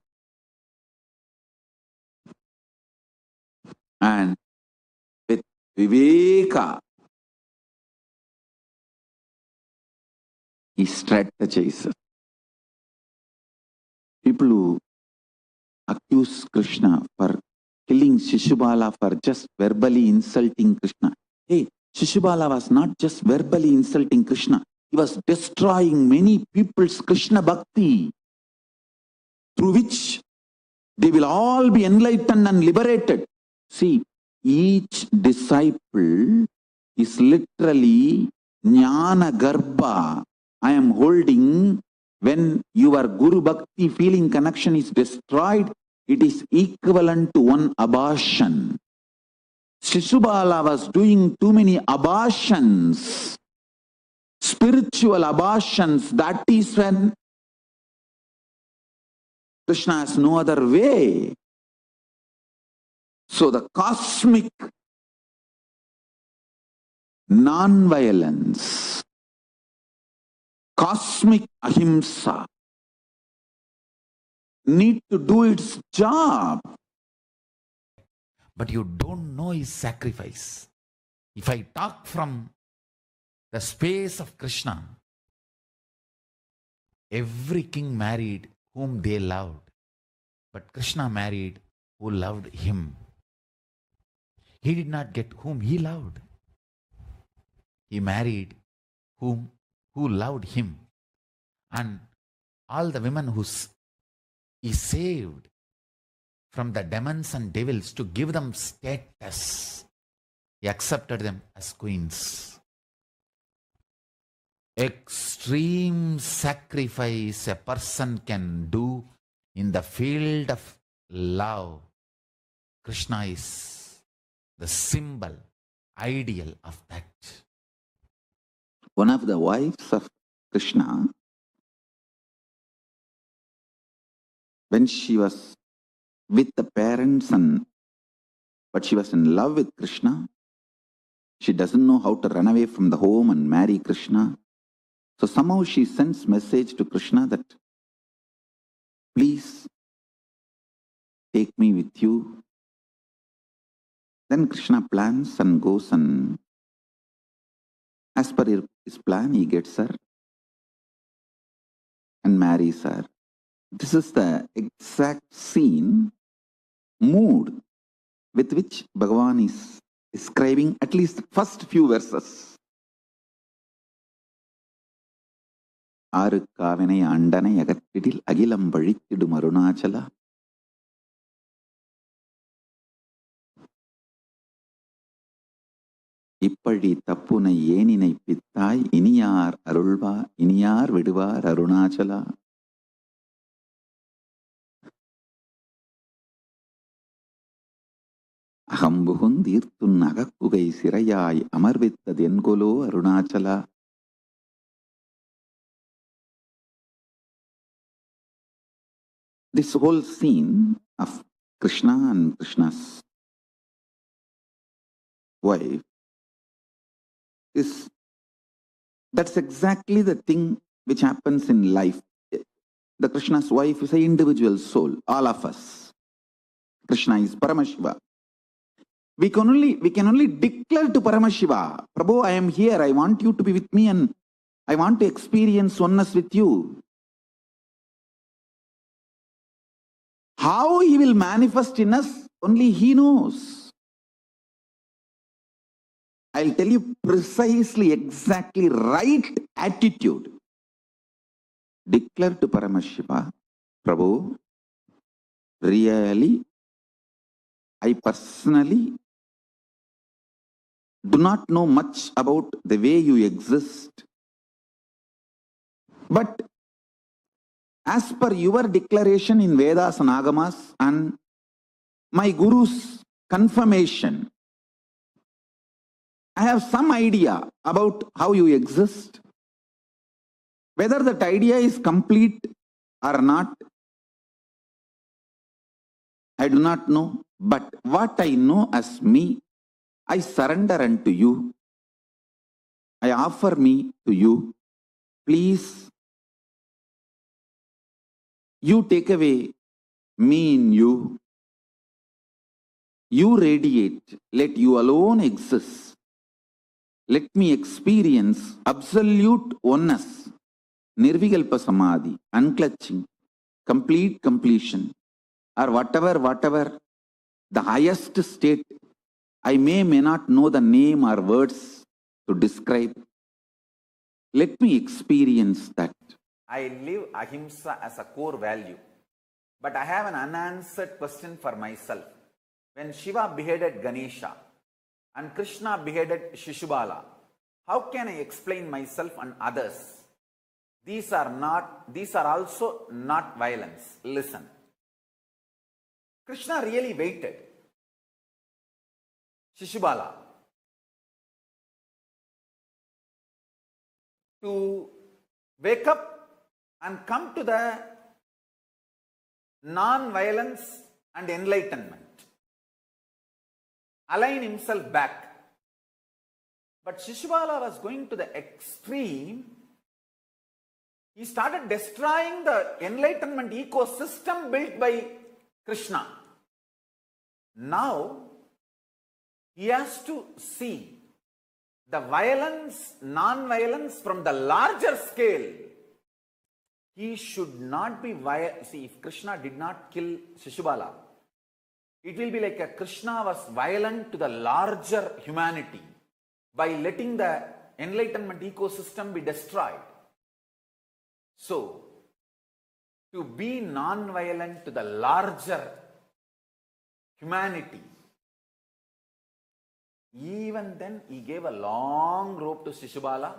S4: and with Viveka, he strategizes. People who accuse Krishna for killing Shishubala for just verbally insulting Krishna. Hey, Shishubala was not just verbally insulting Krishna. He was destroying many people's Krishna Bhakti, through which they will all be enlightened and liberated. See, each disciple is literally Jnana Garbha. I am holding. When your Guru Bhakti feeling connection is destroyed, it is equivalent to one abortion. Shishubala was doing too many abortions, spiritual abortions. That is when Krishna has no other way. So the cosmic non-violence, cosmic ahimsa need to do its job.
S3: But you don't know his sacrifice. If I talk from the space of Krishna, every king married whom they loved, but Krishna married who loved him. He did not get whom he loved. He married who loved him. And all the women he saved from the demons and devils to give them status. He accepted them as queens. Extreme sacrifice a person can do in the field of love. Krishna is the symbol, ideal of that.
S4: One of the wives of Krishna, when she was with the parents but she was in love with Krishna, she doesn't know how to run away from the home and marry Krishna. So somehow she sends message to Krishna that, please take me with you. Then Krishna plans and goes, and as per his plan, he gets her and marries her. This is the exact scene, mood with which Bhagavan is describing at least the first few verses. ஆறு காவினை அண்டனை அகத்திடில் அகிலம் வழித்திடும் அருணாச்சலா. இப்பழி தப்புனை ஏனினை பித்தாய் இனியார் அருள்வா இனியார் விடுவார் Arunachala. அகம்புகுந்தீர்த்துன் அகக்குகை சிறையாய் அமர்வித்தது என்கொலோ Arunachala. This whole scene of Krishna and Krishna's wife that's exactly the thing which happens in life. The Krishna's wife is an individual soul, all of us. Krishna is Paramashiva. We can only declare to Paramashiva, Prabhu, I am here, I want you to be with me and I want to experience oneness with you. How he will manifest in us, only he knows. I'll tell you precisely, exactly right attitude. Declare to Paramashiva, Prabhu, really, I personally do not know much about the way you exist. But as per your declaration in Vedas and Agamas and my Guru's confirmation, I have some idea about how you exist. Whether that idea is complete or not, I do not know. But what I know as me, I surrender unto you. I offer me to you. Please, you take away me in you. You radiate. Let you alone exist. Let me experience absolute oneness, Nirvikalpa Samadhi, unclutching, complete completion, or whatever the highest state. I may not know the name or words to describe. Let me experience that.
S3: I live ahimsa as a core value, but I have an unanswered question for myself. When Shiva beheaded Ganesha and Krishna beheaded Shishubala, how can I explain myself and others? These are also not violence. Listen. Krishna really waited. Shishubala to wake up and come to the non-violence and enlightenment. Align himself back.
S4: But Shishubala was going to the extreme. He started destroying the enlightenment ecosystem built by Krishna. Now, he has to see the violence, non-violence from the larger scale. He should not be violent. See, if Krishna did not kill Shishubala, it will be like a Krishna was violent to the larger humanity by letting the enlightenment ecosystem be destroyed. So, to be non-violent to the larger humanity, even then he gave a long rope to Shishubala.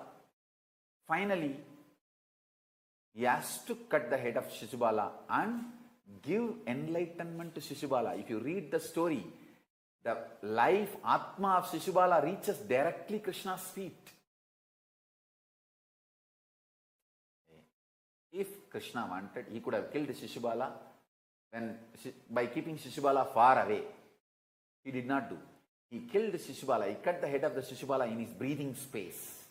S4: Finally, he has to cut the head of Shishubala and give enlightenment to Shishubala. If you read the story, the life, Atma of Shishubala reaches directly Krishna's feet. If Krishna wanted, he could have killed Shishubala by keeping Shishubala far away. He did not do. He killed Shishubala. He cut the head of the Shishubala in his breathing space.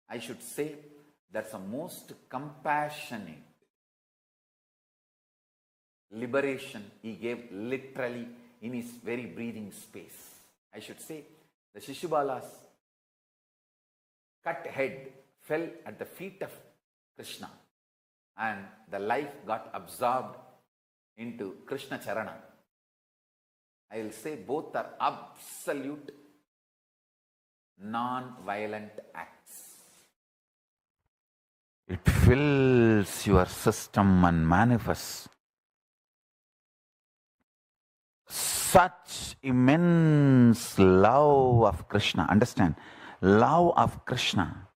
S4: I should say that's the most compassionate liberation he gave literally in his very breathing space. I should say the Shishubala's cut head fell at the feet of Krishna and the life got absorbed into Krishna Charana. I will say both are absolute non-violent acts. It fills your system and manifests such immense love of Krishna. Understand, love of Krishna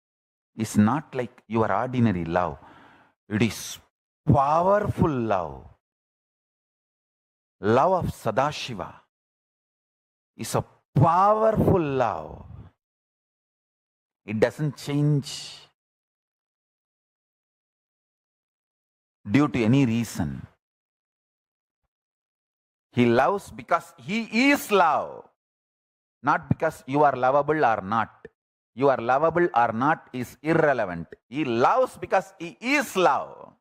S4: is not like your ordinary love. It is powerful love. Love of Sadashiva is a powerful love. It doesn't change due to any reason. He loves because he is love, not because you are lovable or not. You are lovable or not is irrelevant. He loves because he is love.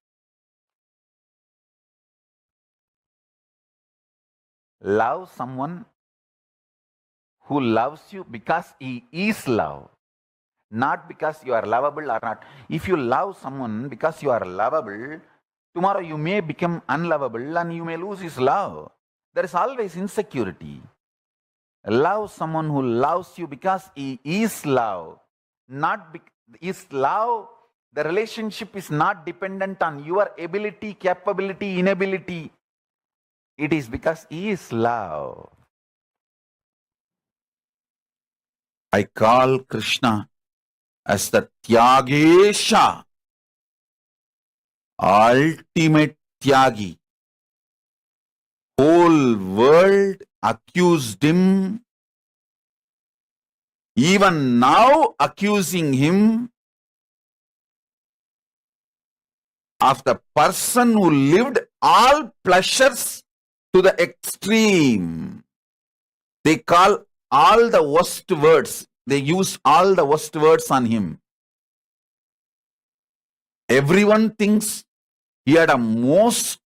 S4: Love someone who loves you because he is love, not because you are lovable or not. If you love someone because you are lovable, tomorrow you may become unlovable and you may lose his love. There is always insecurity. Love someone who loves you because he is love, not is love. The relationship is not dependent on your ability, capability, inability. It is because he is love. I call Krishna as the Tyagesha, ultimate Tyagi. Whole world accused him, even now accusing him of the person who lived all pleasures to the extreme. They call all the worst words. They use all the worst words on him. Everyone thinks he had a most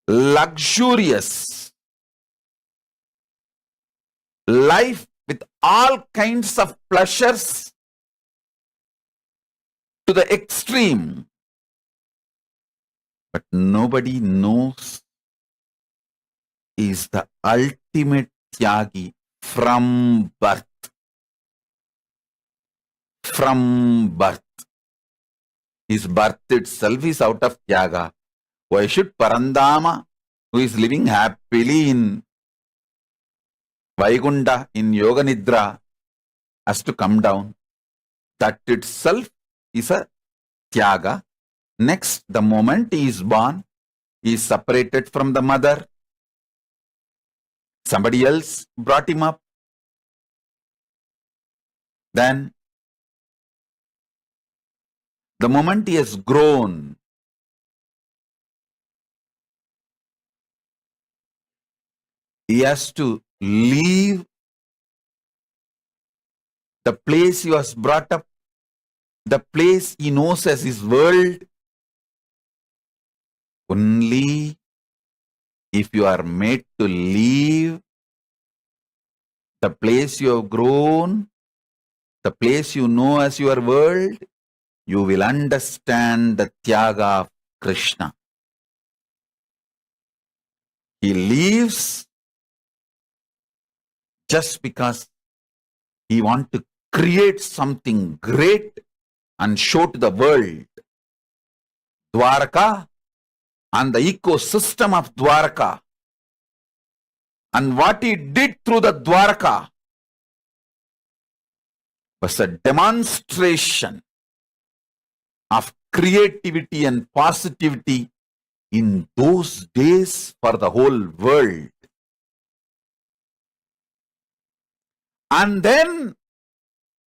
S4: luxurious life with all kinds of pleasures to the extreme. But nobody knows he is the ultimate Tyagi from birth. From birth. His birth itself is out of Tyaga. Why should Parandama, who is living happily in Vaikuntha, in Yoga Nidra, has to come down? That itself is a Tyaga. Next, the moment he is born, he is separated from the mother. Somebody else brought him up. Then, the moment he has grown, he has to leave the place he was brought up, the place he knows as his world. Only if you are made to leave the place you have grown, the place you know as your world, you will understand the tyaga of Krishna. He leaves just because he wants to create something great and show to the world. Dwarka and the ecosystem of Dwarka, and what he did through the Dwarka was a demonstration of creativity and positivity in those days for the whole world. And then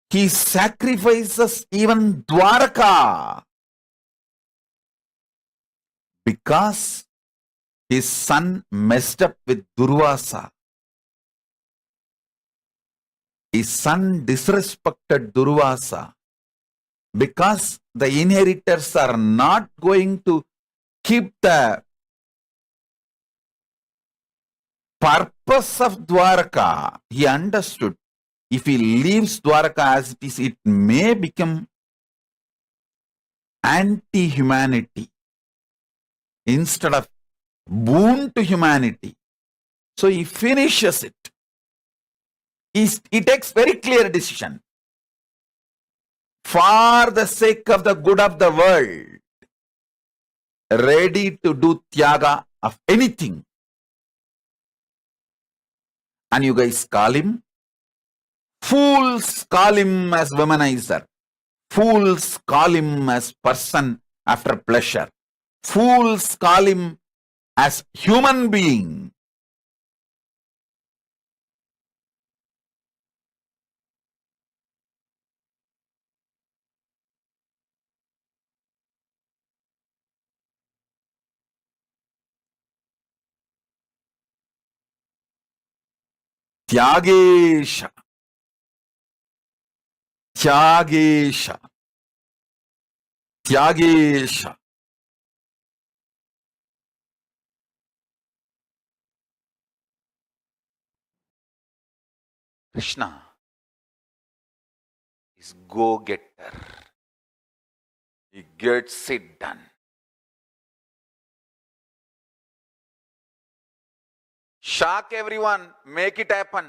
S4: he sacrifices even Dwarka because his son messed up with Durvasa. His son disrespected Durvasa because the inheritors are not going to keep the purpose of Dwarka. He understood if he leaves Dwarka as it is, it may become anti-humanity instead of boon to humanity. So he finishes it. He takes very clear decision. For the sake of the good of the world, ready to do tyaga of anything. And you guys call him? Fools call him as womanizer. Fools call him as person after pleasure. Fools call him as human being. Tyagesha. Tyagesha. Tyagesha. Krishna is go-getter. He gets it done. Shock everyone, make it happen.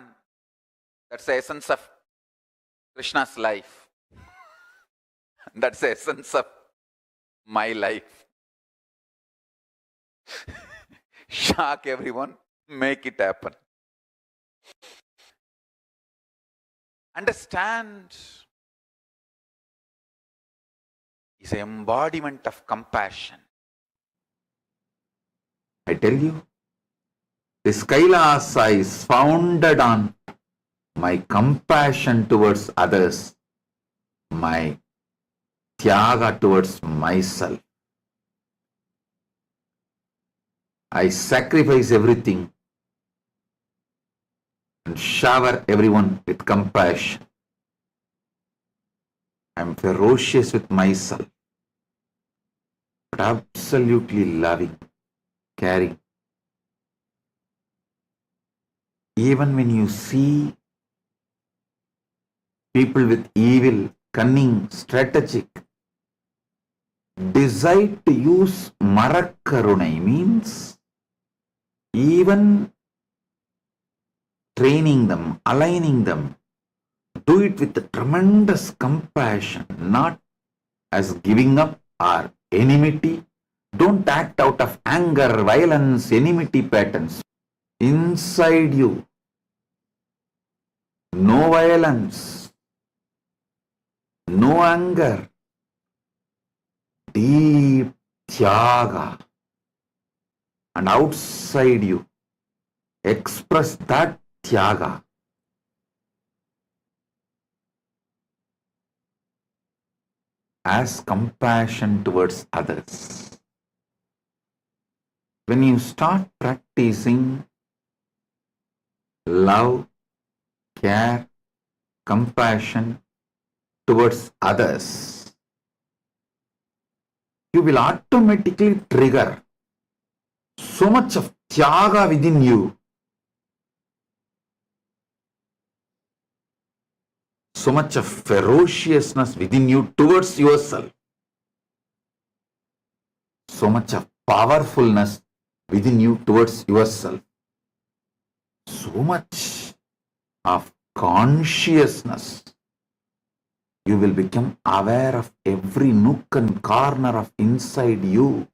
S4: That's the essence of Krishna's life. That's the essence of my life. Shock everyone, make it happen. Understand, is an embodiment of compassion. I tell you, this Kailasa is founded on my compassion towards others, my tyaga towards myself. I sacrifice everything and shower everyone with compassion. I am ferocious with myself, but absolutely loving, caring. Even when you see people with evil, cunning, strategic, decide to use Marakarunai means even training them, aligning them, do it with a tremendous compassion, not as giving up or enmity. Don't act out of anger, violence, enmity patterns. Inside you, no violence, no anger, deep tyaga. And outside you, express that tyaga. As compassion towards others. When you start practicing love, care, compassion towards others, you will automatically trigger so much of tyaga within you, so much of ferociousness within you towards yourself, so much of powerfulness within you towards yourself, so much of consciousness. You will become aware of every nook and corner of inside you.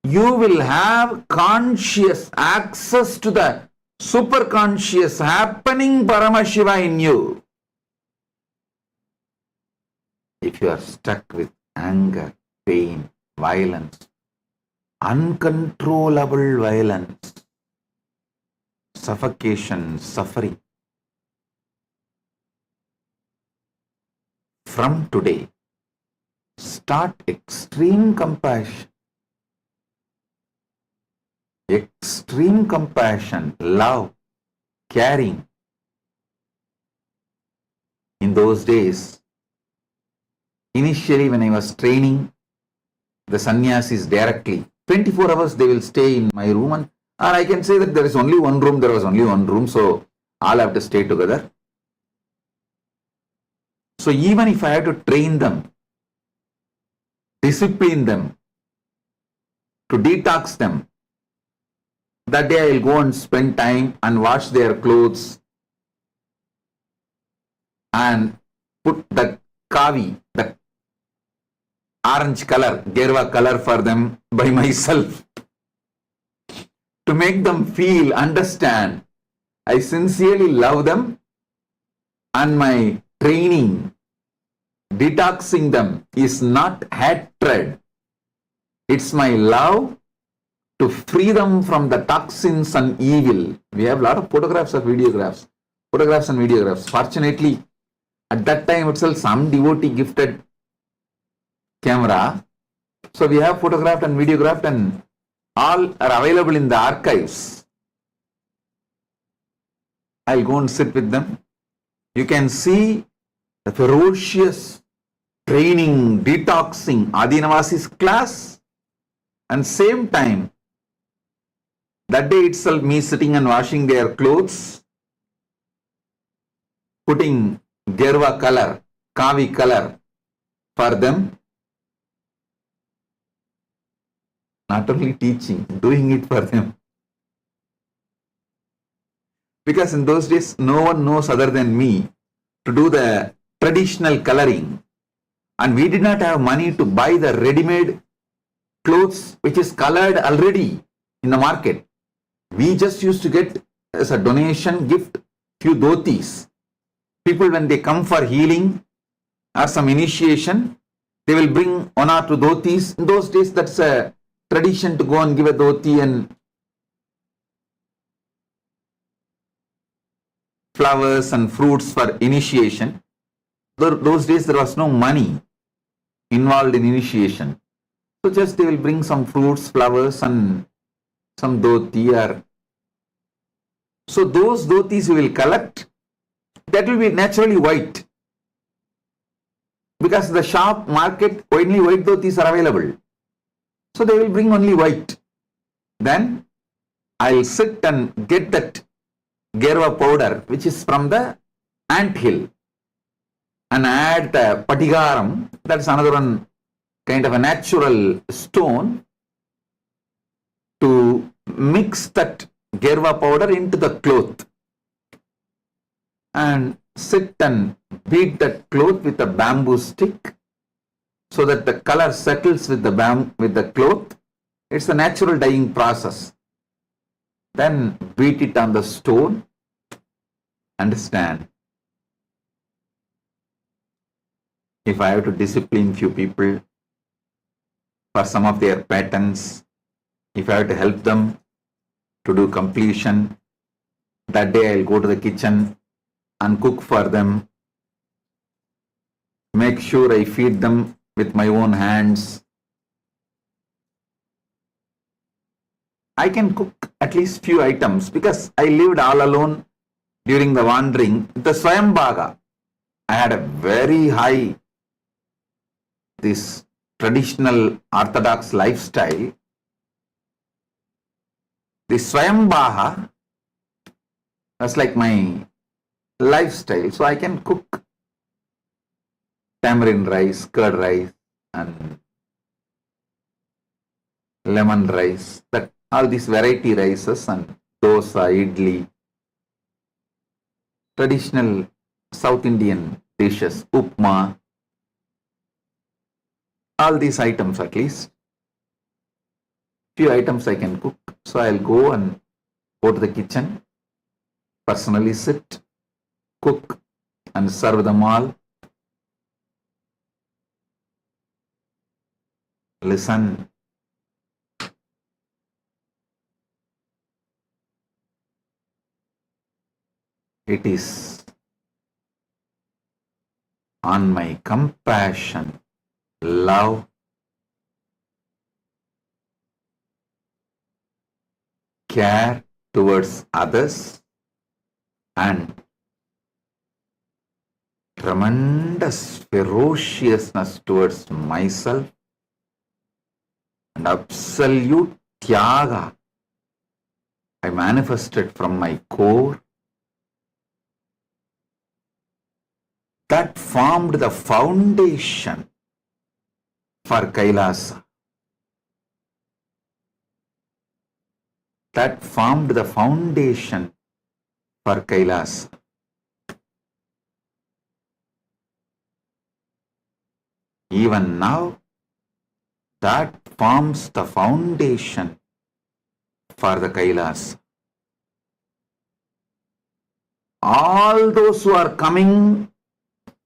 S4: You will have conscious access to the superconscious happening Paramashiva in you. If you are stuck with anger, pain, violence, uncontrollable violence, suffocation, suffering, from today, start extreme compassion. Extreme compassion, love, caring. In those days, initially when I was training the sannyasis directly, 24 hours they will stay in my room, and I can say that there is only one room, there was only one room, so all have to stay together. So even if I have to train them, discipline them, to detox them, that day I will go and spend time and wash their clothes and put the kavi, the orange color, gerva color for them by myself, to make them feel, understand, I sincerely love them, and my training, detoxing them is not hatred. It's my love to free them from the toxins and evil. We have a lot of photographs and videographs. Fortunately, at that time itself, some devotee gifted camera. So we have photographed and videographed, and all are available in the archives. I'll go and sit with them. You can see the ferocious training, detoxing, Adinavasi's class, and same time, that day itself, me sitting and washing their clothes, putting gerva color, kavi color for them. Not only teaching, doing it for them. Because in those days, no one knows other than me to do the traditional coloring. And we did not have money to buy the ready-made clothes which is colored already in the market. We just used to get as a donation gift few dhotis. People, when they come for healing or some initiation, they will bring one or two dhotis. In those days, that's a tradition to go and give a dhoti and flowers and fruits for initiation. Those days there was no money involved in initiation. So just they will bring some fruits, flowers and some dhoti. Or so those dhotis we will collect. That will be naturally white. Because the shop market, only white dhotis are available. So they will bring only white. Then I'll sit and get that gerva powder, which is from the ant hill, and add the patigaram, that's another one kind of a natural stone, to mix that gerva powder into the cloth and sit and beat that cloth with a bamboo stick so that the color settles with the cloth. It's a natural dyeing process. Then beat it on the stone. Understand, if I have to discipline few people for some of their patterns, if I have to help them to do completion, that day I'll go to the kitchen and cook for them, make sure I feed them with my own hands. I can cook at least few items because I lived all alone during the wandering, the Swayambhaga, I had a very high, this traditional orthodox lifestyle. The Swayambhaga was like my lifestyle. So I can cook tamarind rice, curd rice, and lemon rice, that all these variety rices and dosa, idli, traditional South Indian dishes, upma, all these items at least. Few items I can cook. So I'll go to the kitchen, personally sit, cook, and serve them all. Listen. It is on my compassion, love, care towards others, and tremendous ferociousness towards myself, and absolute tyaga I manifested from my core, that formed the foundation for Kailasa. That formed the foundation for Kailasa. Even now, that forms the foundation for the Kailasa. All those who are coming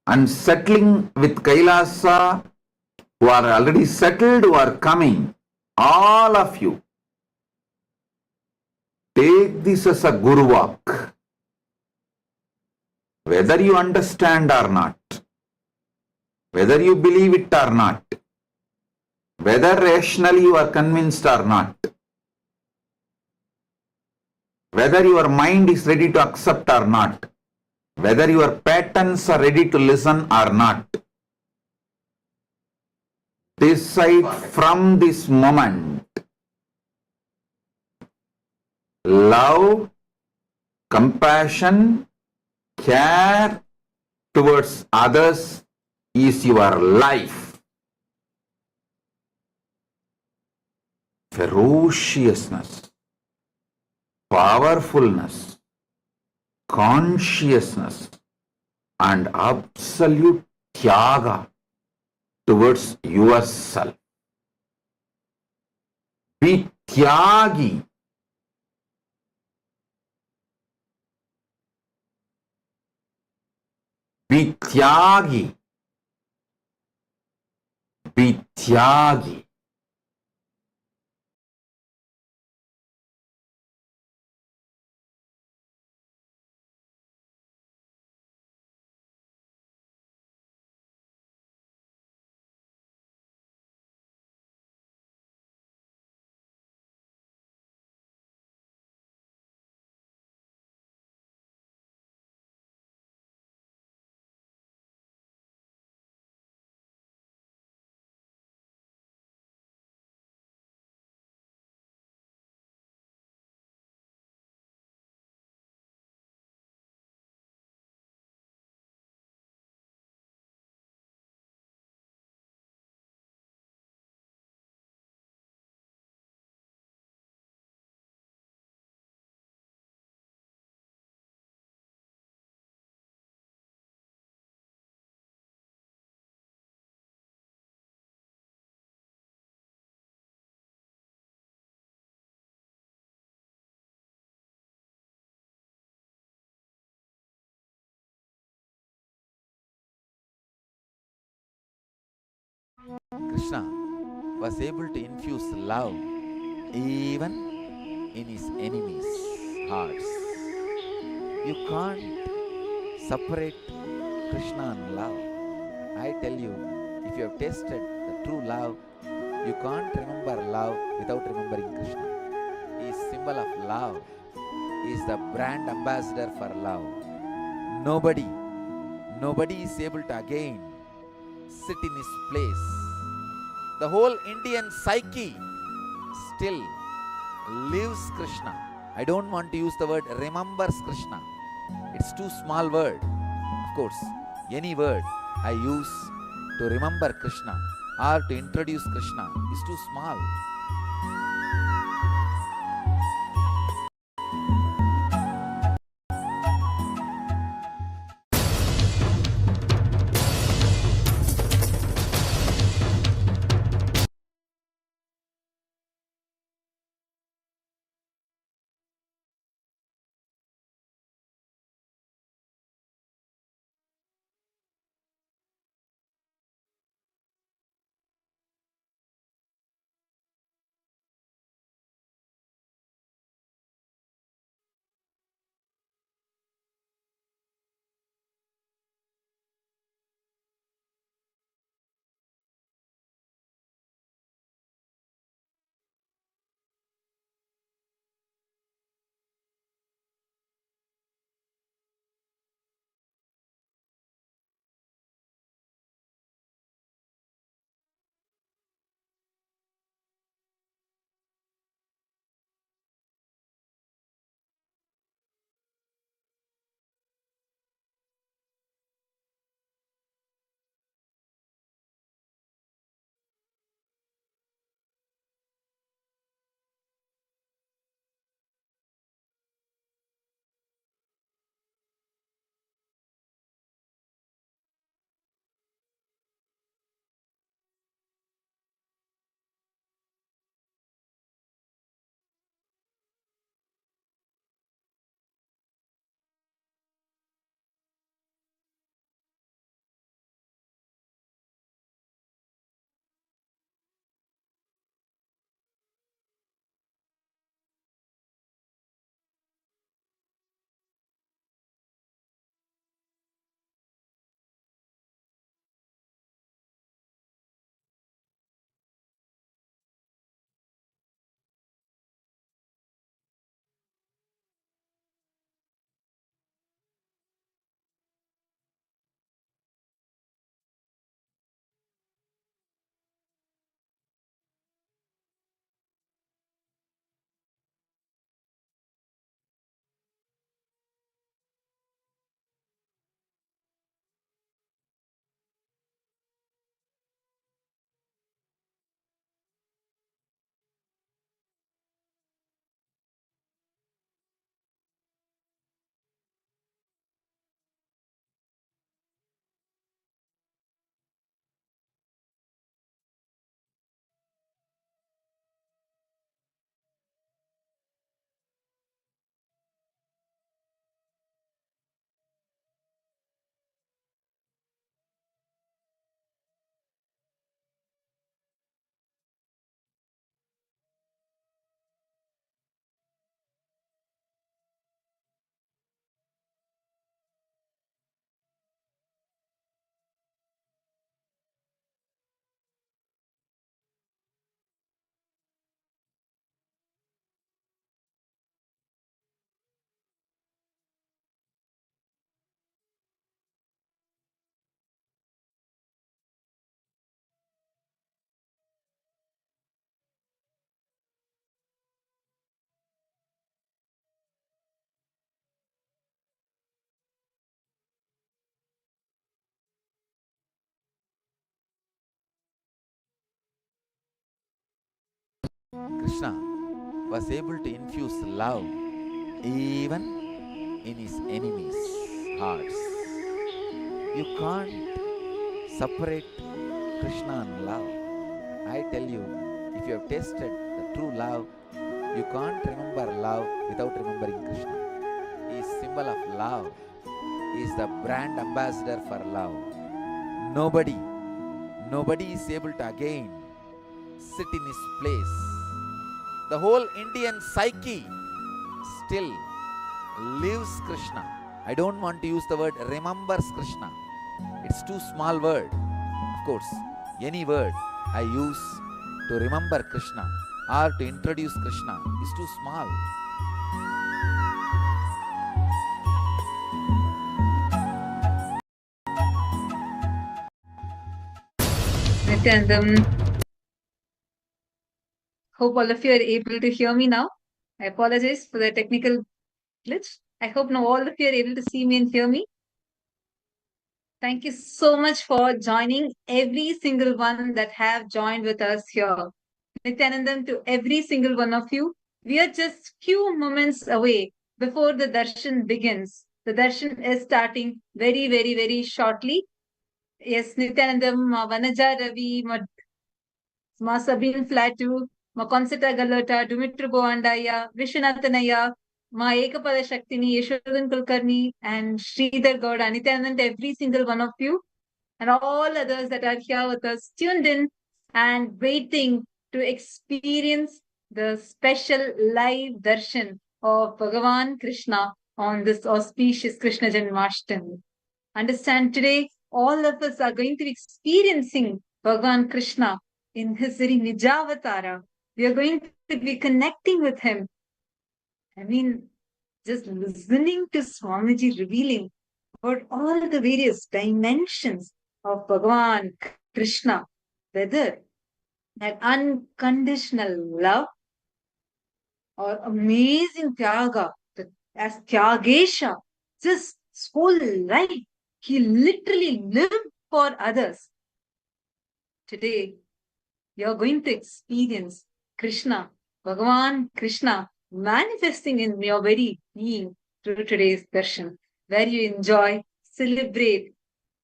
S4: and settling with Kailasa, who are already settled, who are coming, all of you, take this as a Guru walk. Whether you understand or not, whether you believe it or not, whether rationally you are convinced or not, whether your mind is ready to accept or not, whether your patterns are ready to listen or not, decide from this moment, love, compassion, care towards others is your life. Ferociousness, powerfulness, consciousness, and absolute tyaga towards yourself. Be tyagi. Be tyagi. Be tyagi.
S3: Krishna was able to infuse love even in his enemies' hearts. You can't separate Krishna and love. I tell you, if you have tasted the true love, you can't remember love without remembering Krishna. He is symbol of love. is the brand ambassador for love. Nobody is able to again sit in his place. The whole Indian psyche still lives Krishna. I don't want to use the word remembers Krishna. It's too small word. Of course, any word I use to remember Krishna or to introduce Krishna is too small. Krishna was able to infuse love even in his enemies' hearts. You can't separate Krishna and love. I tell you, if you have tasted the true love, you can't remember love without remembering Krishna. He is symbol of love. He is the brand ambassador for love. Nobody is able to again sit in his place. The whole Indian psyche still lives Krishna. I don't want to use the word remembers Krishna. It's too small word. Of course, any word I use to remember Krishna or to introduce Krishna is too small.
S2: Nityanandam. Hope all of you are able to hear me now. I apologize for the technical glitch. I hope now all of you are able to see me and hear me. Thank you so much for joining, every single one that have joined with us here. Nityanandam, to every single one of you. We are just few moments away before the darshan begins. The darshan is starting very, very, very shortly. Yes, Nityanandam, Vanaja Ravi, Ma Sabine Flatu, Ma Concetta Galota, Dumitru Boandaya, Vishwanathanaya, Ma Ekapada Shaktini, Yeshodan Kulkarni, and Sridhar Gowda, Nityanand, every single one of you, and all others that are here with us, tuned in and waiting to experience the special live darshan of Bhagavan Krishna on this auspicious Krishna Janmashtami. Understand, today all of us are going to be experiencing Bhagavan Krishna in his very Nijavatara. We are going to be connecting with him. I mean, just listening to Swamiji revealing about all the various dimensions of Bhagavan Krishna, whether that unconditional love or amazing Tyaga, as Tyagesha, just his whole life, he literally lived for others. Today, you're going to experience Krishna, Bhagavan Krishna, manifesting in your very being through today's darshan, where you enjoy, celebrate,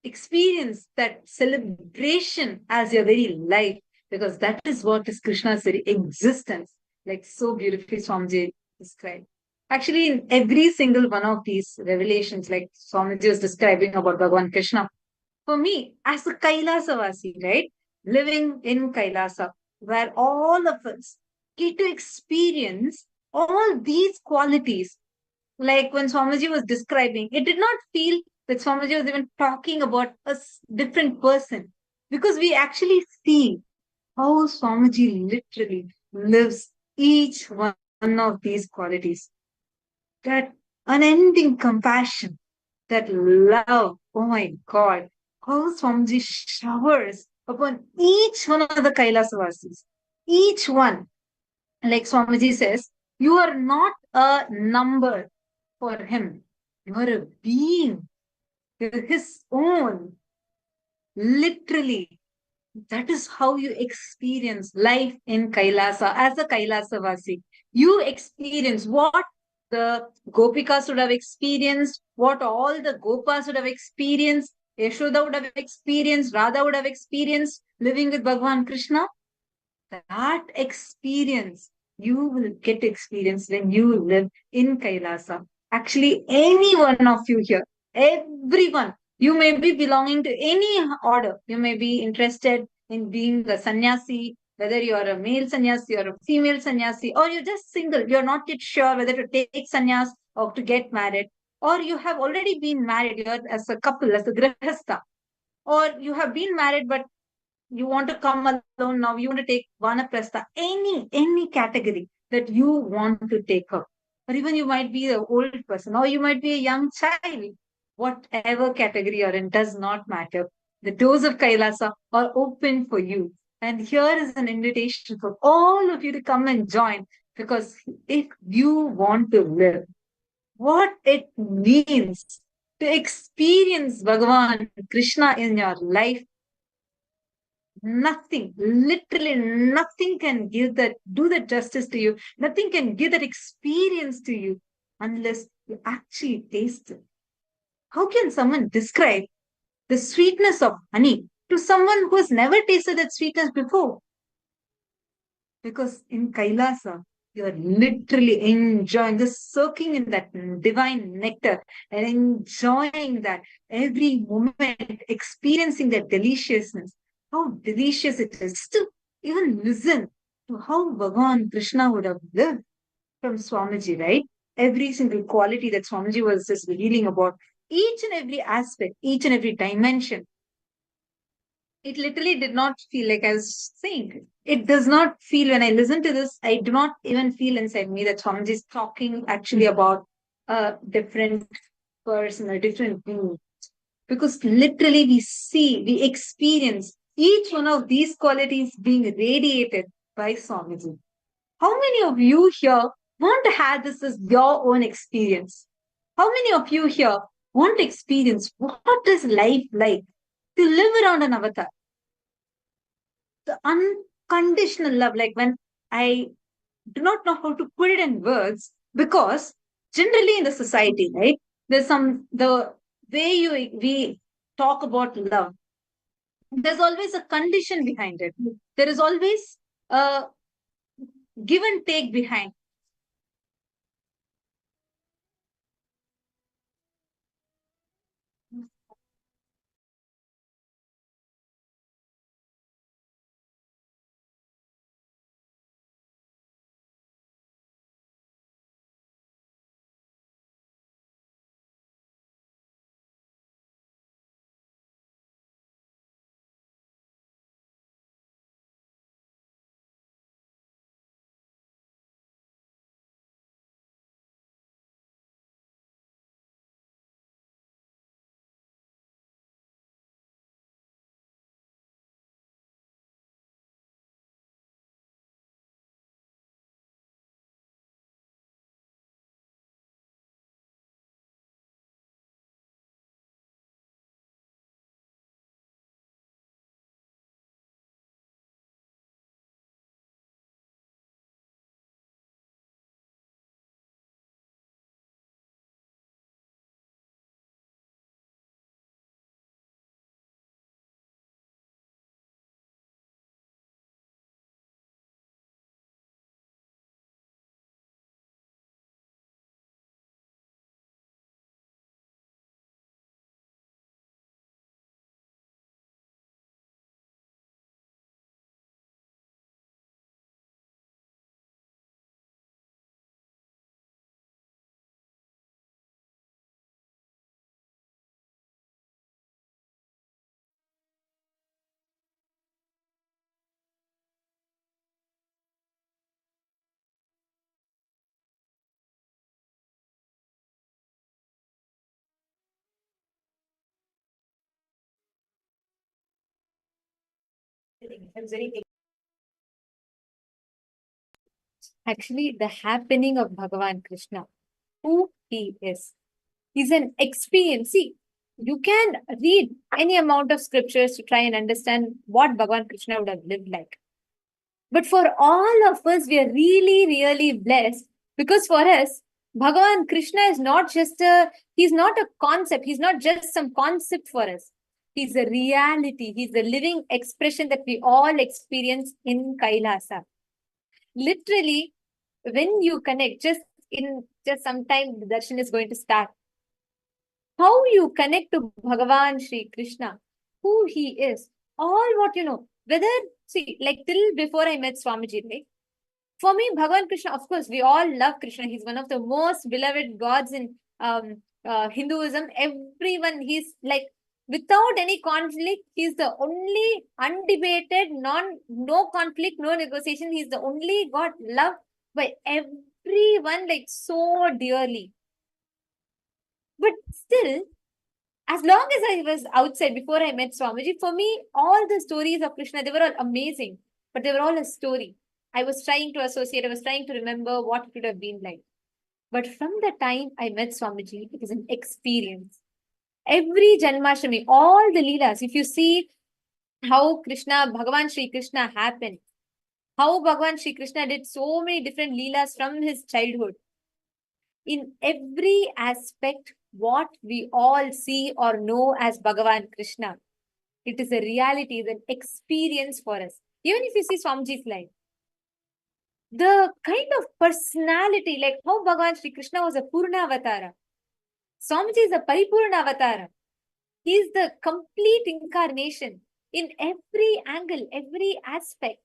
S2: experience that celebration as your very life, because that is what is Krishna's very existence, like so beautifully Swamiji described. Actually, in every single one of these revelations, like Swamiji was describing about Bhagavan Krishna, for me, as a Kailasavasi, right, living in Kailasa, where all of us get to experience all these qualities. Like when Swamiji was describing, it did not feel that Swamiji was even talking about a different person, because we actually see how Swamiji literally lives each one of these qualities. That unending compassion, that love, oh my God, how Swamiji showers upon each one of the Kailasavasis. Each one, like Swamiji says, you are not a number for him. You are a being, his own. Literally, that is how you experience life in Kailasa as a Kailasavasi. You experience what the Gopikas would have experienced, what all the Gopas would have experienced, Yashoda would have experienced, Radha would have experienced living with Bhagavan Krishna. That experience you will get experience when you live in Kailasa. Actually, any one of you here, everyone, you may be belonging to any order. You may be interested in being a sannyasi, whether you are a male sannyasi or a female sannyasi, or you're just single. You're not yet sure whether to take sannyas or to get married, or you have already been married, you're as a couple, as a grihastha, or you have been married but you want to come alone now, you want to take vanaprastha, any category that you want to take up. Or even you might be an old person, or you might be a young child. Whatever category you're in does not matter. The doors of Kailasa are open for you. And here is an invitation for all of you to come and join, because if you want to live what it means to experience Bhagavan Krishna in your life, nothing, literally nothing can give that, do that justice to you. Nothing can give that experience to you unless you actually taste it. How can someone describe the sweetness of honey to someone who has never tasted that sweetness before? Because in Kailasa, you are literally enjoying, just soaking in that divine nectar and enjoying that every moment, experiencing that deliciousness. How delicious it is to even listen to how Bhagavan Krishna would have lived from Swamiji, right? Every single quality that Swamiji was just revealing about, each and every aspect, each and every dimension. It literally did not feel like I was saying. It does not feel, when I listen to this, I do not even feel inside me that Swamiji is talking actually about a different person, a different being. Because literally we see, we experience each one of these qualities being radiated by Swamiji. How many of you here want to have this as your own experience? How many of you here want to experience what is life like to live around an avatar? The unconditional love, like when I do not know how to put it in words, because generally in the society, right, there's the way we talk about love, there's always a condition behind it. There is always a give and take behind.
S1: Actually, the happening of Bhagavan Krishna, who he is an experience. See, you can read any amount of scriptures to try and understand what Bhagavan Krishna would have lived like. But for all of us, we are really, really blessed because for us, Bhagavan Krishna is not he's not a concept. He's not just some concept for us. He's a reality. He's a living expression that we all experience in Kailasa. Literally, when you connect, just some time, the darshan is going to start. How you connect to Bhagavan Shri Krishna, who he is, all what you know. Whether, see, like till before I met Swamiji, right? For me, Bhagavan Krishna, of course, we all love Krishna. He's one of the most beloved gods in Hinduism. Everyone, he's like, without any conflict, he's the only undebated, no conflict, no negotiation. He's the only God loved by everyone like so dearly. But still, as long as I was outside before I met Swamiji, for me, all the stories of Krishna, they were all amazing, but they were all a story. I was trying to associate, I was trying to remember what it would have been like. But from the time I met Swamiji, it is an experience. Every Janmashtami, all the Leelas, if you see how Krishna, Bhagavan Shri Krishna happened, how Bhagavan Shri Krishna did so many different Leelas from his childhood. In every aspect, what we all see or know as Bhagavan Krishna, it is a reality, it's an experience for us. Even if you see Swamiji's life, the kind of personality, like how Bhagavan Shri Krishna was a Purna Avatara, Swamiji is a Paripurna Avatara. He is the complete incarnation in every angle, every aspect.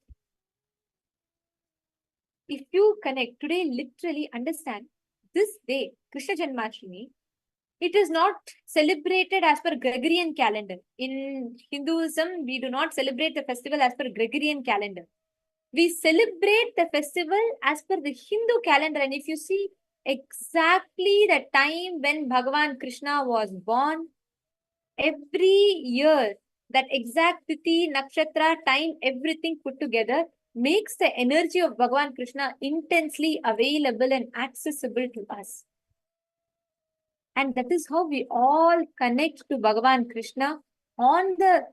S1: If you connect today, literally understand this day, Krishna Janmashtami, it is not celebrated as per Gregorian calendar. In Hinduism, we do not celebrate the festival as per Gregorian calendar. We celebrate the festival as per the Hindu calendar. And if you see exactly the time when Bhagavan Krishna was born, every year that exact tithi, nakshatra, time, everything put together makes the energy of Bhagavan Krishna intensely available and accessible to us. And that is how we all connect to Bhagavan Krishna on the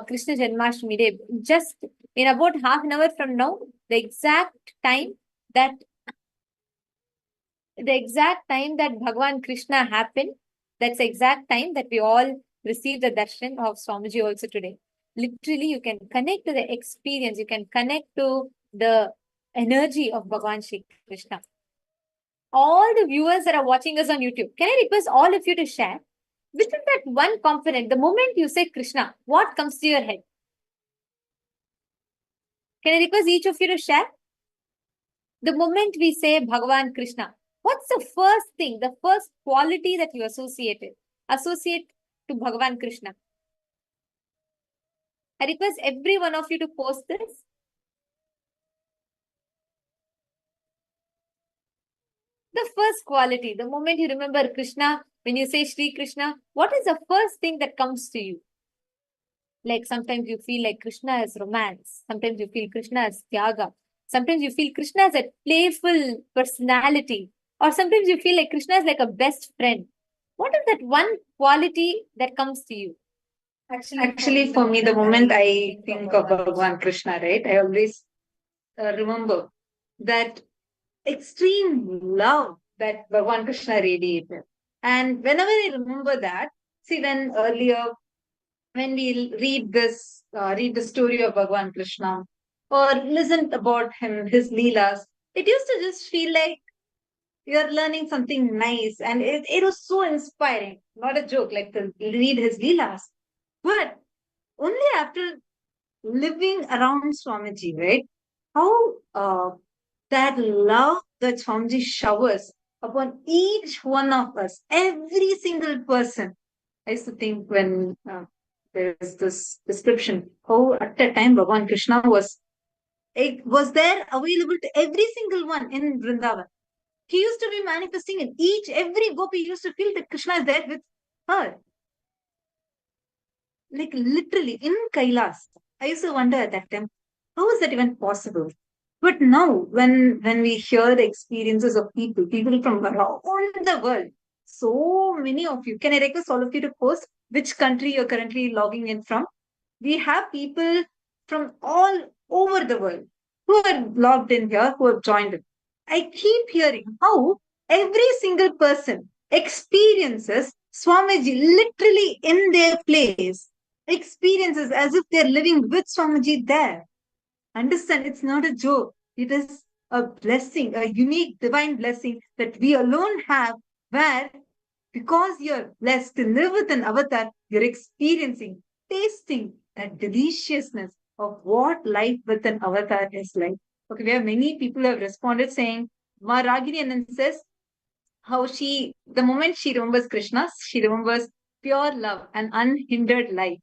S1: Krishna Janmashtami day. Just in about half an hour from now, the exact time that Bhagavan Krishna happened, that's the exact time that we all receive the darshan of Swamiji also today. Literally, you can connect to the experience, you can connect to the energy of Bhagavan Shri Krishna. All the viewers that are watching us on YouTube, can I request all of you to share? Which is that one component, the moment you say Krishna, what comes to your head? Can I request each of you to share? The moment we say Bhagavan Krishna, what's the first thing, the first quality that you associate to Bhagavan Krishna? I request every one of you to post this. The first quality, the moment you remember Krishna, when you say Shri Krishna, what is the first thing that comes to you? Like sometimes you feel like Krishna is romance. Sometimes you feel Krishna is tyaga. Sometimes you feel Krishna is a playful personality. Or sometimes you feel like Krishna is like a best friend. What is that one quality that comes to you?
S2: Actually, for me, the moment I think of Bhagavan Krishna, right, I always remember that extreme love that Bhagavan Krishna radiated. And whenever I remember that, see, when we read the story of Bhagavan Krishna or listen about him, his leelas, it used to just feel like you're learning something nice, and it was so inspiring. Not a joke, like to read his leelas. But only after living around Swamiji, right? How that love that Swamiji showers upon each one of us, every single person. I used to think when there's this description, how at that time Bhagavan Krishna was there available to every single one in Vrindavan. He used to be manifesting in every gopi used to feel that Krishna is there with her. Like literally in KAILASA. I used to wonder at that time, how is that even possible? But now, when we hear the experiences of people from around the world, so many of you, can I request all of you to post which country you're currently logging in from? We have people from all over the world who are logged in here, who have joined in. I keep hearing how every single person experiences Swamiji literally in their place, experiences as if they're living with Swamiji there. Understand, it's not a joke. It is a blessing, a unique divine blessing that we alone have, where because you're blessed to live with an avatar, you're experiencing, tasting that deliciousness of what life with an avatar is like. Okay, we have many people who have responded saying, Ma Ragini Anand says, how the moment she remembers Krishna, she remembers pure love and unhindered life.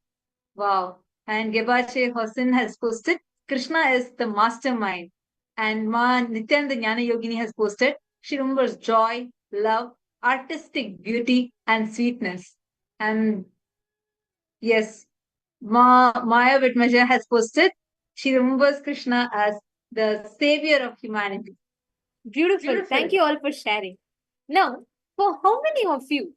S2: Wow. And Gebache Hossein has posted, Krishna is the mastermind. And Ma Nityananda Jnana Yogini has posted, she remembers joy, love, artistic beauty, and sweetness. And yes, Maya Vitmaja has posted, she remembers Krishna as the savior of humanity.
S1: Beautiful. Thank you all for sharing. Now, for how many of you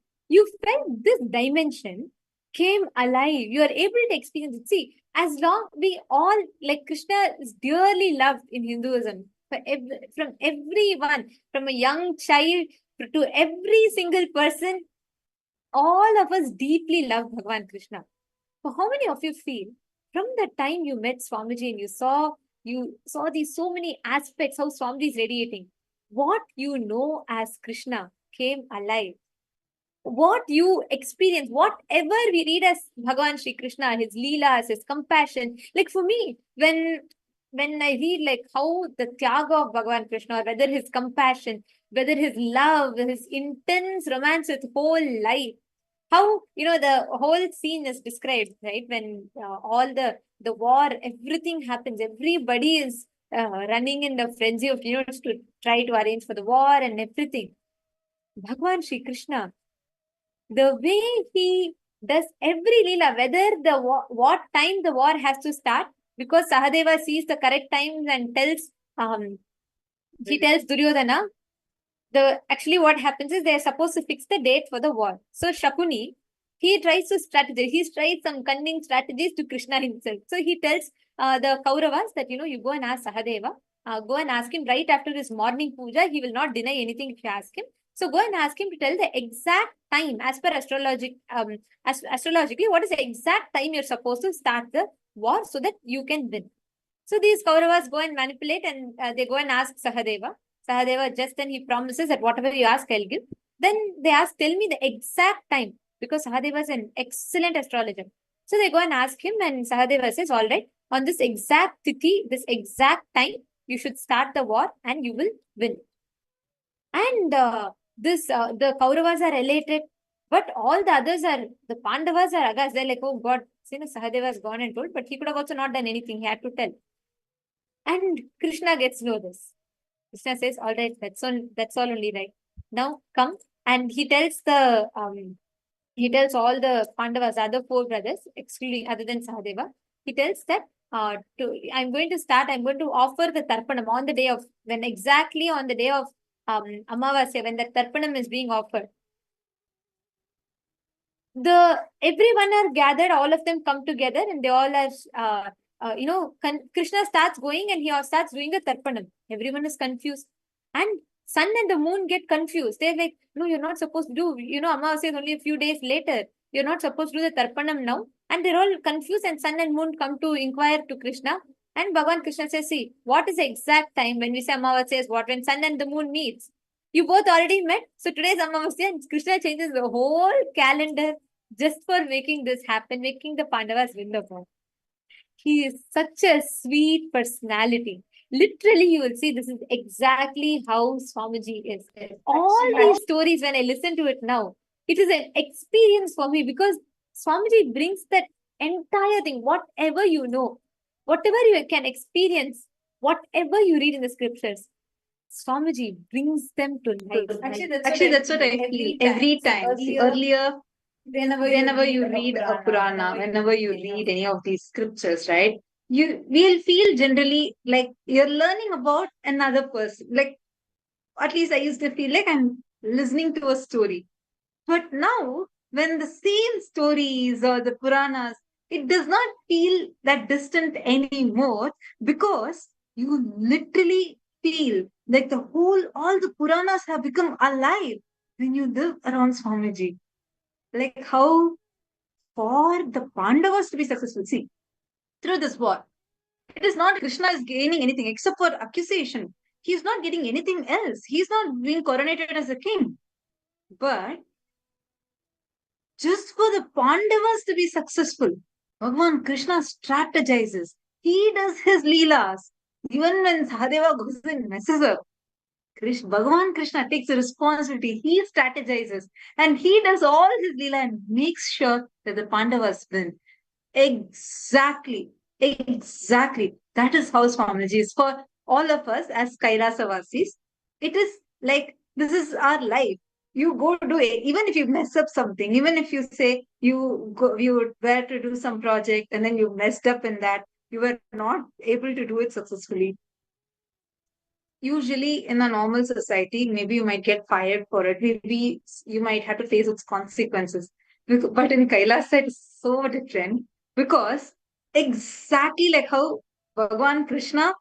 S1: felt this dimension came alive? You are able to experience it. See, as long we all, like Krishna is dearly loved in Hinduism, from everyone, from a young child to every single person, all of us deeply love Bhagavan Krishna. So how many of you feel from the time you met Swamiji and you saw these so many aspects, how Swamiji is radiating, what you know as Krishna came alive? What you experience, whatever we read as Bhagavan Shri Krishna, his leelas, his compassion. Like for me, when I read like how the tyaga of Bhagavan Krishna, or whether his compassion, whether his love, his intense romance with whole life, how the whole scene is described, right? When all the war, everything happens, everybody is running in the frenzy of to try to arrange for the war and everything. Bhagavan Shri Krishna, the way he does every Leela, whether what time the war has to start, because Sahadeva sees the correct times and tells he tells Duryodhana, actually what happens is they are supposed to fix the date for the war. So Shakuni, he tries to strategize. He tries some cunning strategies to Krishna himself. So he tells the Kauravas that, you go and ask Sahadeva, go and ask him right after his morning puja. He will not deny anything if you ask him. So go and ask him to tell the exact time as per astrologically, what is the exact time you're supposed to start the war so that you can win. So these Kauravas go and manipulate and they go and ask Sahadeva. Sahadeva just then he promises that whatever you ask, I'll give. Then they ask, tell me the exact time, because Sahadeva is an excellent astrologer. So they go and ask him, and Sahadeva says, all right, on this exact tithi, this exact time, you should start the war and you will win. And the Kauravas are elated, but all the others the Pandavas are aghast. They're like, oh God, Sahadeva has gone and told, but he could have also not done anything. He had to tell. And Krishna gets to know this. Krishna says, all right, that's all only right. Now come. And he tells all the Pandavas, other 4 brothers, excluding other than Sahadeva, he tells that I'm going to offer the Tarpanam on the day of, exactly on the day of Amavasya, when the Tarpanam is being offered. Everyone are gathered, all of them come together, and they all are Krishna starts going and he starts doing the Tarpanam. Everyone is confused. And sun and the moon get confused. They're like, no, you're not supposed to do, Amavasya is only a few days later. You're not supposed to do the Tarpanam now. And they're all confused, and sun and moon come to inquire to Krishna. And Bhagavan Krishna says, see, what is the exact time when we say Amavasya is what? When sun and the moon meets. You both already met. So today's Amavasya, and Krishna changes the whole calendar just for making this happen, making the Pandavas win the war. He is such a sweet personality. Literally, you will see this is exactly how Swamiji is. All these stories, when I listen to it now, it is an experience for me, because Swamiji brings that entire thing, whatever you know, whatever you can experience, whatever you read in the scriptures, Swamiji brings them to life.
S2: Actually, that's what I feel every time. See, earlier, whenever you read a Purana, whenever you read any of these scriptures, right, we'll feel generally like you're learning about another person. Like, at least I used to feel like I'm listening to a story. But now, when the same stories or the Puranas, it does not feel that distant anymore, because you literally feel like all the Puranas have become alive when you live around Swamiji. Like how for the Pandavas to be successful, see, through this war, it is not Krishna is gaining anything except for accusation. He is not getting anything else. He is not being coronated as a king. But just for the Pandavas to be successful, Bhagavan Krishna strategizes. He does his leelas. Even when Sahadeva goes and messes up, Bhagavan Krishna takes the responsibility. He strategizes and he does all his leela and makes sure that the Pandavas win. Exactly. That is how Swamiji is for all of us as Kailasa Vasis. It is like this is our life. You go do it, even if you mess up something, even if you say you were to do some project and then you messed up in that, you were not able to do it successfully. Usually in a normal society, maybe you might get fired for it. Maybe you might have to face its consequences. But in Kailasa, it's so different, because exactly like how Bhagavan Krishna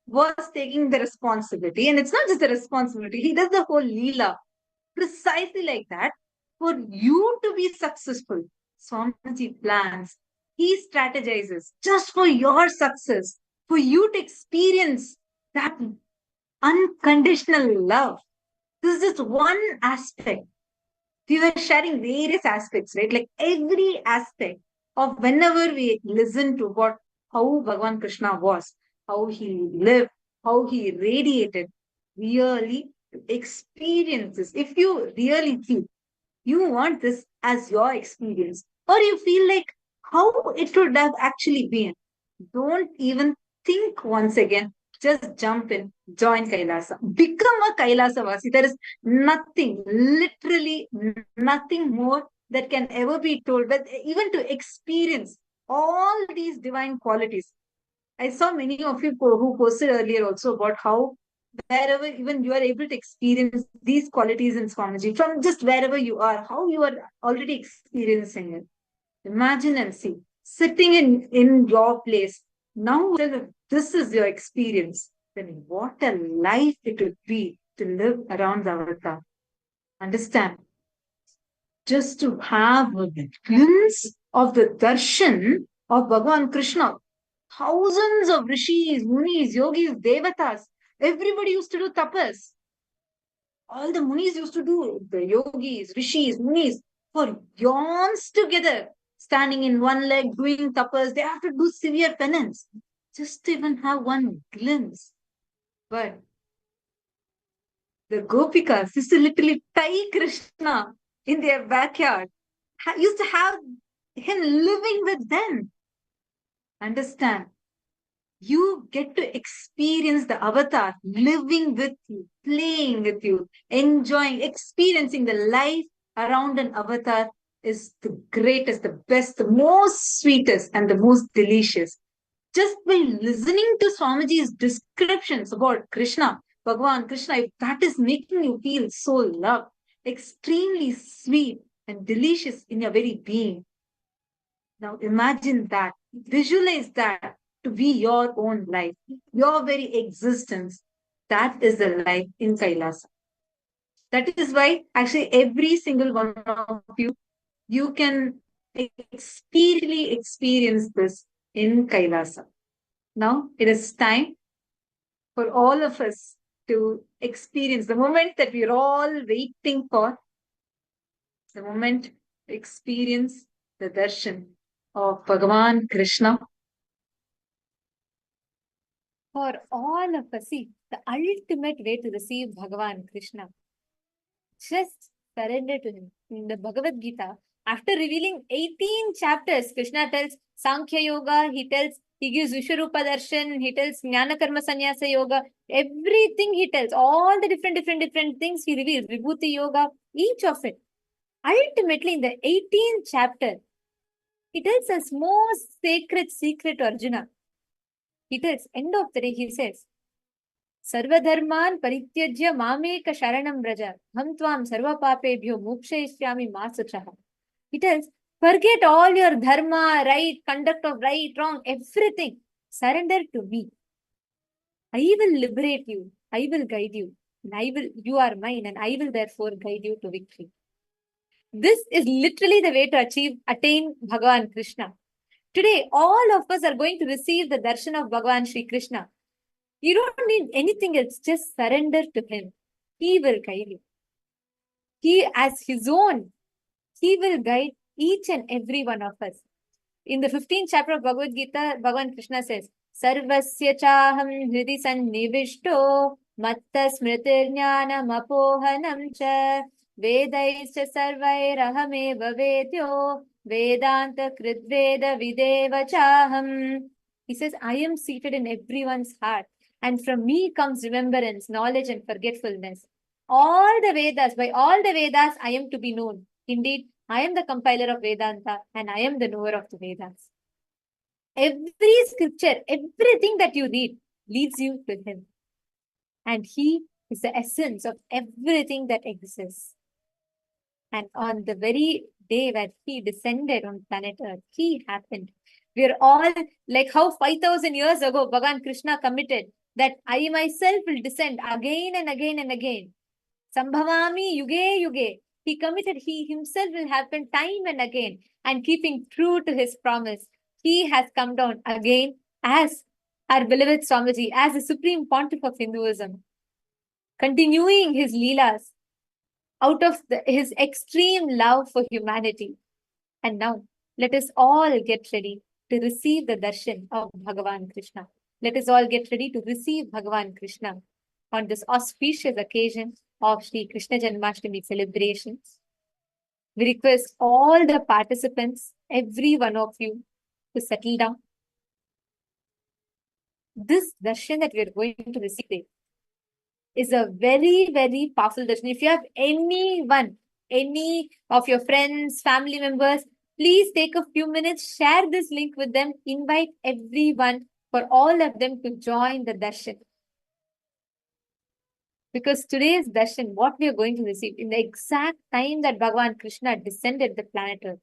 S2: was taking the responsibility, and it's not just the responsibility, he does the whole Leela precisely like that. For you to be successful, Swamiji plans, he strategizes just for your success, for you to experience that unconditional love. This is just one aspect. We were sharing various aspects, right? Like every aspect of whenever we listen to how Bhagavan Krishna was, how he lived, how he radiated, really experience this. If you really feel you want this as your experience, or you feel like how it would have actually been, don't even think once again. Just jump in, join Kailasa, become a Kailasa Vasi. There is nothing, literally nothing more that can ever be told, but even to experience all these divine qualities. I saw many of you who posted earlier also about how wherever even you are able to experience these qualities in Swamiji from just wherever you are, how you are already experiencing it. Imagine and see, sitting in your place. Now, this is your experience. Then what a life it would be to live around the avatar. Understand? Just to have a glimpse of the darshan of Bhagavan Krishna. Thousands of rishis, munis, yogis, devatas, everybody used to do tapas. All the munis used to do, the yogis, rishis, munis, for yawns together, standing in one leg, doing tapas. They have to do severe penance just to even have one glimpse. But the gopikas used to literally tie Krishna in their backyard, used to have him living with them. Understand? You get to experience the avatar living with you, playing with you, enjoying, experiencing the life around an avatar is the greatest, the best, the most sweetest, and the most delicious. Just by listening to Swamiji's descriptions about Krishna, Bhagavan Krishna, if that is making you feel so loved, extremely sweet and delicious in your very being. Now imagine that, visualize that to be your own life, your very existence. That is the life in Kailasa. That is why actually every single one of you can experience this in Kailasa. Now it is time for all of us to experience the moment that we're all waiting for, the moment to experience the darshan of Bhagavan Krishna.
S1: For all of us, see, the ultimate way to receive Bhagavan Krishna, just surrender to him. In the Bhagavad Gita, after revealing 18 chapters, Krishna tells Sankhya Yoga, he gives Vishwarupa Darshan, he tells Jnana Karma Sannyasa Yoga, everything he tells, all the different things he reveals, Vibhuti Yoga, each of it. Ultimately, in the 18th chapter, he tells us most sacred secret to Arjuna. He tells, end of the day, he says, Sarvadharman parityajya mameka sharanam braja ham tvam sarva papebhyo mokshayishyami ma suchaha. He tells, forget all your dharma, right, conduct of right, wrong, everything. Surrender to me. I will liberate you. I will guide you. And you are mine, and I will therefore guide you to victory. This is literally the way to attain Bhagavan Krishna. Today, all of us are going to receive the darshan of Bhagavan Shri Krishna. You don't need anything else. Just surrender to him. He will guide you. He, as his own, he will guide each and every one of us. In the 15th chapter of Bhagavad Gita, Bhagavan Krishna says, Sarvasya chaham hridi sannivishto matta smritir jnanam apohanam cha vedaischa sarvairahameva vedyo vedanta kridveda videva chaham. He says, I am seated in everyone's heart, and from me comes remembrance, knowledge, and forgetfulness. All the Vedas, by all the Vedas, I am to be known. Indeed, I am the compiler of Vedanta, and I am the knower of the Vedas. Every scripture, everything that you read leads you to him. And he is the essence of everything that exists. And on the very day when he descended on planet Earth, he happened. We are all like how 5,000 years ago Bhagavan Krishna committed that I myself will descend again and again and again. Sambhavami yuge yuge. He committed, he himself will happen time and again. And keeping true to his promise, he has come down again as our beloved Swamiji, as the supreme pontiff of Hinduism, continuing his leelas out of his extreme love for humanity. And now, let us all get ready to receive the darshan of Bhagavan Krishna. Let us all get ready to receive Bhagavan Krishna on this auspicious occasion of Shri Krishna Janmashtami celebrations. We request all the participants, every one of you, to settle down. This darshan that we are going to receive today is a very, very powerful darshan. If you have anyone any of your friends, family members, please take a few minutes, share this link with them, invite everyone for all of them to join the darshan. Because today's darshan, what we are going to receive in the exact time that Bhagavan Krishna descended the planet Earth,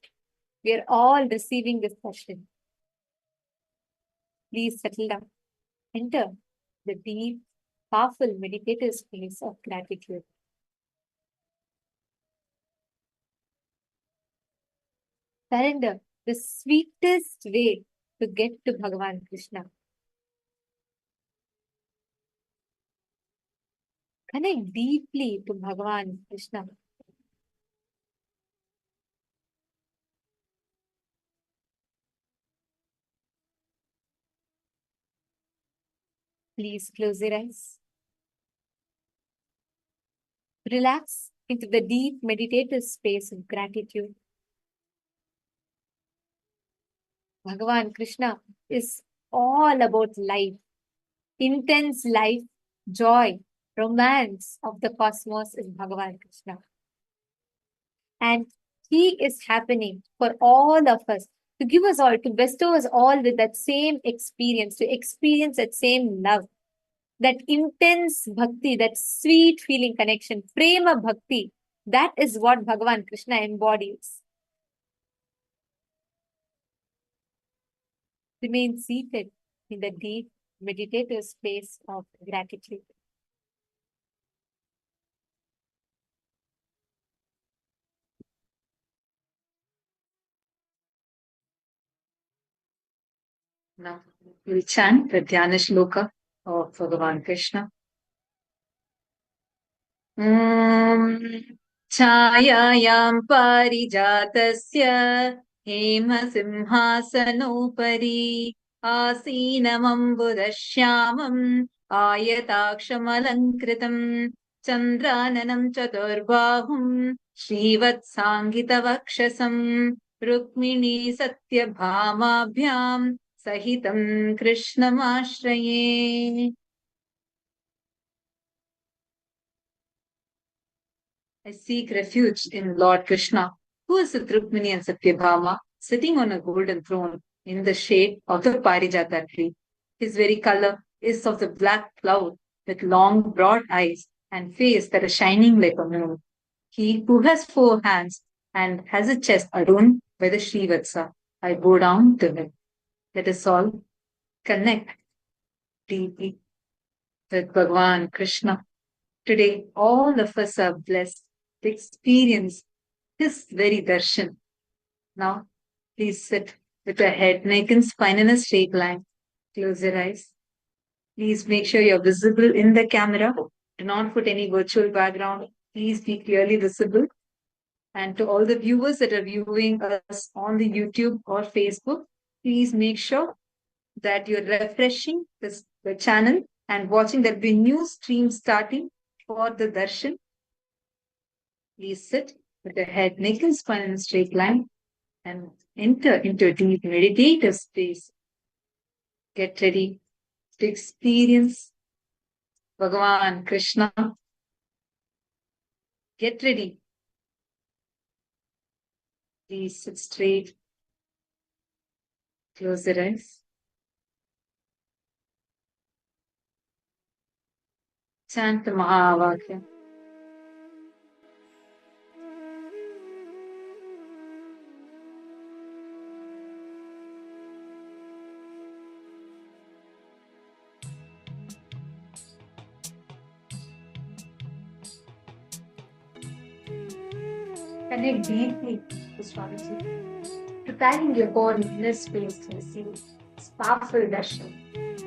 S1: we are all receiving this darshan. Please settle down. Enter the deep, powerful meditative space of gratitude. Surrender, the sweetest way to get to Bhagavan Krishna. Connect deeply to Bhagavan Krishna. Please close your eyes. Relax into the deep meditative space of gratitude. Bhagavan Krishna is all about life, intense life, joy, romance of the cosmos is Bhagavan Krishna. And he is happening for all of us, to give us all, to bestow us all with that same experience, to experience that same love, that intense bhakti, that sweet feeling connection, prema bhakti. That is what Bhagavan Krishna embodies. Remain seated in the deep meditative space of gratitude.
S2: Now we'll chant the Dhyana Shloka of Bhagavan Krishna. छायायां पारिजातस्य हेमसिंहासनोपरि आसीनमम्बुदश्यामम् आयताक्षमलङ्कृतम् चन्द्राननं चतुर्बाहुम् श्रीवत्साङ्गितवक्षसम् Rukmini सत्यभामाभ्याम् सहितं कृष्णमाश्रये. I seek refuge in Lord Krishna, who is with Rukmini and Satyabhama, sitting on a golden throne in the shade of the Parijata tree. His very color is of the black cloud with long, broad eyes and face that is shining like a moon. He who has 4 hands and has a chest adorned by the Srivatsa. I bow down to him. Let us all connect deeply with Bhagavan Krishna. Today, all of us are blessed to experience His very darshan. Now, please sit with your head, neck, and spine in a straight line. Close your eyes. Please make sure you're visible in the camera. Do not put any virtual background. Please be clearly visible. And to all the viewers that are viewing us on the YouTube or Facebook, please make sure that you're refreshing the channel and watching. There'll be new stream starting for the darshan. Please sit with your head, neck, and spine in a straight line and enter into a deep meditative space. Get ready to experience Bhagavan Krishna. Get ready. Please sit straight. Close your eyes. Chant the Mahabharata.
S1: Connect deeply to Swamiji, preparing your own inner space to receive this powerful darshan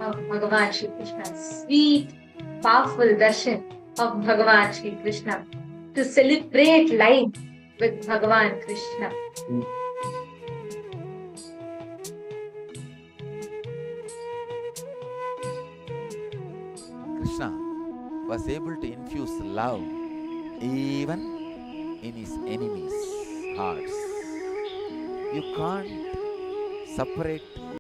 S1: of Bhagavan Shri Krishna, sweet, powerful darshan of Bhagavan Shri Krishna, to celebrate life with Bhagavan Krishna.
S3: Krishna was able to infuse love even in his enemies' hearts. You can't separate